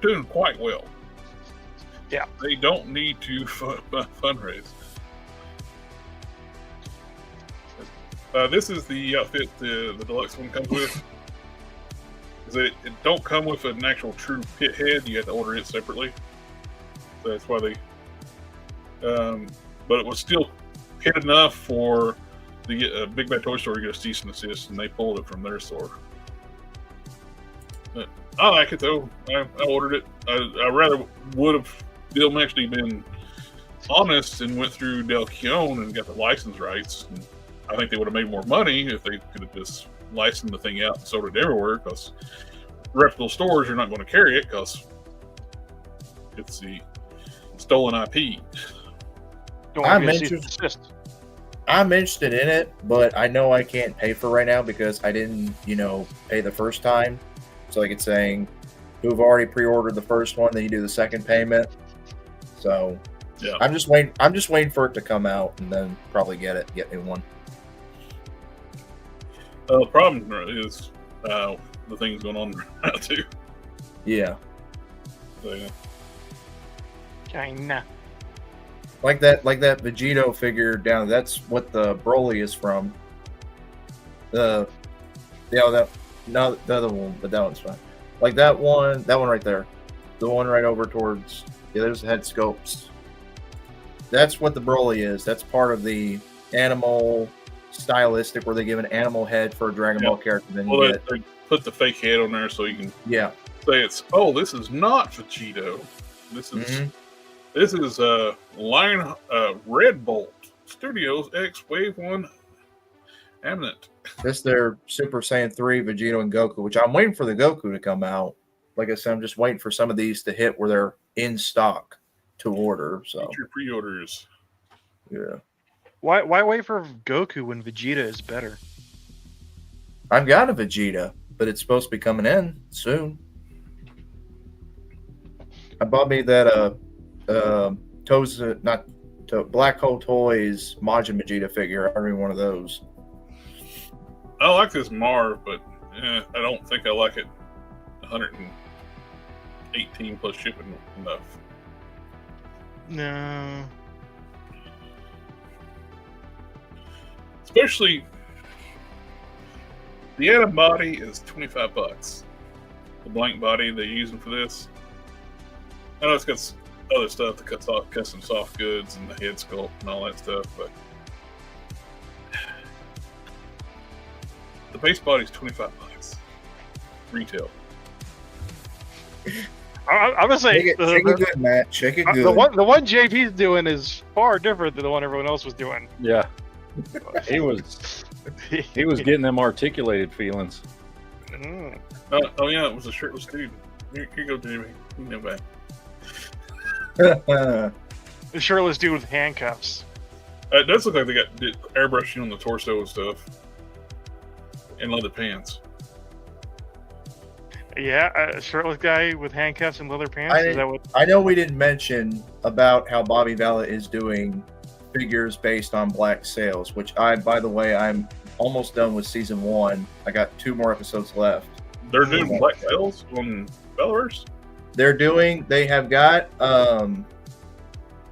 doing quite well. Yeah, they don't need to fundraise. This is the outfit the deluxe one comes with. It don't come with an actual true pit head. You have to order it separately. So that's why they. But it was still hit enough for the Big Bad Toy Store to get a cease and desist, and they pulled it from their store. But I like it though. I ordered it. I rather would have Bill actually been honest and went through Del Keown and got the license rights. And I think they would have made more money if they could have just licensed the thing out and sold it everywhere, because reputable stores are not going to carry it because it's the stolen IP. I'm interested in it, but I know I can't pay for it right now because I didn't, pay the first time. So like it's saying, who've already pre-ordered the first one, then you do the second payment. So yeah, I'm just waiting for it to come out and then probably get new one. The problem is the things going on right now too. Yeah. So, yeah. China. Like that Vegito figure down. That's what the Broly is from. The other one, but that one's fine. Like that one right there, the one right over towards. Yeah, there's the head scopes. That's what the Broly is. That's part of the animal stylistic where they give an animal head for a Dragon Ball character. Then they put the fake head on there so you can say this is not Vegito. This is Lion Red Bolt Studios X Wave 1 Eminent. This is their Super Saiyan 3 Vegito and Goku, which I'm waiting for the Goku to come out. Like I said, I'm just waiting for some of these to hit where they're in stock to order. So get your pre-orders. Yeah. Why wait for Goku when Vegeta is better? I've got a Vegeta, but it's supposed to be coming in soon. I bought me that Black Hole Toys Majin Vegeta figure. I remember one of those. I like this Marv, but I don't think I like it 118 plus shipping enough. No. Especially the Atom body is $25. The blank body they're using for this. I know it's got other stuff, the custom soft goods and the head sculpt and all that stuff, but the base body is $25 retail. I'm gonna say Shake it good, Matt. Shake it good. the one JP's doing is far different than the one everyone else was doing. Yeah. He was getting them articulated feelings. Mm. Oh yeah, it was a shirtless dude. Here you go, Jimmy. You know that. The shirtless dude with handcuffs. It does look like they got airbrushing on the torso and stuff, and leather pants. Yeah, a shirtless guy with handcuffs and leather pants. Is that what? I know we didn't mention about how Bobby Vela is doing figures based on Black Sails, which by the way, I'm almost done with season 1. I got 2 more episodes left. They're doing Black Sails on Belarus? They have got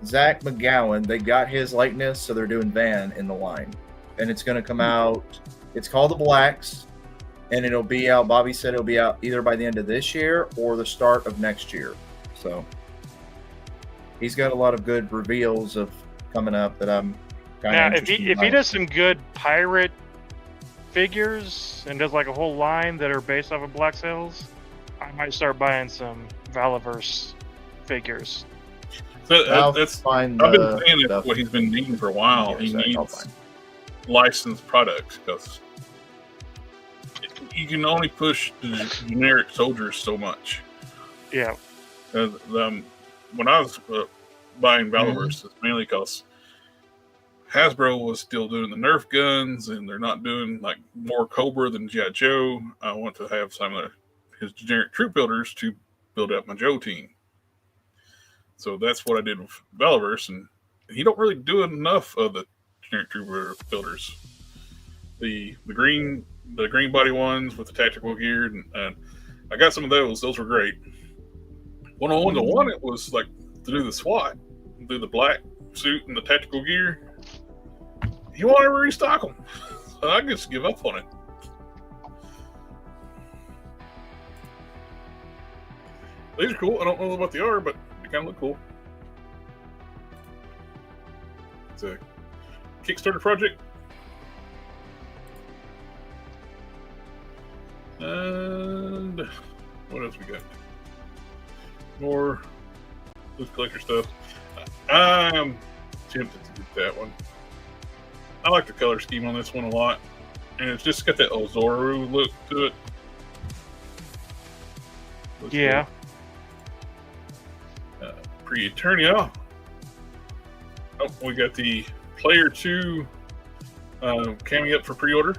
Zach McGowan. They got his likeness, so they're doing Van in the line. And it's going to come out. It's called The Blacks, and it'll be out. Bobby said it'll be out either by the end of this year or the start of next year. So he's got a lot of good reveals of coming up that I'm kind of interested in. If he does some good pirate figures and does like a whole line that are based off of Black Sails, I might start buying some Valaverse figures. So that's I've been saying that's what he's been needing for a while. He needs licensed products because you can only push the generic soldiers so much. Yeah. When I was buying Valaverse, it's mainly because Hasbro was still doing the Nerf guns, and they're not doing like more Cobra than G.I. Joe. I want to have some of his generic troop builders to build up my Joe team. So that's what I did with Valaverse, and he don't really do enough of the generic troop builders. The green body ones with the tactical gear, and I got some of those. Those were great. One on one to one, it was like to do the SWAT, do the black suit and the tactical gear. He won't ever restock them, so I just give up on it. These are cool. I don't know what they are, but they kind of look cool. It's a Kickstarter project. And what else we got? More loose collector stuff. I'm tempted to get that one. I like the color scheme on this one a lot, and it's just got that Ozoru look to it. Looks yeah. Cool. Pre-Eternia. Oh, we got the Player 2 coming up for pre-order.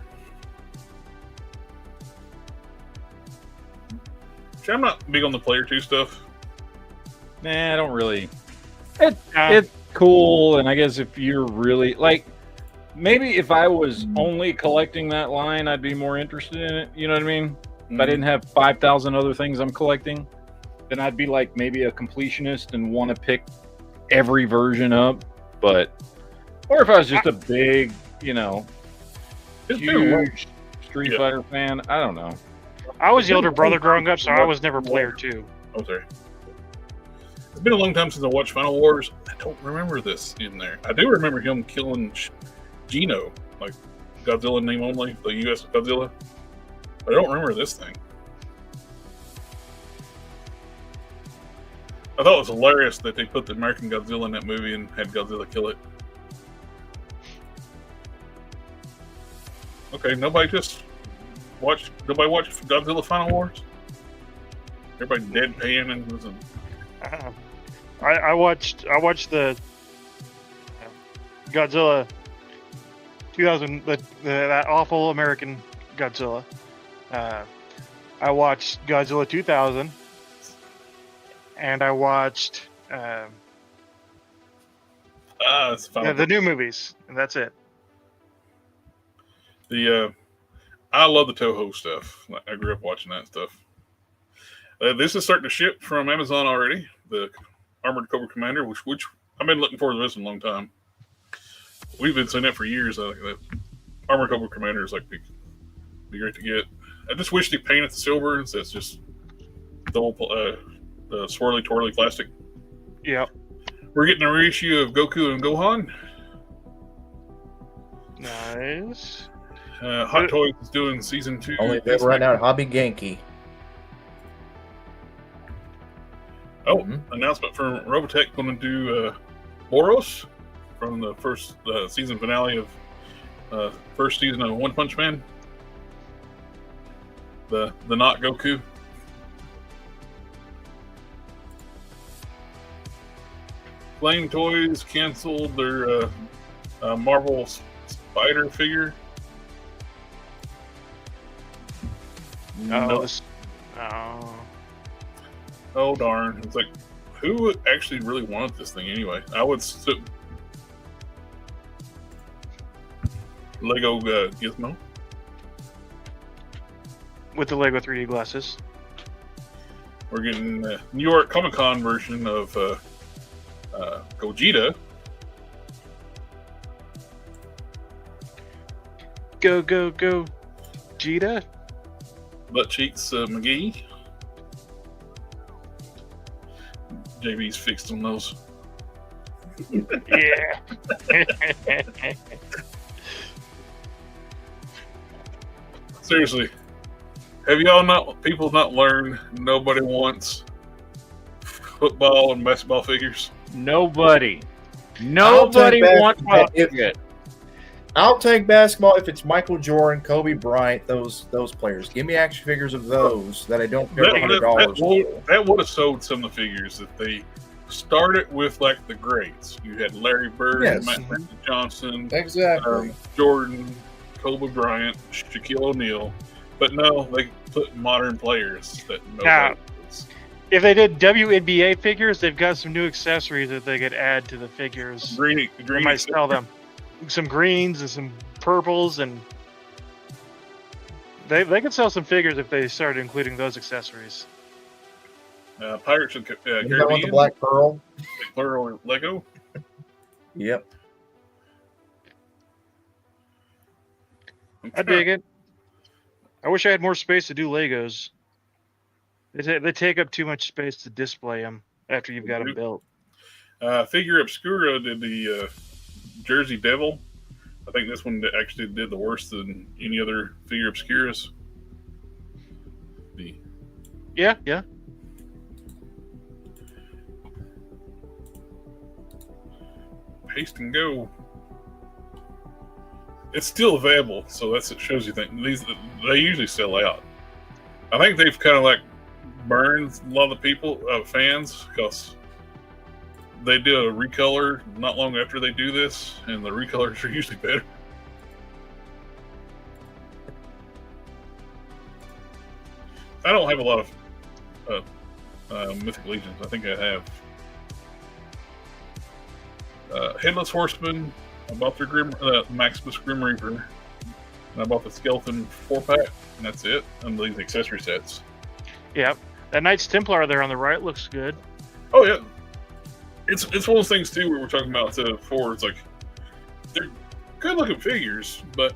See, I'm not big on the Player 2 stuff. Nah, I don't really. It's cool, and I guess if you're really like, maybe if I was only collecting that line, I'd be more interested in it. You know what I mean? If I didn't have 5,000 other things I'm collecting, then I'd be like maybe a completionist and want to pick every version up. But, or if I was just a big, huge Street Fighter fan, I don't know. I was the older brother growing up, so I was never Player 2. Oh, sorry. It's been a long time since I watched Final Wars. I don't remember this in there. I do remember him killing Gino, like Godzilla name only, the U.S. Godzilla. But I don't remember this thing. I thought it was hilarious that they put the American Godzilla in that movie and had Godzilla kill it. Okay, nobody watched Godzilla Final Wars? Everybody deadpan and was I watched the Godzilla 2000, that awful American Godzilla. I watched Godzilla 2000, and I watched It's fine. Yeah, the new movies, and that's it. I love the Toho stuff. I grew up watching that stuff. This is starting to ship from Amazon already. The Armored Cobra Commander, which I've been looking forward to this in a long time. We've been saying that for years. That Armored Cobra Commander is like be great to get. I just wish they painted the silver. So it's just the old the swirly twirly plastic. Yep. We're getting a reissue of Goku and Gohan. Nice. Hot Toys is doing season 2. Only available right now at Hobby Genki. Oh, announcement from Robotech going to do Boros from the first season finale of first season of One Punch Man. The not Goku. Flame Toys canceled their Marvel Spider figure. Oh, Oh darn! It's like, who actually really wanted this thing anyway? I would Lego Gizmo. with the Lego 3D glasses. We're getting the New York Comic Con version of Gogeta. Go, go, go, Jita. Butt Cheeks McGee. JB's fixed on those. Yeah. Seriously, have y'all people not learned nobody wants football and basketball figures? Nobody wants it. I'll take basketball if it's Michael Jordan, Kobe Bryant, those players. Give me action figures of those that I don't pay $100 That would have sold some of the figures if they started with like the greats. You had Larry Bird, Yes. Matt Johnson, Exactly. Jordan, Kobe Bryant, Shaquille O'Neal. But no, they put modern players that nobody knows. If they did WNBA figures, they've got some new accessories that they could add to the figures. Green They might sell them. Some greens and some purples, and they could sell some figures if they started including those accessories. Pirates of You know what, Caribbean, the Black Pearl? Pearl Lego. Yep. I dig it. I wish I had more space to do Legos. They take up too much space to display them after you've got them built. Figure Obscura did the Jersey Devil. I think this one actually did the worst than any other Figure Obscuras. Yeah. Paste and go. It's still available, so it shows you things. They usually sell out. I think they've kind of like burned a lot of the people, fans, because they do a recolor not long after they do this, and the recolors are usually better. I don't have a lot of Mythic Legions. I think I have Headless Horseman. I bought the Maximus Grim Reaper. And I bought the Skeleton 4-pack, and that's it. And these accessory sets. Yep. That Knights Templar there on the right looks good. Oh yeah, it's one of those things too where we're talking about before. It's like they're good looking figures, but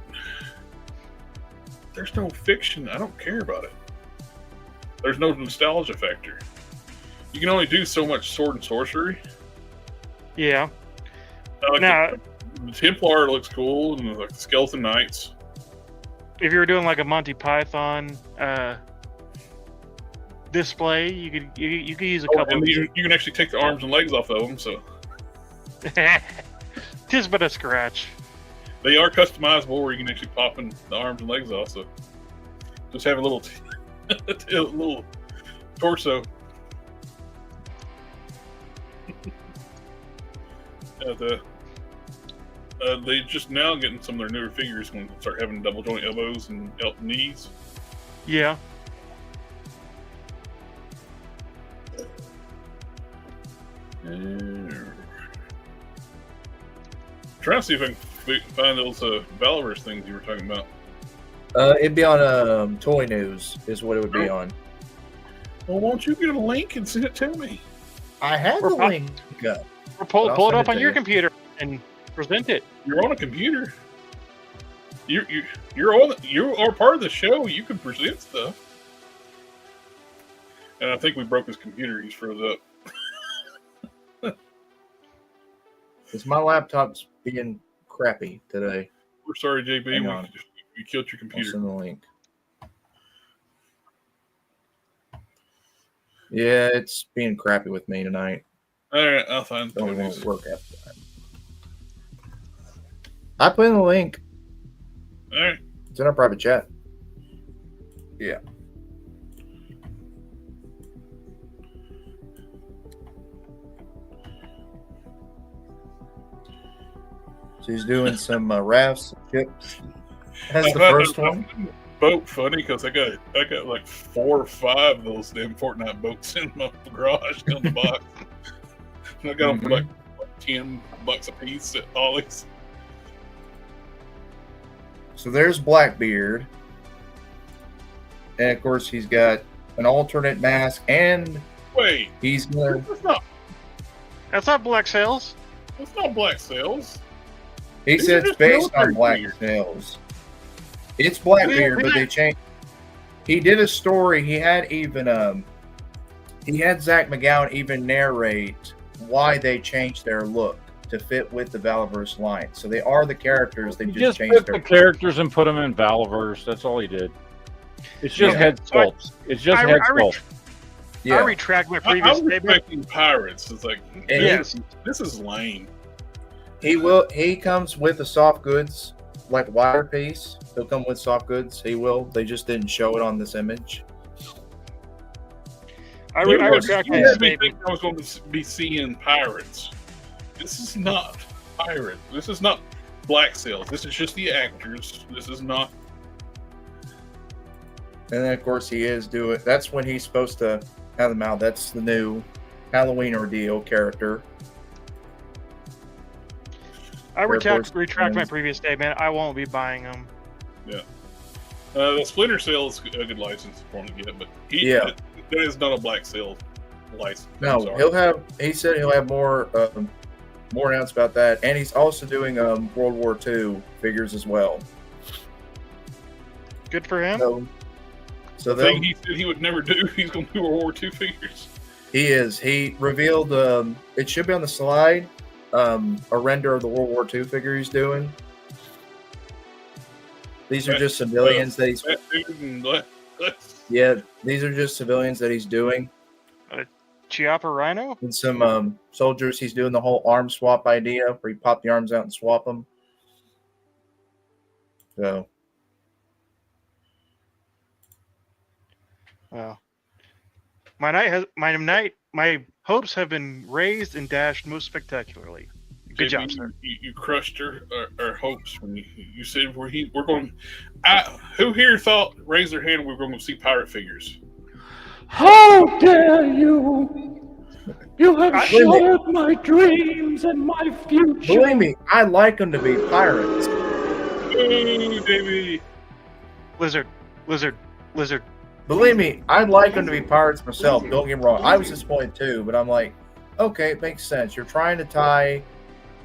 there's no fiction. I don't care about it. There's no nostalgia factor. You can only do so much sword and sorcery. Yeah. The Templar looks cool, and the Skeleton Knights. If you were doing like a Monty Python display, you could use a couple. And you can actually take the arms and legs off of them, so tis but a scratch. They are customizable, where you can actually pop in the arms and legs off. So just have a little little torso. They just now getting some of their newer figures going to start having double joint elbows and knees. Yeah. trying to see if I can find those Valorous things you were talking about. It'd be on Toy News, is what it would be on. Well, won't you get a link and send it to me? I had the link. Or pull it up on your computer and present it. You're on a computer. You are part of the show. You can present stuff. And I think we broke his computer. He's froze up. Because my laptop's being crappy today. We're sorry, JB. Hang on. We killed your I'll computer. send the link. Yeah, it's being crappy with me tonight. All right, I'll find Don't Toy won't News. work after that. I put in the link. All right. It's in our private chat. Yeah. So he's doing some rafts and ships. That's the first one. Boat funny because I got like 4 or 5 of those damn Fortnite boats in my garage in the box. And I got them for like $10 a piece at Ollie's. So there's Blackbeard. And of course he's got an alternate mask and Wait, he's gonna That's not Black Sails. that's not Black Sails. he These said are it's just based on military Black gear. Sails. It's Blackbeard, but they changed. He did a story. He had Zach McGowan even narrate why they changed their look to fit with the Valorous line. So they are the characters. They He just just changed put their the characters and put them in Valorous. That's all he did. It's just Yeah. head sculpts. It's just head sculpts. I retract my I previous was statement. expecting pirates. It's like, Yes. this is lame. He comes with a soft goods like wire piece. He'll come with soft goods. He will. They just didn't show it on this image. I You retract my had me statement. think I was going to be seeing pirates. This is not pirate. This is not Black Sails. This is just the actors. This is not. And then of course he is doing. That's when he's supposed to have them out. That's the new Halloween ordeal character. I retract my Force. previous statement. I won't be buying them. The Splinter Sail is a good license for him to get, but that is not a Black Sail license. I'm No, sorry. he'll have. He said he'll have more announcements about that, and he's also doing World War II figures as well. Good for him. So The thing he said he would never do. He's going to do World War II figures. he is. He revealed. It should be on the slide. A render of the World War II figure he's doing. These are just civilians that he's. Yeah, these are just civilians that he's doing. Chiappa Rhino. And some soldiers. He's doing the whole arm swap idea, where you pop the arms out and swap them. So. Well, my hopes have been raised and dashed most spectacularly. Good job, sir. You crushed our hopes when you said we're going. Who here thought, raise their hand, we were going to see pirate figures? How dare you! You have shattered my dreams and my future. Believe me, I like them to be pirates. Ooh, baby. Lizard. Believe me, I'd like them to be pirates myself. Don't get me wrong. I was disappointed too, but I'm like, okay, it makes sense. You're trying to tie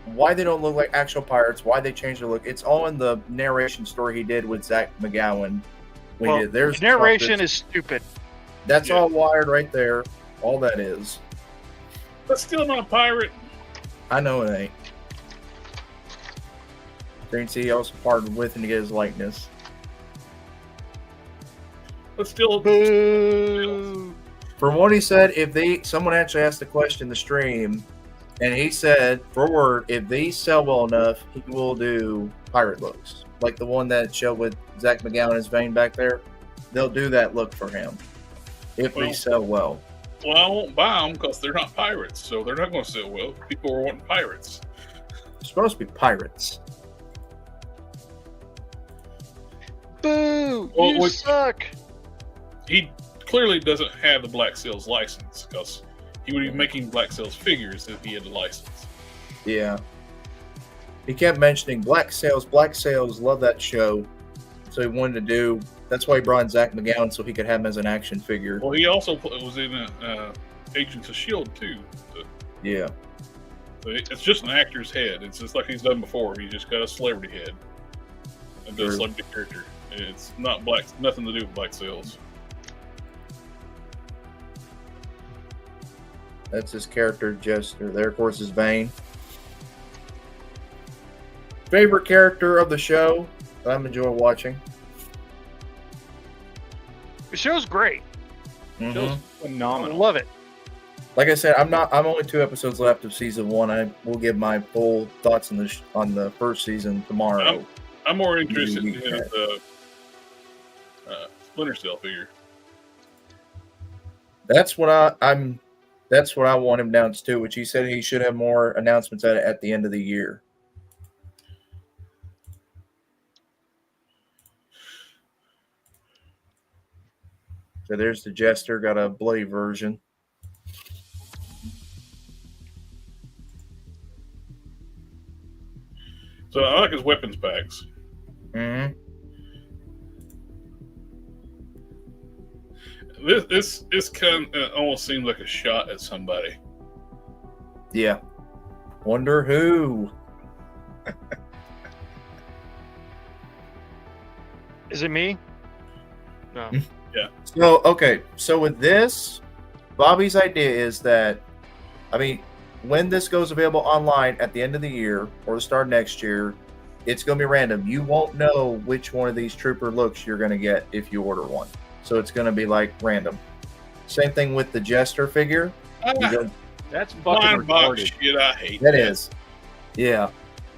why they don't look like actual pirates, why they changed their look. It's all in the narration story he did with Zach McGowan. The narration is stupid. That's all wired right there. All that is. But still not a pirate. I know it ain't. Green Sea also partnered with him to get his likeness. But still. Boo. From what he said, someone actually asked the question in the stream, and he said, for word, if these sell well enough, he will do pirate looks. Like the one that showed with Zach McGowan, his vein back there. They'll do that look for him. If they sell well. Well, I won't buy them because they're not pirates, so they're not going to sell well. People are wanting pirates. It's supposed to be pirates. Boo! Well, You suck. He clearly doesn't have the Black Sails license because he would be making Black Sails figures if he had the license. Yeah. he kept mentioning Black Sails. Black Sails, love that show. So he wanted to do. That's why he brought in Zach McGowan so he could have him as an action figure. Well, he also was in Agents of S.H.I.E.L.D. too. So, Yeah. so it's just an actor's head. It's just like he's done before. He just got a celebrity head and does a True. celebrity character. It's not black. Nothing to do with Black Sails. That's his character Jester. There, of course, is Vane. Favorite character of the show that I'm enjoying watching. The show's great. Mhm. Show's I phenomenal. love it. Like I said, I'm only 2 episodes left of season 1. I will give my full thoughts on the first season tomorrow. I'm more interested in Yeah. the Splinter Cell figure. That's what That's what I want him announced too. Which he said he should have more announcements at the end of the year. So there's the Jester. Got a bloody version. So I like his weapons packs. Mm-hmm. This kind of almost seems like a shot at somebody. Yeah. Wonder who. Is it me? No. So okay. So with this, Bobby's idea is that, I mean, when this goes available online at the end of the year or the start of next year, it's going to be random. You won't know which one of these trooper looks you're going to get if you order one. So it's going to be like random. Same thing with the Jester figure. That's fucking Blind box retarded. shit. I hate That is. Yeah.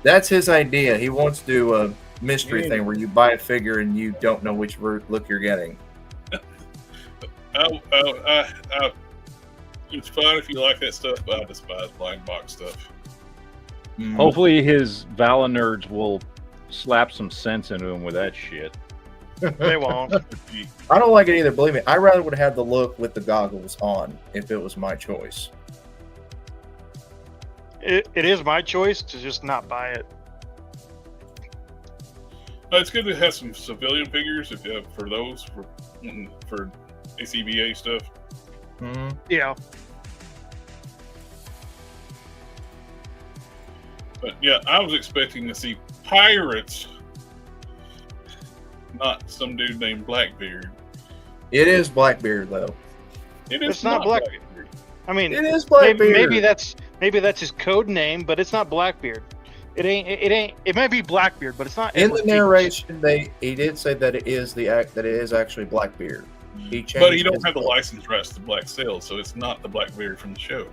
That's his idea. He wants to do a mystery thing where you buy a figure and you don't know which look you're getting. It's fine if you like that stuff, but I despise blind box stuff. Mhm. Hopefully his Vala nerds will slap some sense into him with that shit. They won't. I don't like it either. Believe me, I rather would have the look with the goggles on if it was my choice. It is my choice to just not buy it. It's good to have some civilian figures if for those for ACBA stuff. Mm-hmm. Yeah. But yeah, I was expecting to see pirates, not some dude named Blackbeard. It is Blackbeard though. It's not Blackbeard. I mean, It is Blackbeard. maybe that's his code name, but it's not Blackbeard. It ain't. It might be Blackbeard, but it's not. In Edward the Teach. narration, he did say that it is actually Blackbeard. He changed But he don't his have the look. license rights to Black Sails, so it's not the Blackbeard from the show.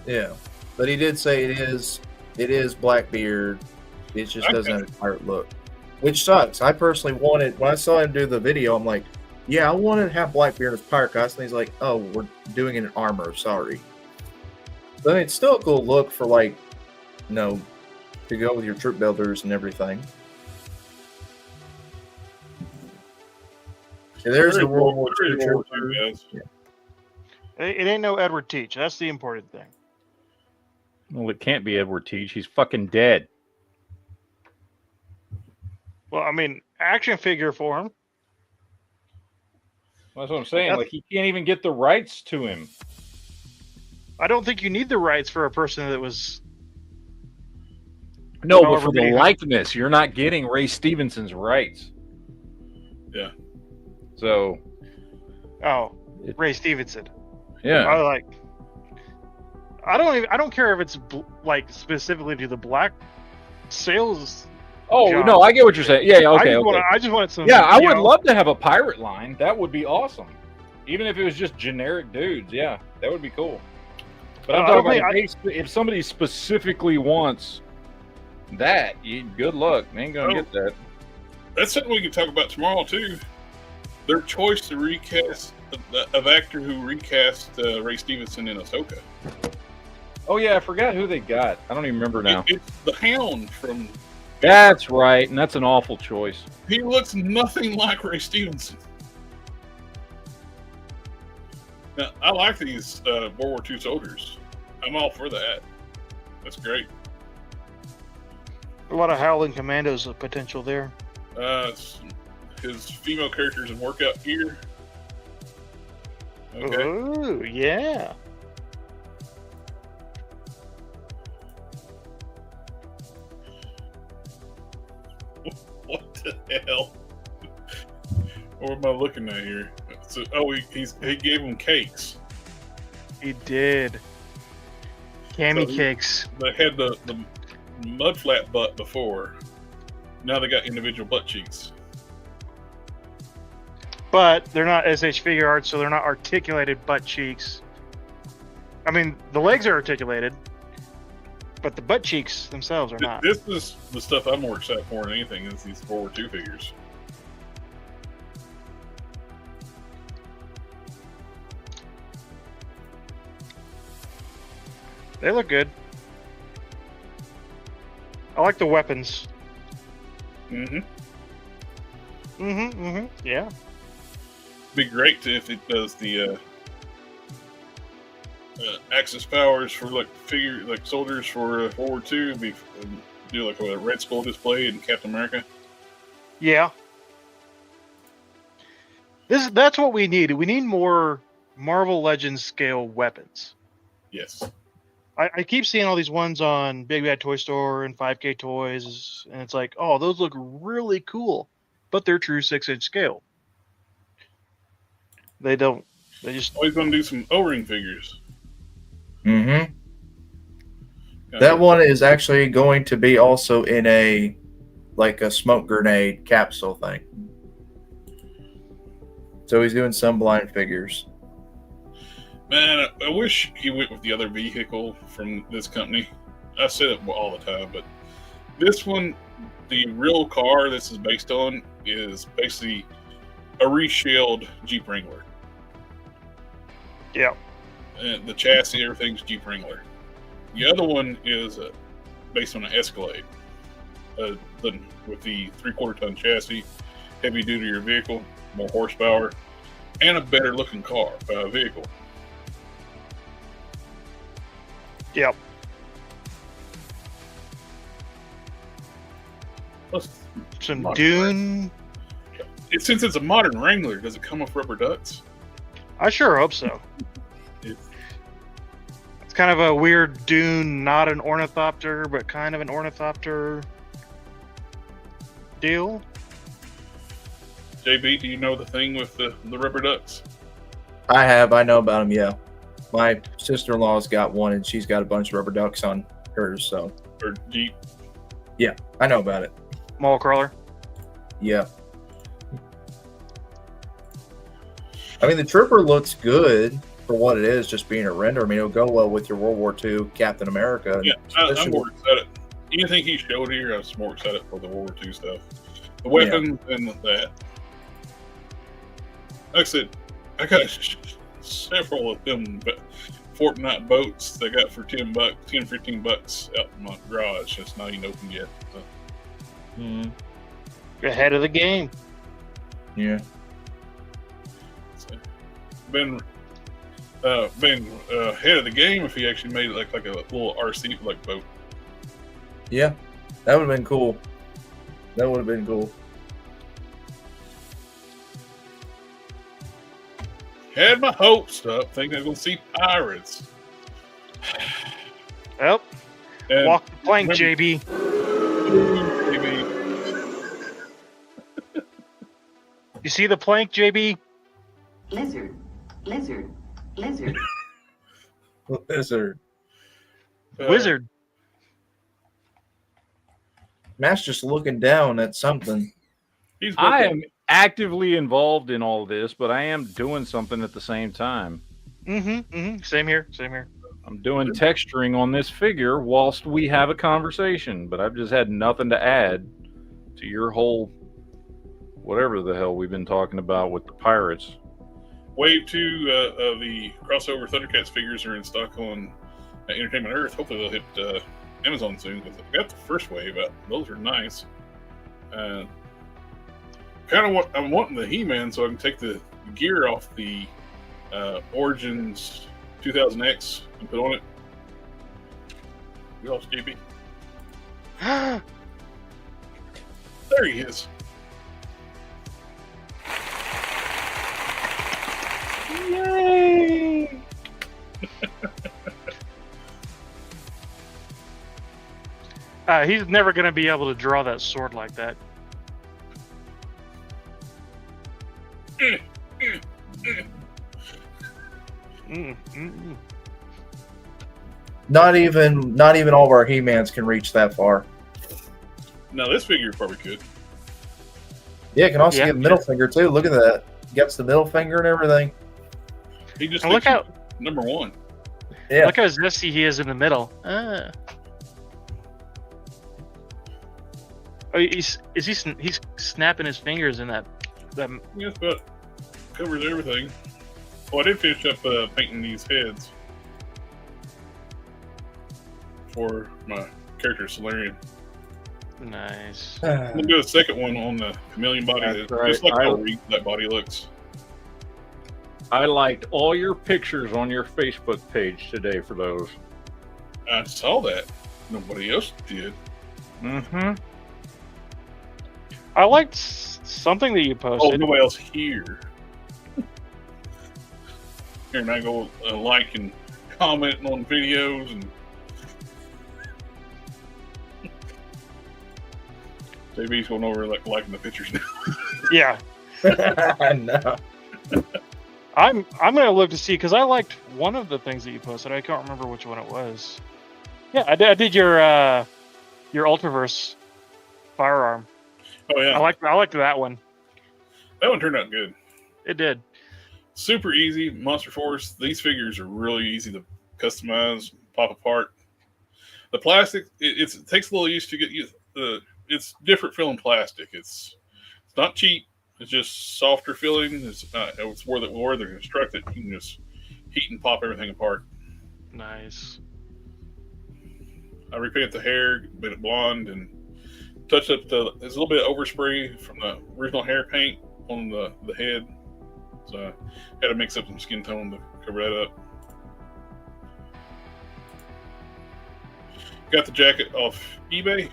Yeah, but he did say it is Blackbeard. It just Okay. doesn't have a pirate look, which sucks. I personally wanted, when I saw him do the video, I'm like, yeah, I wanted to have Blackbeard as pirate costume. He's like, oh, we're doing it in armor. Sorry. But it's still a cool look for, like, you know, to go with your troop builders and everything. Yeah, there's the World War II trooper. guys. It ain't no Edward Teach. That's the important thing. Well, it can't be Edward Teach. He's fucking dead. Well, I mean, action figure for him. That's what I'm saying. That's- Like, he can't even get the rights to him. I don't think you need the rights for a person that was. No, but However for the many- likeness, you're not getting Ray Stevenson's rights. Yeah. So, Oh, Ray Stevenson. yeah. I don't care if it's like specifically to the Black Sails. Oh, John. no, I get what you're saying. Yeah, okay, okay. I just wanted some. Yeah, I you would know, love to have a pirate line. That would be awesome. Even if it was just generic dudes, yeah, that would be cool. But I'm I talking don't about think if somebody specifically wants that, good luck. They ain't gonna Oh. get that. That's something we can talk about tomorrow too. Their choice to recast of actor who recast Ray Stevenson in Ahsoka. Oh yeah, I forgot who they got. I don't even remember now. It's the Hound from. That's right, and that's an awful choice. He looks nothing like Ray Stevenson. Now, I like these World War II soldiers. I'm all for that. That's great. A lot of Howling Commandos of potential there. His female characters in workout gear. Okay. Oh, yeah. What the hell? What am I looking at here? So, he gave them cakes. He did. Cammy So cakes. They had the mud flat butt before. Now they got individual butt cheeks. But they're not SH figure art, so they're not articulated butt cheeks. I mean, the legs are articulated, but the butt cheeks themselves are not. This is the stuff I'm more excited for than anything is these World War II figures. They look good. I like the weapons. Mm-hmm. Mm-hmm, mm-hmm, yeah. Be great if it does the Axis powers for like soldiers for World War II. Do like a Red Skull display in Captain America. Yeah. That's what we need. We need more Marvel Legends scale weapons. Yes. I keep seeing all these ones on Big Bad Toy Store and 5K Toys, and it's like, oh, those look really cool, but they're true 6-inch scale. They don't. They just. Always going to do some O-ring figures. Mm-hmm. That one is actually going to be also in a smoke grenade capsule thing. So he's doing some blind figures. Man, I wish he went with the other vehicle from this company. I say it all the time, but this one, the real car this is based on, is basically a reshelled Jeep Wrangler. Yeah. And the chassis, everything's Jeep Wrangler. The other one is based on an Escalade, with the 3/4 ton chassis, heavy duty vehicle, more horsepower, and a better looking vehicle. Yep. Plus, Some Dune. since it's a modern Wrangler, does it come with rubber ducks? I sure hope so. It's kind of a weird Dune, not an ornithopter, but kind of an ornithopter deal. JB, do you know the thing with the rubber ducks? I know about them, yeah. My sister-in-law's got one, and she's got a bunch of rubber ducks on hers, so. Or Jeep? Yeah, I know about it. Mall crawler. Yeah. I mean, the Trooper looks good for what it is, just being a render. I mean, it'll go well with your World War II Captain America. Yeah, I'm more excited. Anything he showed here, I was more excited for the World War II stuff. The weapons and that. Like I said, I got several of them Fortnite boats they got for $10, $15 out in my garage. It's not even open yet. So. Ahead of the game. Yeah. So, been ahead of the game if he actually made it like a little RC like boat. Yeah, that would have been cool. That would have been cool. Had my hopes up, thinking I was going to see pirates. Yep. And Walk the plank, remember, JB. You see the plank, JB? Lizard, lizard, lizard. Lizard. Wizard. Matt's just looking down at something. I am actively involved in all this, but I am doing something at the same time. Same here. Same here. I'm doing texturing on this figure whilst we have a conversation, but I've just had nothing to add to your whole whatever the hell we've been talking about with the pirates. Wave 2 of the crossover Thundercats figures are in stock on Entertainment Earth. Hopefully they'll hit Amazon soon because I got the first wave out. Those are nice. I'm wanting the He-Man so I can take the gear off the Origins 2000X and put on it. You lost JB. There he is. Yay! He's never going to be able to draw that sword like that. Not even all of our He-Mans can reach that far. Now this figure probably could. Yeah, it can also Yeah. get middle finger too. Look at that. Gets the middle finger and everything. He just And look thinks how he's number one. Yeah. look how zesty he is in the middle. Oh, he's snapping his fingers in that. Yeah, that's about covers everything. Well, I did finish up painting these heads for my character Solarian. Nice. I'm gonna do a second one on the chameleon body. That's right. Just like how that body looks. I liked all your pictures on your Facebook page today for those. I saw that. Nobody else did. Mm-hmm. I liked something that you Oh, posted. nobody else here. Here, and I go like and commenting on videos and. JB's going over liking the pictures now. Yeah, I know. I'm gonna look to see because I liked one of the things that you posted. I can't remember which one it was. Yeah, I did your Ultraverse firearm. Oh yeah, I liked that one. that one turned out good. It did. Super easy. Monster Force. These figures are really easy to customize, pop apart. The plastic, it takes a little use to get you. It's different feeling plastic. It's not cheap. It's just softer feeling. It's where they're constructed. You can just heat and pop everything apart. Nice. I repainted the hair, made it blonde, and touched up there's a little bit of overspray from the original hair paint on the head. So I had to mix up some skin tone to cover that up. Got the jacket off eBay.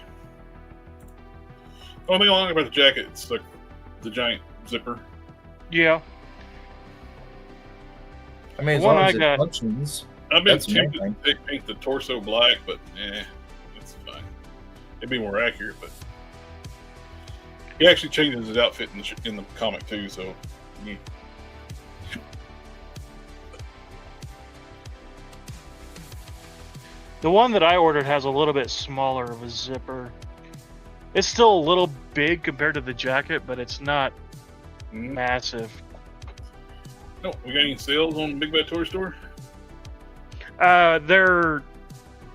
The only thing I like about the jacket, it's like the giant zipper. Yeah. I mean, as One long I as it got- functions. I've been That's the main tempted to paint the torso black, but it's fine. It'd be more accurate, but he actually changes his outfit in the comic too. So yeah. The one that I ordered has a little bit smaller of a zipper. It's still a little big compared to the jacket, but it's not massive. No, we got any sales on Big Bad Toy Store? Their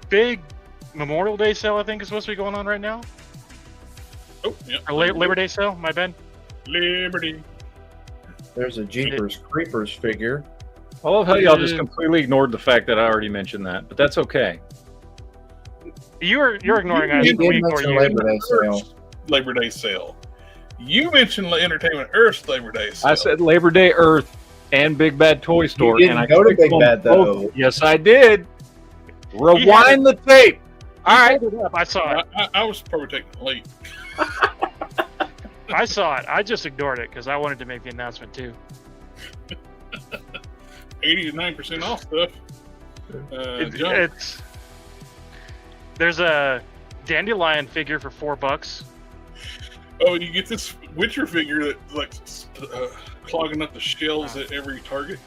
big Memorial Day sale, I think, is supposed to be going on right now. Oh, yeah. Or Labor Day sale, my bad. Liberty. There's a Jeepers Creepers figure. I love how y'all just completely ignored the fact that I already mentioned that, but that's okay. You're ignoring us. You We did ignore mention you. Labor Day sale. Labor Day sale. You mentioned Entertainment Earth's Labor Day sale. I said Labor Day Earth and Big Bad Toy Store. didn't and I go to clicked Big on Bad, both. though. Yes, I did. Rewind the tape. All right. I saw it. I was probably taking it late. I saw it. I just ignored it because I wanted to make the announcement too. 80 to 9% off stuff. Jump. It's there's a dandelion figure for $4. Oh, and you get this Witcher figure that like clogging up the shelves at every Target.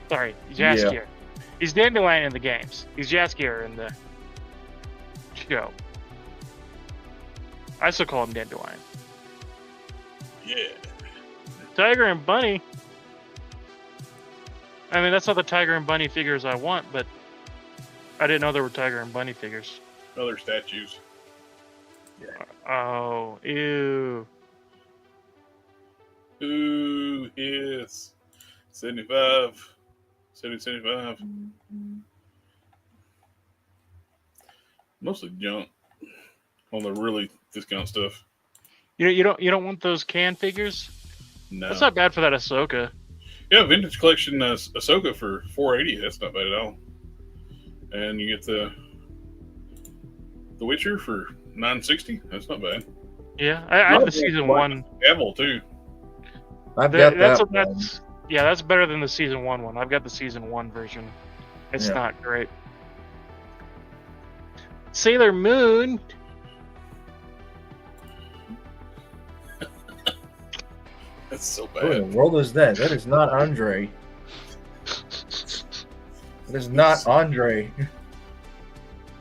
Sorry, Jaskier. He's dandelion in the games. He's Jaskier in the show. I still call him Dandelion. Yeah. Tiger and Bunny. I mean, that's not the Tiger and Bunny figures I want, but I didn't know there were Tiger and Bunny figures. Other statues. Oh, ew. Ooh, yes. 75. 75. Mostly junk on the really discount stuff. You don't want those can figures? No. That's not bad for that Ahsoka. Yeah, vintage collection Ahsoka for $4.80. That's not bad at all. And you get the Witcher for $9.60. That's not bad. Yeah, I have the season 1. Devil too. I've got That's that one. that's better than the season 1 one. I've got the season 1 version. It's Yeah. not great. Sailor Moon. That's so Who in bad. the world is that? That is not Andre. That is not Andre.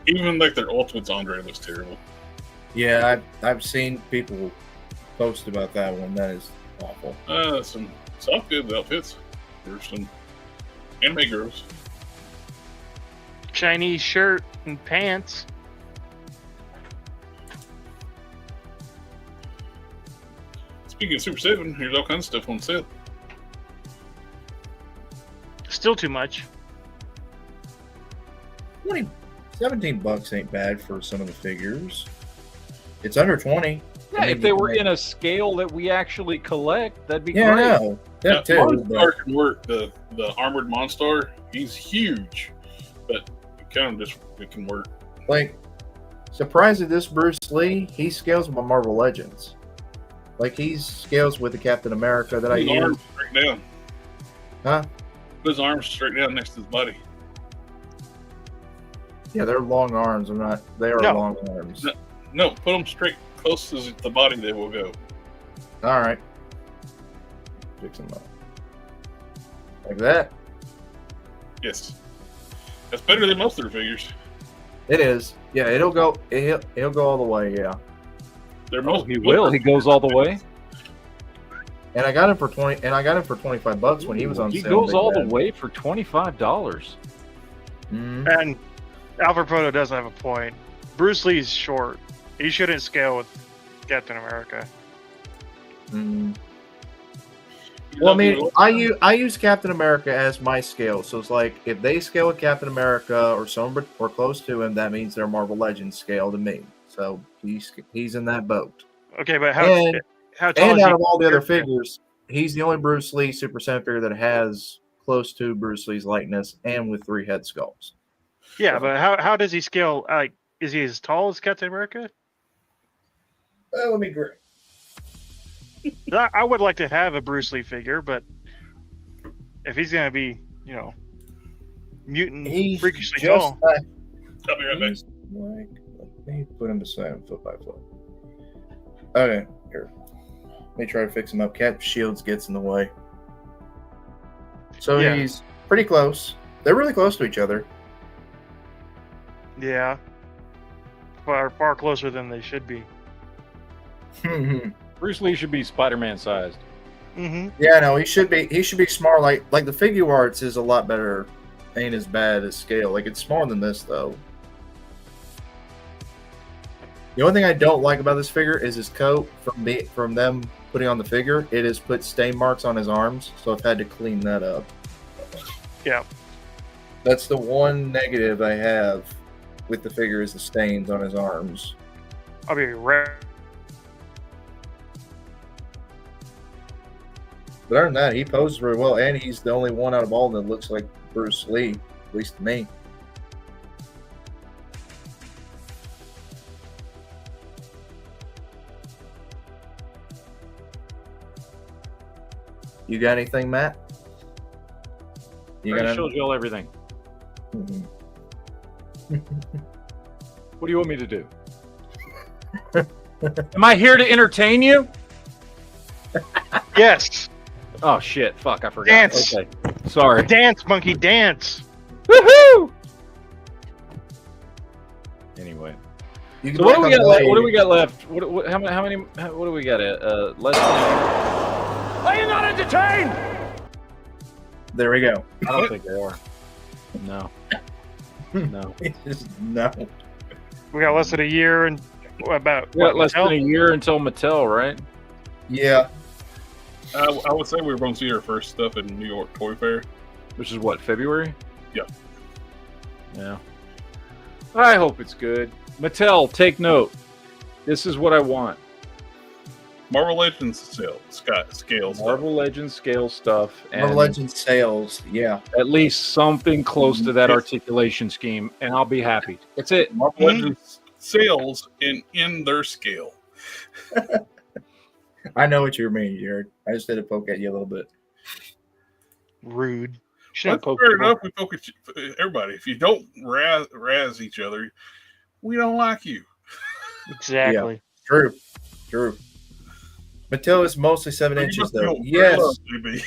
Even like their Ultimates Andre looks terrible. Yeah, I've seen people post about that one. That is awful. Some soft good outfits. There's some anime girls. Chinese shirt and pants. Speaking of Super 7, here's all kinds of stuff on sale. Still too much. 17 bucks ain't bad for some of the figures. It's under 20. Yeah, I mean, if they were in a scale that we actually collect, that'd be Yeah, I great. know. That too. Monstar can work. The armored Monstar, he's huge, but it can work. Like, surprised at this Bruce Lee, he scales with my Marvel Legends. Like, he scales with the Captain America that I His use. arms straight down. Huh? Put his arms straight down next to his body. Yeah, they're long arms. They are No. long arms. No, put them straight close to the body. They will go. All right. Fix them up. Like that. Yes, that's better than most of their figures. It is. Yeah, it'll go all the way, yeah. They're Oh, most. he will. He goes all the way. And I got him for 25 bucks when he was on He sale. goes all the way for $25. Mm-hmm. And Alfred Proto does have a point. Bruce Lee's short. He shouldn't scale with Captain America. Mm-hmm. Well, I mean, I use Captain America as my scale, so it's like if they scale with Captain America or someone or close to him, that means they're Marvel Legends scale to me. So he's in that boat. Okay, but how tall And is out he? of all the other figures, he's the only Bruce Lee Super 7 figure that has close to Bruce Lee's likeness and with 3 head sculpts. Yeah, but how does he scale? Like, is he as tall as Captain America? Let me grab. I would like to have a Bruce Lee figure, but if he's gonna be, mutant He's freakishly just tall, I'll be right back. he's like, let me put him beside him foot by foot. Okay, here. Let me try to fix him up. Cap Shields gets in the way. So Yeah. he's pretty close. They're really close to each other. yeah, far closer than they should be. Bruce Lee should be Spider-Man sized. Mm-hmm. Yeah, no, he should be smart. Like the figure arts is a lot better. Ain't as bad as scale. Like it's smaller than this though. The only thing I don't like about this figure is his coat. From them putting on the figure, it has put stain marks on his arms, so I've had to clean that up. Yeah. That's the one negative I have with the figure is the stains on his arms. I'll be right. But other than that, he poses very well, and he's the only one out of all that looks like Bruce Lee, at least to me. You got anything, Matt? You He got shows you all everything. Mhm. What do you want me to do? Am I here to entertain you? Yes, Oh shit! Fuck! I forgot. Dance. Okay, sorry. dance, monkey, dance. Woohoo! Anyway, You can so what do look we on got the left? way. What do we got left? How many? What do we got? Less than. Are you not entertained? There we go. I don't think they are. No. No. No. We got less than a year and about We got what, less Mattel? than a year until Mattel, right? Yeah. I would say we're going to see our first stuff in New York Toy Fair. Which is what, February? Yep. Yeah. I hope it's good. Mattel, take note. This is what I want. Marvel Legends scales. Marvel Legends scale stuff. And Marvel Legends sales. Yeah. at least something close to that Yes. articulation scheme, and I'll be happy. That's it. Marvel Legends sales in their scale. I know what you mean, Jared. I just had to poke at you a little bit. Rude. Shouldn't That's poke fair people. enough. We poke at everybody. If you don't razz each other, we don't like you. Exactly. True. Mattel is mostly 7 You inches, must be though. on Yes. love, JB.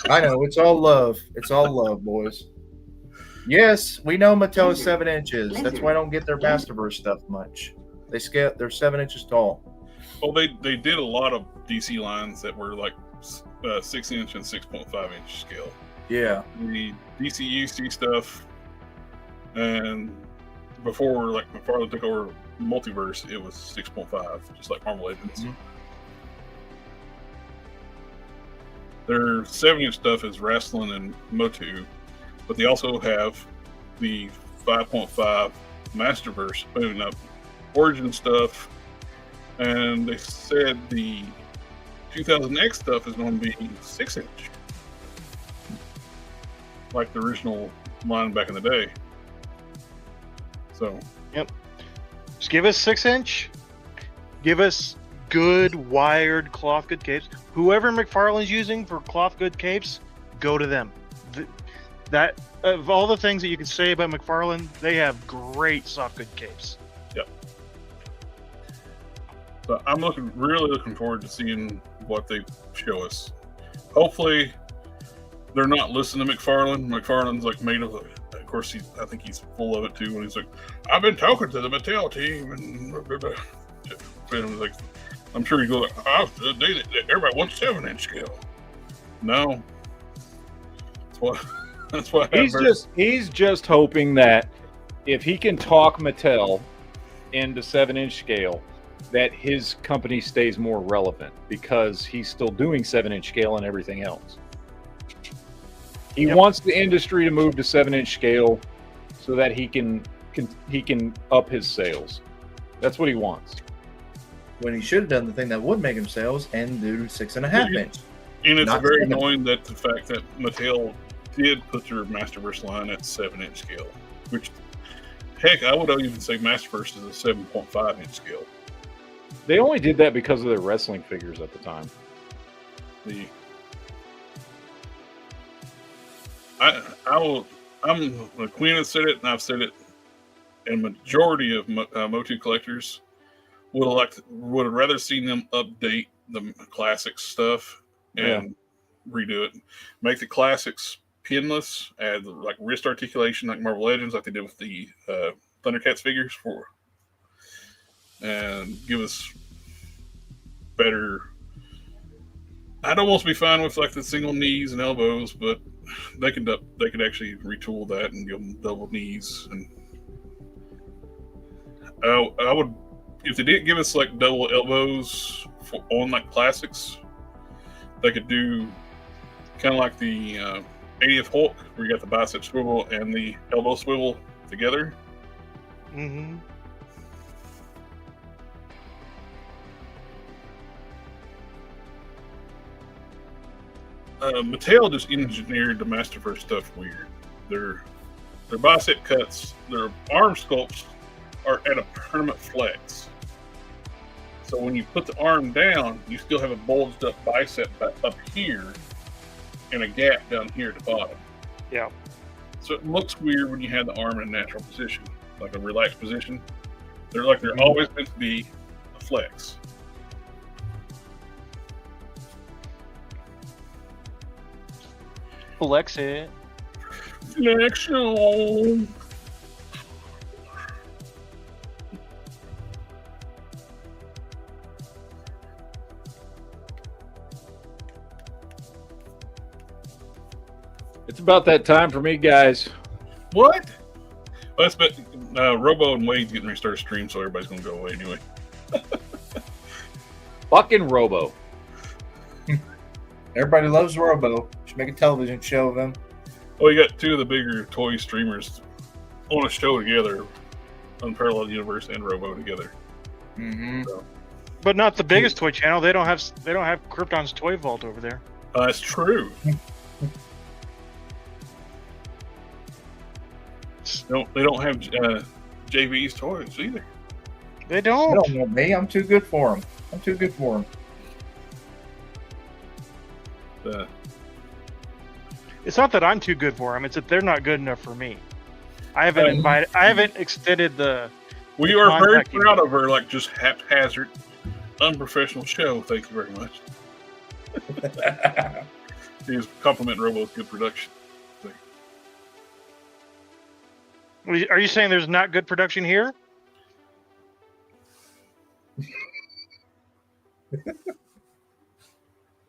I know. It's all love. It's all love, boys. Yes, we know Mattel is 7 inches. That's why I don't get their Masterverse stuff much. They're 7 inches tall. Well, they did a lot of DC lines that were like 6 inch and 6.5 inch scale. Yeah. The DCUC stuff, and before like McFarlane took over Multiverse, it was 6.5, just like Marvel Legends. Mm-hmm. Their 7-inch stuff is wrestling and Motu, but they also have the 5.5 Masterverse moving up Origin stuff, and they said the 2000X stuff is going to be 6-inch, like the original line back in the day. So, Just give us 6-inch. Give us good wired cloth good capes. Whoever McFarlane's using for cloth good capes, go to them. That of all the things that you can say about McFarlane, they have great soft good capes. yep. So I'm really looking forward to seeing what they show us. Hopefully, they're not listening to McFarlane. McFarlane's like made of course, I think he's full of it too. When he's like, "I've been talking to the Mattel team," and like, I'm sure he goes, "Everybody wants 7-inch scale." No, that's what he's just hoping that if he can talk Mattel into 7-inch scale, that his company stays more relevant because he's still doing 7-inch scale and everything else. He wants the industry to move to 7-inch scale so that he can up his sales. That's what he wants. When he should have done the thing that would make him sales and do 6.5 inch. And it's Not very 7. annoying that the fact that Mattel did put their Masterverse line at 7-inch scale, which, heck, I would even say Masterverse is a 7.5-inch scale. They only did that because of their wrestling figures at the time. Quinn has said it, and I've said it, and majority of Motu collectors would have rather seen them update the classic stuff and redo it, make the classics pinless, add like wrist articulation like Marvel Legends, like they did with the Thundercats figures and give us better. I'd almost be fine with like the single knees and elbows, but they could actually retool that and give them double knees. And I would, if they didn't give us like double elbows on like classics, they could do kind of like the 80th Hulk, where you got the bicep swivel and the elbow swivel together. Mm-hmm. Mattel just engineered the Masterverse stuff weird. Their bicep cuts, their arm sculpts are at a permanent flex. So when you put the arm down, you still have a bulged up bicep up here and a gap down here at the bottom. Yeah. So it looks weird when you have the arm in a natural position, like a relaxed position. They're always meant to be a flex. Flex it. Flexion. It's about that time for me, guys. What? Well, that's but Robo and Wade's getting ready to start a stream, so everybody's going to go away anyway. Fucking Robo. Everybody loves Robo. Should make a television show of him. Well, you got two of the bigger toy streamers on a show together, Unparalleled Universe and Robo together. Mm-hmm. So, But not the biggest toy channel. They don't have Krypton's Toy Vault over there. that's true. They don't have JV's toys either. They They don't. don't want me. I'm too good for them. I'm too good for them. It's not that I'm too good for them. It's that they're not good enough for me. I haven't extended the. We are very contacting proud me. of her, like just haphazard, unprofessional show. Thank you very much. She's complimenting Robo with good production. Are you saying there's not good production here?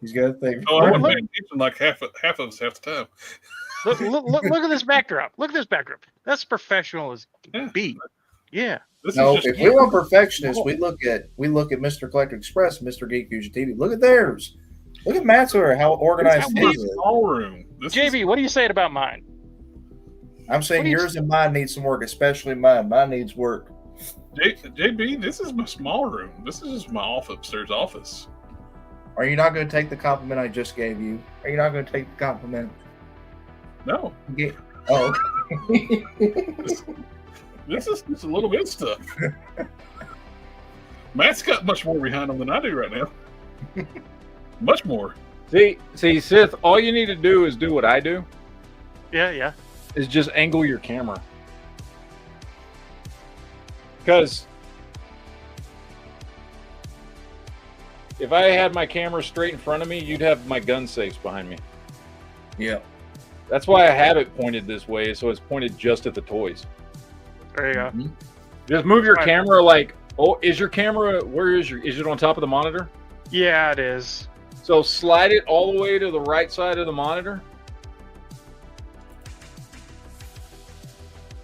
He's got a thing. Oh, I wasn't Look. paying attention like half of us half the time. Look at this backdrop. Look at this backdrop. That's professional as Yeah. be. Yeah. This No, is just if we want perfectionists, we look at Mr. Collector Express, and Mr. Geek Fusion TV. Look at theirs. Look at Matt's order, how organized this his is is. a small room. This is- JB, what do you say about mine? I'm saying What do you- yours and mine need some work, especially mine. Mine needs work. JB, this is my small room. This is just my upstairs office. Are you not going to take the compliment I just gave you? Are you not going to take the compliment? No, Oh, okay. this is just a little bit of stuff. Matt's got much more behind him than I do right now. Much more. See, Sith, all you need to do is do what I do, Yeah. is just angle your camera. Because if I had my camera straight in front of me, you'd have my gun safes behind me. Yeah. That's why I have it pointed this way, so it's pointed just at the toys. There you go. Mhm. Just move your Right. camera like, oh, is your camera, is it on top of the monitor? Yeah, it is. So slide it all the way to the right side of the monitor.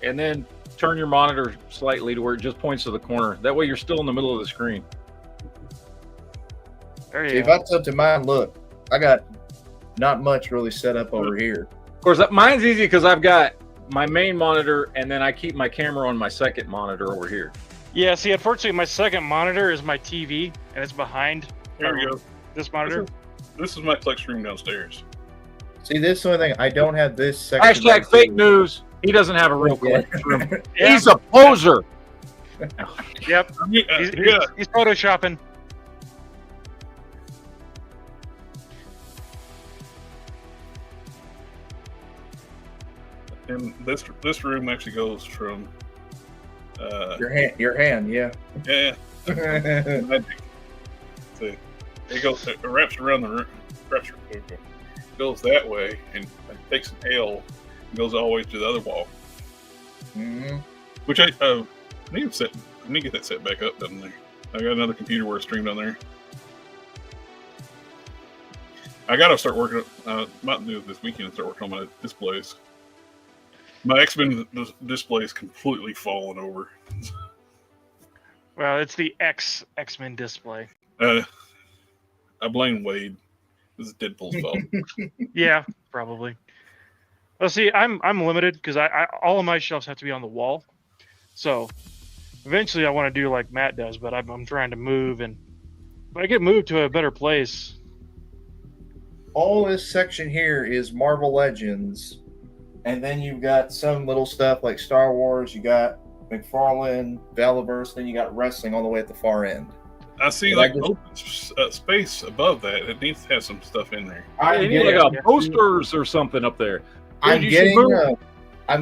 And then turn your monitor slightly to where it just points to the corner. That way you're still in the middle of the screen. There See, you if go. I tilted mine, look, I got not much really set up over here. Of course, mine's easy because I've got my main monitor and then I keep my camera on my second monitor over here. Yeah, see, unfortunately, my second monitor is my TV, and it's behind Here we go. this monitor. This is my flex room downstairs. See, this is the only thing. I don't have this section. Hashtag fake news. He doesn't have a real Yeah. room. Yeah. He's a poser. Yep. Yeah, He's photoshopping. and this room actually goes from Your hand, yeah. yeah, magic. See, it goes, it wraps around the room, goes that way, and takes an L, and goes all the way to the other wall. Mhm. Which I need to get that set back up down there. I got another computer where it's streamed on there. I gotta start working. Might do it this weekend and start working on my displays. My X-Men display is completely fallen over. Well, it's the X-Men display. I blame Wade. This is Deadpool's fault. Yeah, probably. Well, see, I'm limited because I all of my shelves have to be on the wall. So eventually, I want to do like Matt does, but I'm trying to move, and if I get moved to a better place. All this section here is Marvel Legends, and then you've got some little stuff like Star Wars. You got McFarlane, Valiverse, then you got wrestling all the way at the far end. I see like open space above that. It needs to have some stuff in there. You need like a posters or something up there. I'm you should move.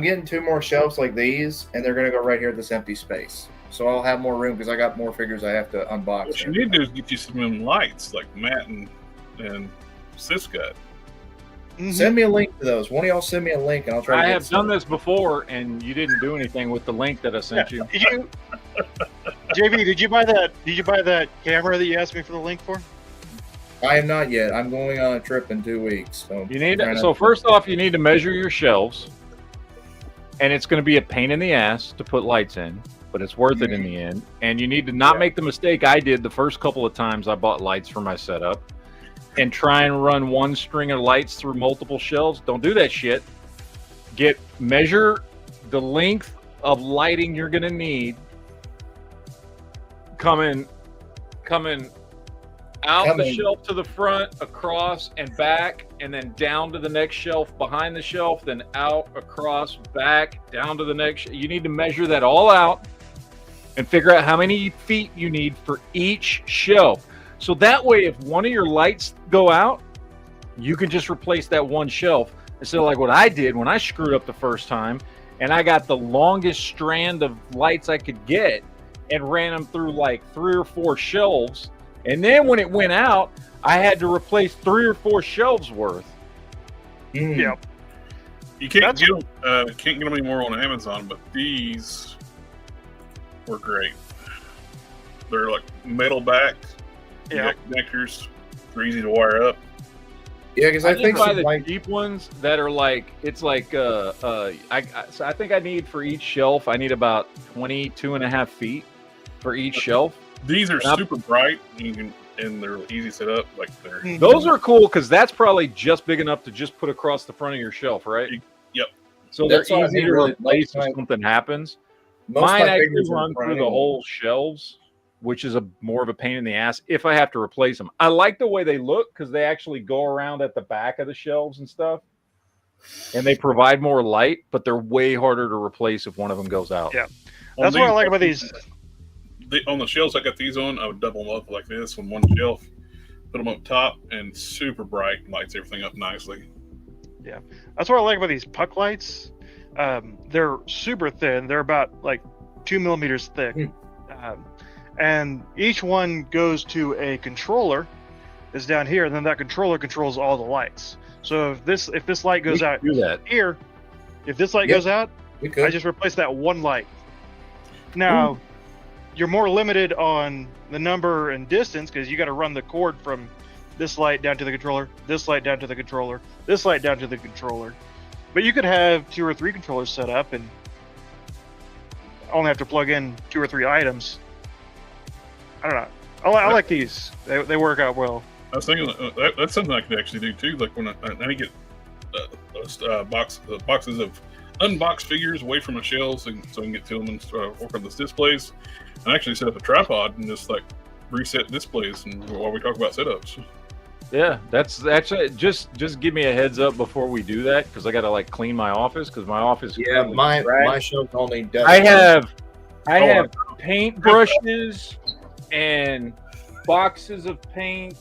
getting 2 more shelves like these, and they're going to go right here at this empty space. So I'll have more room because I got more figures I have to unbox. What you need to do is get you some lights like Matt and Sis got. Send me a link to those. One of y'all send me a link, and I'll try to I get have some. done this before, and you didn't do anything with the link that I sent you. JB, did you buy that? Did you buy that camera that you asked me for the link for? I am not yet. I'm going on a trip in 2 weeks. So You need so first off, you need to measure your shelves, and it's going to be a pain in the ass to put lights in, but it's worth it in the end. And you need to not make the mistake I did the first couple of times I bought lights for my setup, and try and run one string of lights through multiple shelves. Don't do that shit. Measure the length of lighting you're going to need coming out the shelf to the front, across and back, and then down to the next shelf behind the shelf, then out, across, back, down to the next. You need to measure that all out and figure out how many feet you need for each shelf. So that way, if one of your lights go out, you can just replace that one shelf instead of like what I did when I screwed up the first time, and I got the longest strand of lights I could get and ran them through like 3 or 4 shelves. And then when it went out, I had to replace 3 or 4 shelves worth. Yep. You can't get them anymore on Amazon, but these were great. They're like metal backed. Yeah. Connectors. They're easy to wire up. Yeah, because I think buy the cheap ones that are like, it's like so I think I need for each shelf, I need about 22.5 feet for each shelf. These are super bright, and they're easy to set up. Like those are cool because that's probably just big enough to just put across the front of your shelf, right? Yep. So That's they're what I easy mean, to really. replace Most if something happens. most of Mine my actually figures are run through front the end. whole shelves, which is more of a pain in the ass if I have to replace them. I like the way they look because they actually go around at the back of the shelves and stuff, and they provide more light, but they're way harder to replace if one of them goes out. Yeah. That's what I like about these. On the shelves I got these on, I would double them up like this on one shelf, put them up top, and super bright, lights everything up nicely. Yeah, that's what I like about these puck lights. They're super thin. They're about like 2 millimeters thick, and each one goes to a controller. Is down here, and then that controller controls all the lights. So if this light goes out here, if this light goes out, I just replace that one light. Now, you're more limited on the number and distance because you got to run the cord from this light down to the controller, this light down to the controller, this light down to the controller. But you could have 2 or 3 controllers set up and only have to plug in 2 or 3 items. I don't know. I like these. They work out well. I was thinking that's something I could actually do too. Like when I get boxes of unboxed figures away from my shelves, so I can get to them and work on those displays. And actually set up a tripod and just like reset displays and while we talk about setups. Yeah, that's actually just give me a heads up before we do that because I got to like clean my office because my office. Yeah, my shelf only does. I have paint brushes and boxes of paint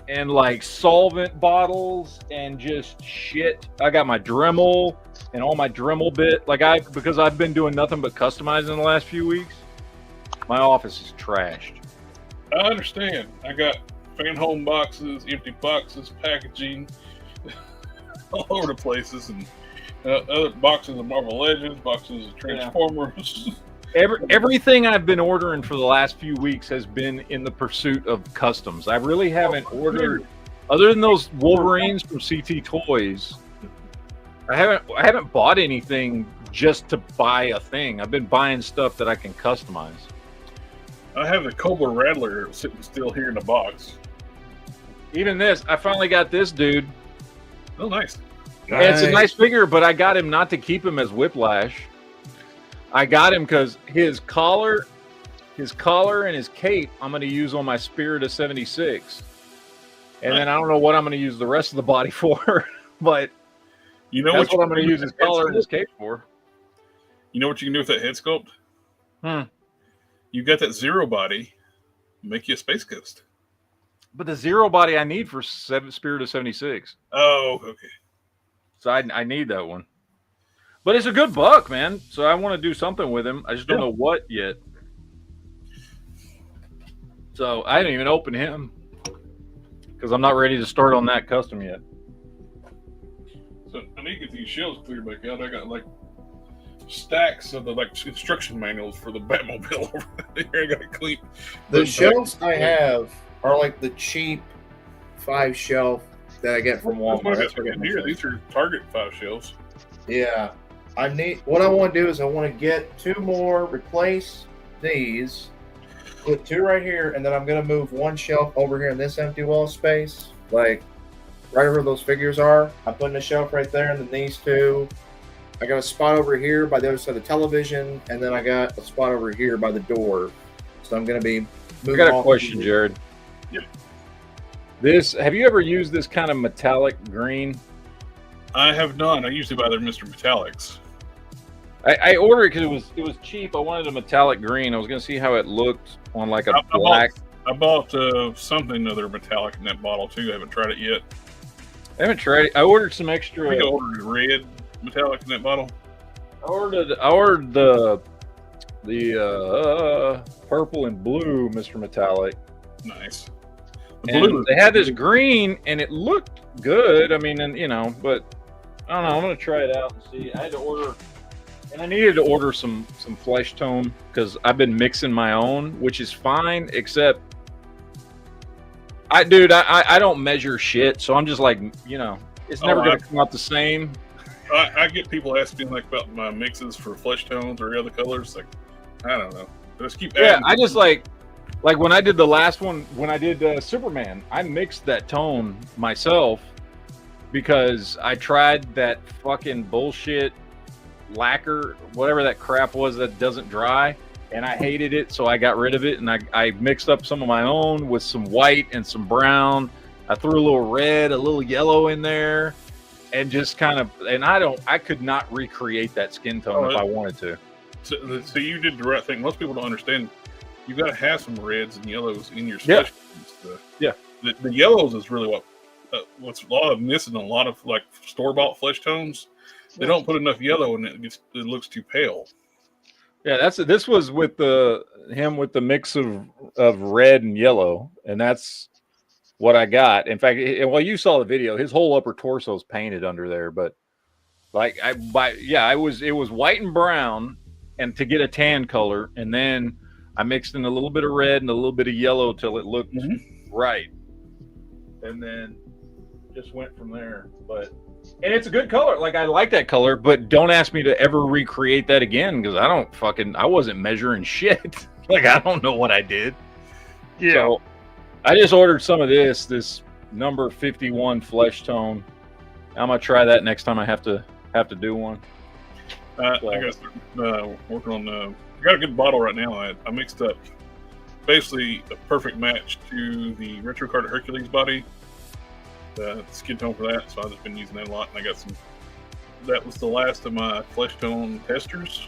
and like solvent bottles and just shit. I got my Dremel and all my Dremel bit. Because I've been doing nothing but customizing the last few weeks. My office is trashed. I understand. I got fan home boxes, empty boxes, packaging all over the places, and other boxes of Marvel Legends, boxes of Transformers. Everything I've been ordering for the last few weeks has been in the pursuit of customs. I really haven't ordered, other than those Wolverines from CT Toys. I haven't bought anything just to buy a thing. I've been buying stuff that I can customize. I have the Cobra Rattler sitting still here in the box. Even this, I finally got this dude. Oh, nice. And it's a nice figure, but I got him not to keep him as Whiplash. I got him because his collar and his cape I'm going to use on my Spirit of 76. And then I don't know what I'm going to use the rest of the body for, but you know that's what I'm going to use his collar and his cape for. You know what you can do with that head sculpt? You got that Zero body, make you a Space Ghost. But the Zero body I need for Spirit of 76. Oh, okay. So I need that one. But it's a good buck, man. So I want to do something with him. I just don't know what yet. So I didn't even open him because I'm not ready to start on that custom yet. So I need to get these shelves cleared back out. I got like stacks of the like instruction manuals for the Batmobile over there. I got to clean. The shelves I have are like the cheap 5 shelf that I get from Walmart. That's what I got here. These are Target 5 shelves. Yeah. What I want to do is I want to get 2 more, replace these, put 2 right here, and then I'm going to move 1 shelf over here in this empty wall space, like right where those figures are. I'm putting a shelf right there, and then these 2. I got a spot over here by the other side of the television, and then I got a spot over here by the door. So I'm going to be moving. I got a question, Jared. Yep. Have you ever used this kind of metallic green? I have not. I usually buy their Mr. Metallics. I ordered it because it was cheap. I wanted a metallic green. I was gonna see how it looked on like a black. I bought something other metallic in that bottle too. I haven't tried it yet. I haven't tried it. I ordered some extra. I think I ordered red metallic in that bottle. I ordered the purple and blue Mr. Metallic. Nice. They had this green, and it looked good. I mean, and but I don't know. I'm gonna try it out and see. I had to order, and I needed to order some flesh tone because I've been mixing my own, which is fine, except I don't measure shit, so I'm just like, it's never gonna come out the same. I get people asking like about my mixes for flesh tones or other colors. Like, I don't know. I just keep adding. Yeah, I just like when I did the last one, when I did Superman, I mixed that tone myself because I tried that fucking bullshit lacquer, whatever that crap was that doesn't dry, and I hated it, so I got rid of it, and I mixed up some of my own with some white and some brown. I threw a little red, a little yellow in there, and just kind of, and I could not recreate that skin tone if I wanted to. So you did the right thing. Most people don't understand. You got to have some reds and yellows in your flesh. Yeah. The yellows is really what's a lot of missing. A lot of like store-bought flesh tones, they don't put enough yellow in it. It looks too pale. Yeah, this was with him with the mix of red and yellow, and that's what I got. In fact, you saw the video. His whole upper torso is painted under there, but like it was white and brown, and to get a tan color, and then I mixed in a little bit of red and a little bit of yellow till it looked right, and then just went from there. And it's a good color. Like, I like that color, but don't ask me to ever recreate that again because I wasn't measuring shit. Like, I don't know what I did. Yeah. So I just ordered some of this number 51 flesh tone. I'm gonna try that next time I have to do one. I got working on. I got a good bottle right now. I mixed up basically a perfect match to the Retro Card Hercules body. The skin tone for that, so I've just been using that a lot. And I got some. That was the last of my flesh tone testers.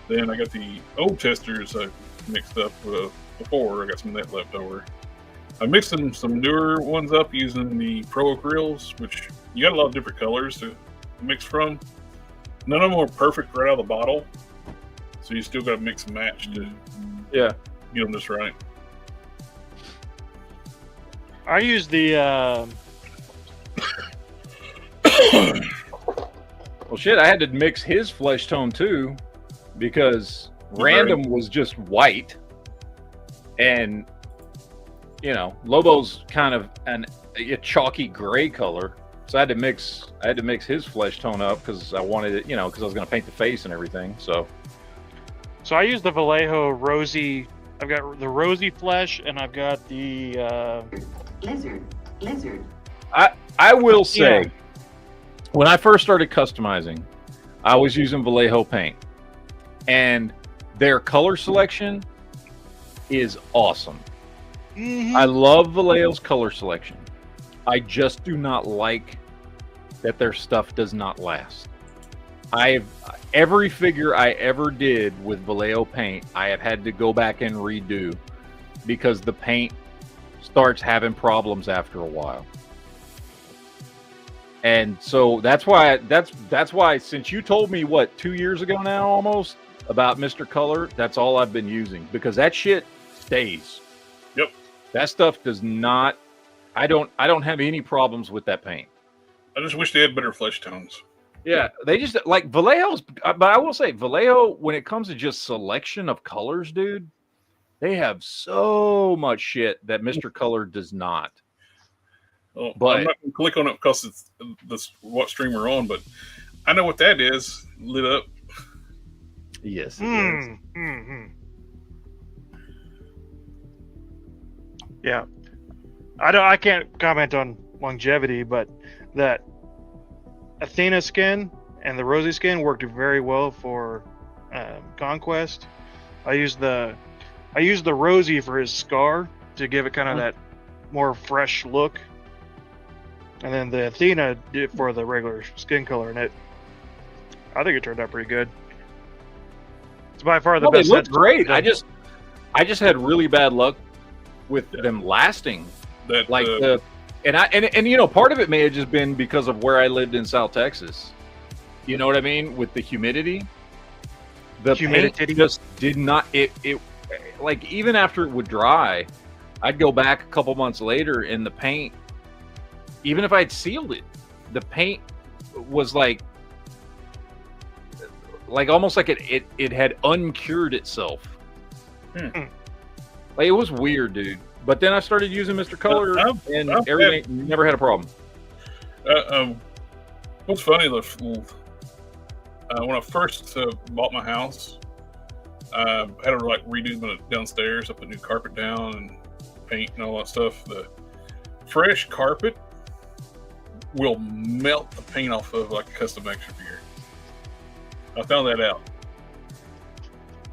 Then I got the old testers I mixed up before. I got some of that left over. I mixed some newer ones up using the Pro Acryls, which you got a lot of different colors to mix from. None of them are perfect right out of the bottle, so you still got to mix and match to get them just right. I use the. Well, shit! I had to mix his flesh tone too, because Random was just white, and Lobo's kind of a chalky gray color. So I had to mix his flesh tone up because I wanted it, because I was going to paint the face and everything. So I use the Vallejo rosy. I've got the rosy flesh, and I've got the lizard. I will say, when I first started customizing, I was using Vallejo paint, and their color selection is awesome. I love Vallejo's color selection. I just do not like that their stuff does not last. Every figure I ever did with Vallejo paint, I have had to go back and redo because the paint starts having problems after a while. And so that's why since you told me 2 years ago now almost about Mr. Color, that's all I've been using because that shit stays. Yep. That stuff does not. I don't have any problems with that paint. I just wish they had better flesh tones. Yeah, they just like Vallejo's, but I will say Vallejo, when it comes to just selection of colors, dude, they have so much shit that Mr. Color does not. Well, I'm not going to click on it because it's what stream we're on, but I know what that is. Lit up. Yes. It is. Yeah. I can't comment on longevity, but that Athena skin and the rosy skin worked very well for Conquest. I used the rosy for his scar to give it kind of that more fresh look, and then the Athena did for the regular skin color, and I think it turned out pretty good. It's by far the No, they best. look great. That- I just had really bad luck with them lasting. That Like and you know, part of it may have just been because of where I lived in South Texas. You know what I mean? With the humidity. The Humidity. paint just did not it like even after it would dry, I'd go back a couple months later and the paint, even if I'd sealed it, the paint was like almost like it had uncured itself. Like it was weird, dude. But then I started using Mr. Color and everything never had a problem. What's funny, when I first bought my house, I had to like redo my downstairs. I put new carpet down and paint and all that stuff. The fresh carpet will melt the paint off of like a custom action figure. I found that out.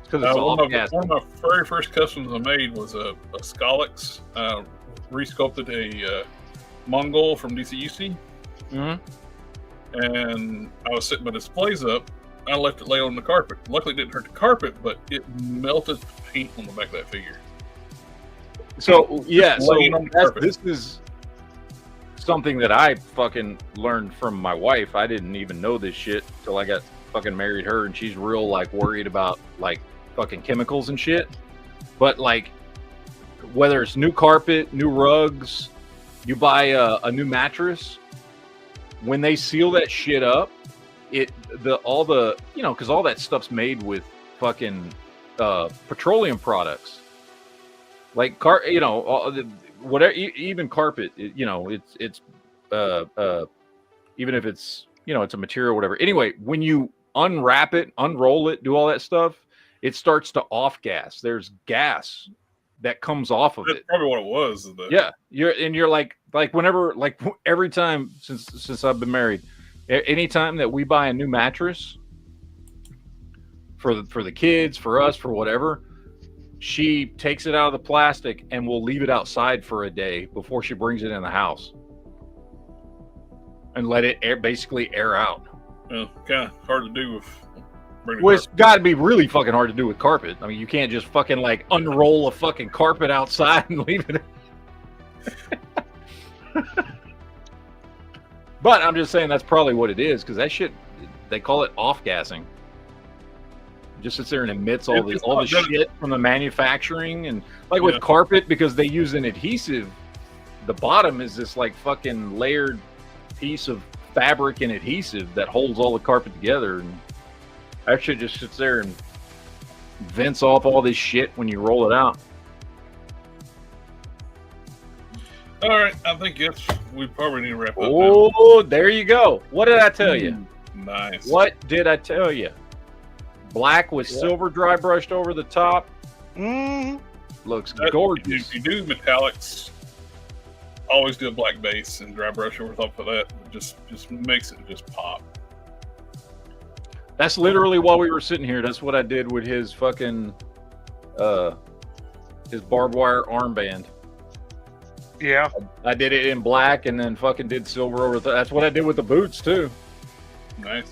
Because it's all one of my very first customs I made was a Skolix. Resculpted a Mongol from DCUC. And I was setting my displays up. I left it lay on the carpet. Luckily, it didn't hurt the carpet, but it melted the paint on the back of that figure. So yeah, so laying on the carpet. this is something that I fucking learned from my wife. I didn't even know this shit till I got fucking married her, and she's real like worried about like fucking chemicals and shit. But like whether it's new carpet, new rugs, you buy a new mattress, when they seal that shit up, all the you know, because all that stuff's made with fucking petroleum products, like you know, whatever, even carpet, you know, it's even if it's, you know, it's a material, whatever. Anyway, when you unwrap it, unroll it, do all that stuff, it starts to off gas. There's gas that comes off of That's it. probably what it was. Yeah, you're like whenever, like every time since I've been married, anytime that we buy a new mattress for the kids, for us, for whatever, she takes it out of the plastic and will leave it outside for a day before she brings it in the house and let it basically air out. Well, kind of hard to do with. Well, it's got to be really fucking hard to do with carpet. I mean, you can't just fucking like unroll a fucking carpet outside and leave it. But I'm just saying that's probably what it is, because that shit, they call it off-gassing. It just sits there and emits all the shit from the manufacturing. And like with carpet, because they use an adhesive, the bottom is this like fucking layered piece of fabric and adhesive that holds all the carpet together. And that shit just sits there and vents off all this shit when you roll it out. All right, I think we probably need to wrap up. Oh, there you go. What did I tell you? Nice. What did I tell you? Black with silver dry brushed over the top. Looks gorgeous. If you do metallics, always do a black base and dry brush over top of that. Just makes it just pop. That's literally while we were sitting here. That's what I did with his fucking his barbed wire armband. Yeah, I did it in black and then fucking did silver over the. That's what I did with the boots too. Nice.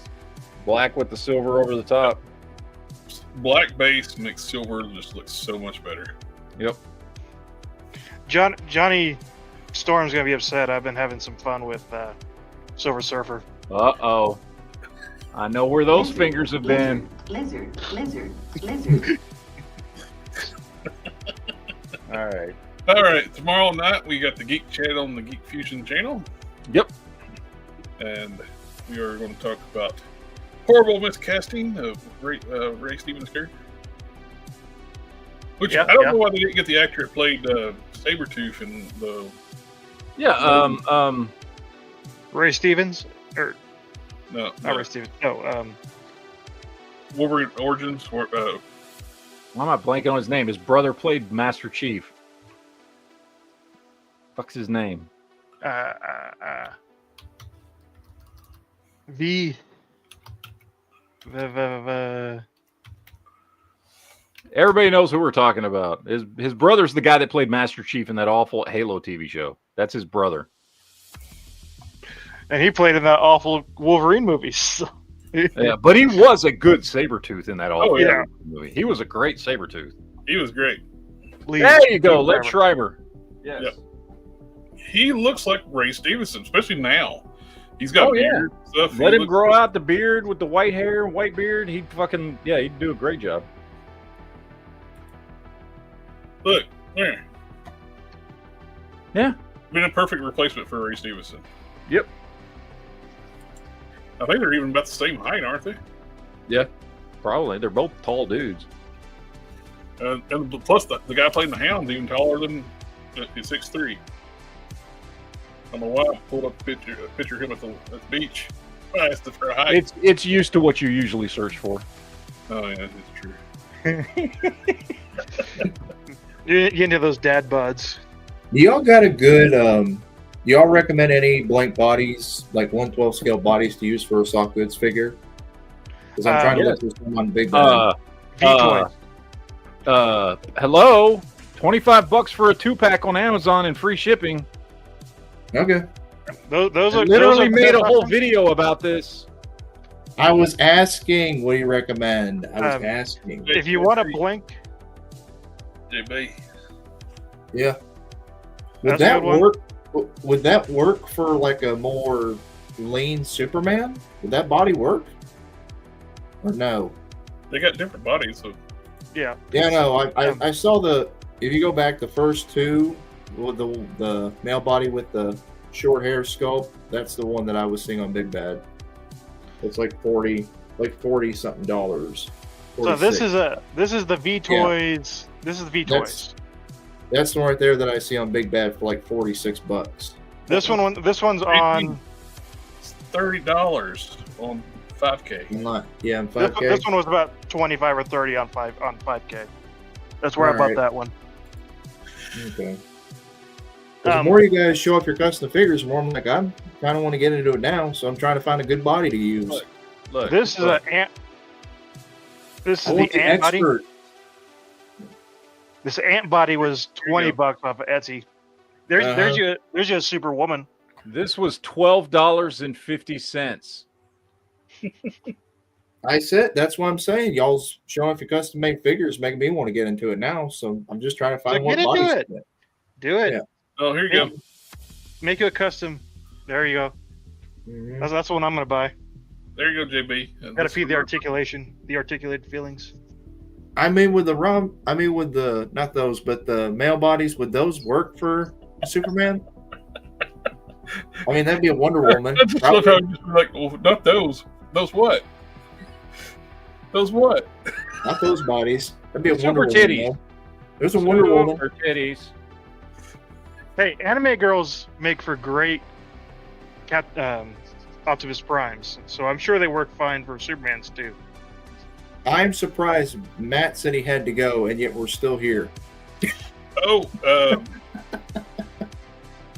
Black with the silver over the top. Black base makes silver just look so much better. Yep. Johnny Storm's gonna be upset. I've been having some fun with Silver Surfer. Uh-oh. I know where those fingers have been. Lizard. All right. All right, tomorrow night we got the Geek Chat on the Geek Fusion channel. Yep. And we are going to talk about horrible miscasting of Ray Stevens' character. Which I don't know why they didn't get the actor that played Sabretooth in the... Yeah, Ray Stevens? Or No. not Ray Stevens. No, Wolverine Origins. why am I blanking on his name? His brother played Master Chief. Fuck's his name? Everybody knows who we're talking about. His brother's the guy that played Master Chief in that awful Halo TV show. That's his brother. and he played in that awful Wolverine movies. Yeah, but he was a good Sabretooth in that Oh, yeah. movie. He was a great Sabretooth. He was great. There you go, Lex Schreiber. Yes. Yep. He looks like Ray Stevenson, especially now. He's got beard and stuff. Let him grow out the beard with the white hair, white beard. He'd do a great job. Look, there. Yeah. Been a perfect replacement for Ray Stevenson. Yep. I think they're even about the same height, aren't they? Yeah, probably. They're both tall dudes. And plus, the guy playing the Hound's even taller than he's 6'3". I don't know why I pulled up a picture of him at the beach. I asked him for a height. It's used to what you usually search for. Oh yeah, it's true. You into those dad buds? Y'all got a good? Y'all recommend any blank bodies, like 1/12 scale bodies, to use for a soft goods figure? Because I'm trying to look for some on Big Bad. Hello, $25 for a 2-pack on Amazon and free shipping. Okay. Those are literally made a whole video about this. I was asking, what do you recommend? I was asking. If you want a blank, JB. Yeah. Would that work? Would that work for like a more lean Superman? Would that body work? Or no? They got different bodies, so yeah. Yeah, no. I saw if you go back the first two with the male body with the short hair sculpt, that's the one that I was seeing on Big Bad. It's like 40 something dollars. So this is the V Toys. Yeah. This is the V Toys. That's the one right there that I see on Big Bad for like $46. This one's on $30 on 5K. On 5K. This one was about 25 or 30 on 5K. That's where I bought that one. Okay. The more you guys show off your custom figures, the more I'm like, I kind of want to get into it now, so I'm trying to find a good body to use. Look, this is the ant body. This ant body was $20 off of Etsy. There's your Superwoman. This was $12.50. I said that's what I'm saying. Y'all's showing off your custom made figures, making me want to get into it now. So I'm just trying to find what bodies. Do it. Yeah. Oh, here you go. Make you a custom. There you go. Mm-hmm. That's the one I'm gonna buy. There you go, JB. Gotta feed the articulation, the articulated feelings. Not those, but the male bodies. Would those work for Superman? I mean, that'd be a Wonder Woman. I just love how you just like, well, not those. Those what? Those what? Not those bodies. That'd be a Super Wonder titties. Woman. There's a Wonder Woman. Super titties. Hey, anime girls make for great Optimus Primes, so I'm sure they work fine for Supermans too. I'm surprised Matt said he had to go, and yet we're still here.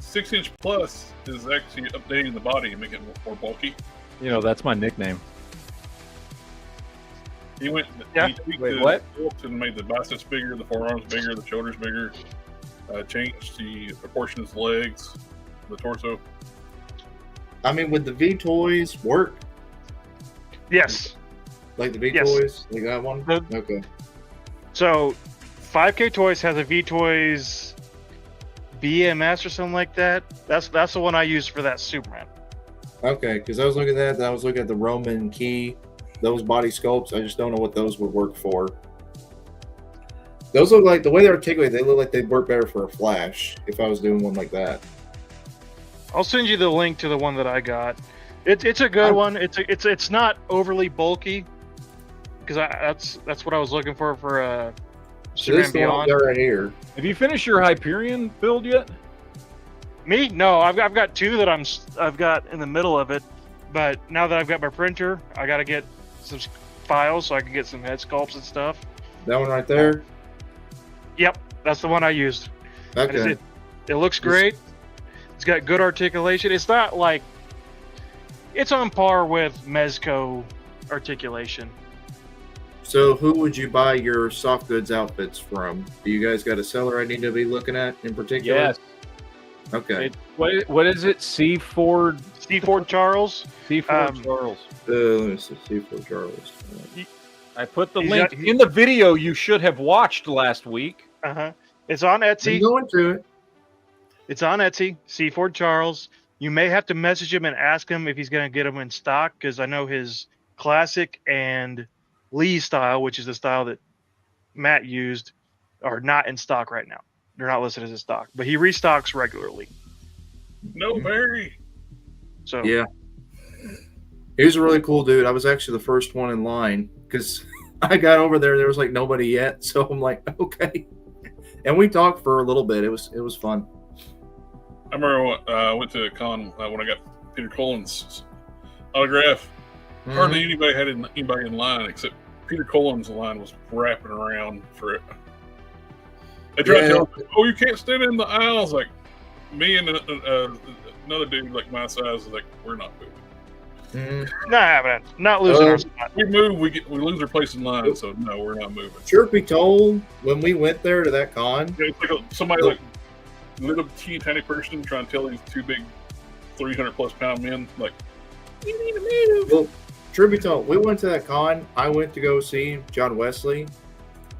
6-inch plus is actually updating the body and making it more bulky. You know, that's my nickname. He went. Yeah. He tweaked Wait, what? And made the biceps bigger, the forearms bigger, the shoulders bigger. Changed the proportion of his legs, the torso. I mean, would the V toys work? Yes. Like the V toys? Like that one? Okay. So, 5K Toys has a V Toys BMS or something like that. That's the one I used for that Superman. Okay, because I was looking at that. I was looking at the Roman key, those body sculpts. I just don't know what those would work for. Those look like, the way they're articulated, they look like they'd work better for a Flash if I was doing one like that. I'll send you the link to the one that I got. It's a good one. It's not overly bulky because that's what I was looking for Superman Beyond. Right here. Have you finished your Hyperion build yet? Me? No, I've got two that I've got in the middle of it. But now that I've got my printer, I got to get some files so I can get some head sculpts and stuff. That one right there. Yep, that's the one I used. Okay. It looks great. It's got good articulation. It's not like it's on par with Mezco articulation. So who would you buy your soft goods outfits from? Do you guys got a seller I need to be looking at in particular? Yes. Okay. What is it? C Ford C4 Charles. C4 Charles. Let me see. C4 Charles. I put the He's link got- in the video you should have watched last week. It's on I'm Etsy. going to it. It's on Etsy. C4 Charles. You may have to message him and ask him if he's going to get them in stock, because I know his classic and Lee style, which is the style that Matt used, are not in stock right now. They're not listed as a stock, but he restocks regularly. No, Barry. So Yeah. He was a really cool dude. I was actually the first one in line because I got over there was like nobody yet. So I'm like, okay. And we talked for a little bit. It was fun. I remember I went to a con when I got Peter Cullen's autograph. Hardly anybody had anybody in line except Peter Cullen's line was wrapping around for it. They tried to tell me, "Oh, you can't stand in the aisles." Like me and another dude like my size was like, "We're not moving. not happening. Not losing our spot. We move, we lose our place in line. So no, we're not moving." Truth be told, when we went there to that con, Yeah, it's like somebody like little teeny tiny person trying to tell these two big 300+ pound men like, "You need to move." well, truth be told, we went to that con. I went to go see John Wesley,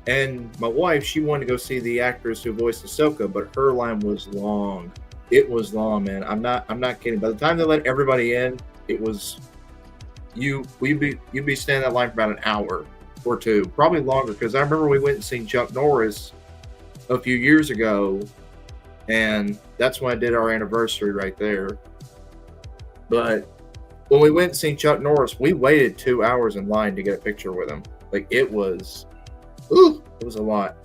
and my wife, she wanted to go see the actress who voiced Ahsoka, but her line was long. It was long, man. I'm not kidding. By the time they let everybody in, it was you'd be standing in that line for about an hour or two, probably longer. Because I remember we went and seen Chuck Norris a few years ago, and that's when I did our anniversary right there. But when we went and seen Chuck Norris, we waited 2 hours in line to get a picture with him. Like it was a lot.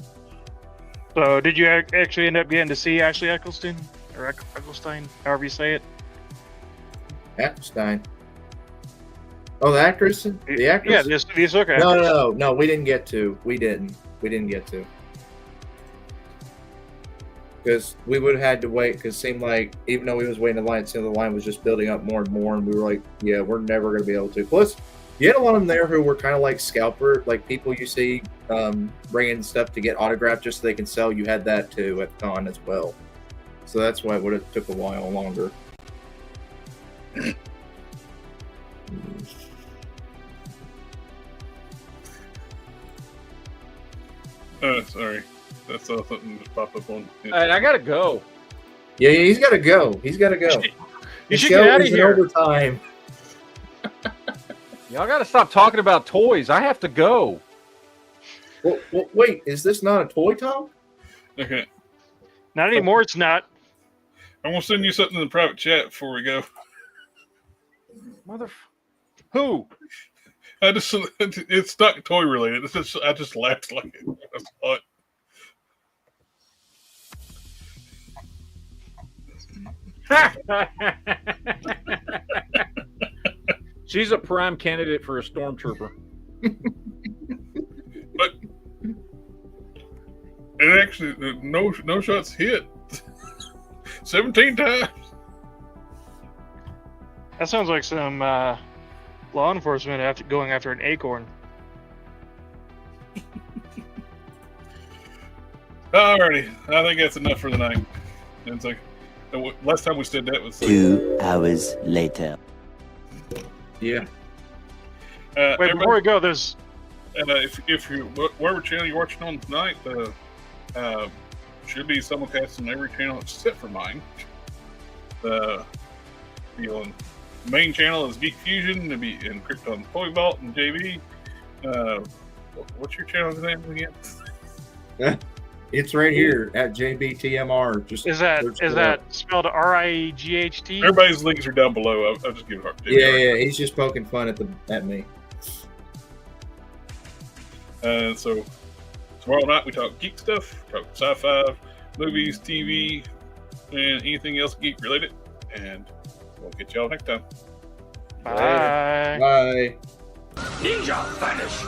So did you actually end up getting to see Ashley Eccleston or Ecclestein, however you say it? Ecclestein. Oh, the actress? The actress? Yeah, the Ahsoka actress. No, we didn't get to. We didn't get to. Because we would have had to wait, because it seemed like, even though we was waiting in line, it seemed the line was just building up more and more, and we were like, yeah, we're never going to be able to. Plus, you had a lot of them there who were kind of like scalper, like people you see bringing stuff to get autographed just so they can sell. You had that too at the con as well. So that's why it would have took a while longer. Sorry. That's something just popped up on. All right, I gotta go. Yeah, he's got to go. He's got to go. You should get out of here. Overtime. Y'all gotta stop talking about toys. I have to go. Well, wait, is this not a toy talk? Okay. Not anymore. It's not. I'm going to send you something in the private chat before we go. Who? It's not toy related. I just laughed like it. I saw it. She's a prime candidate for a stormtrooper. But it actually no shots hit 17 times. That sounds like some law enforcement going after an acorn. Alrighty, I think that's enough for the night. It's like last time we said that was like, 2 hours later. Yeah. Wait, before we go, there's if you whatever channel you're watching on tonight, should be simulcast on every channel except for mine. The main channel is Geek Fusion. It'll be in Krypton Toy Vault and JB. What's your channel's name again? It's right here at JBTMR. Just is that spelled RIGHT? Everybody's links are down below. I'll just give it hard. Yeah. He's just poking fun at me. So tomorrow night we talk geek stuff, talk sci-fi, movies, TV, and anything else geek related. And we'll get y'all next time. Bye. Bye. Ninja vanish.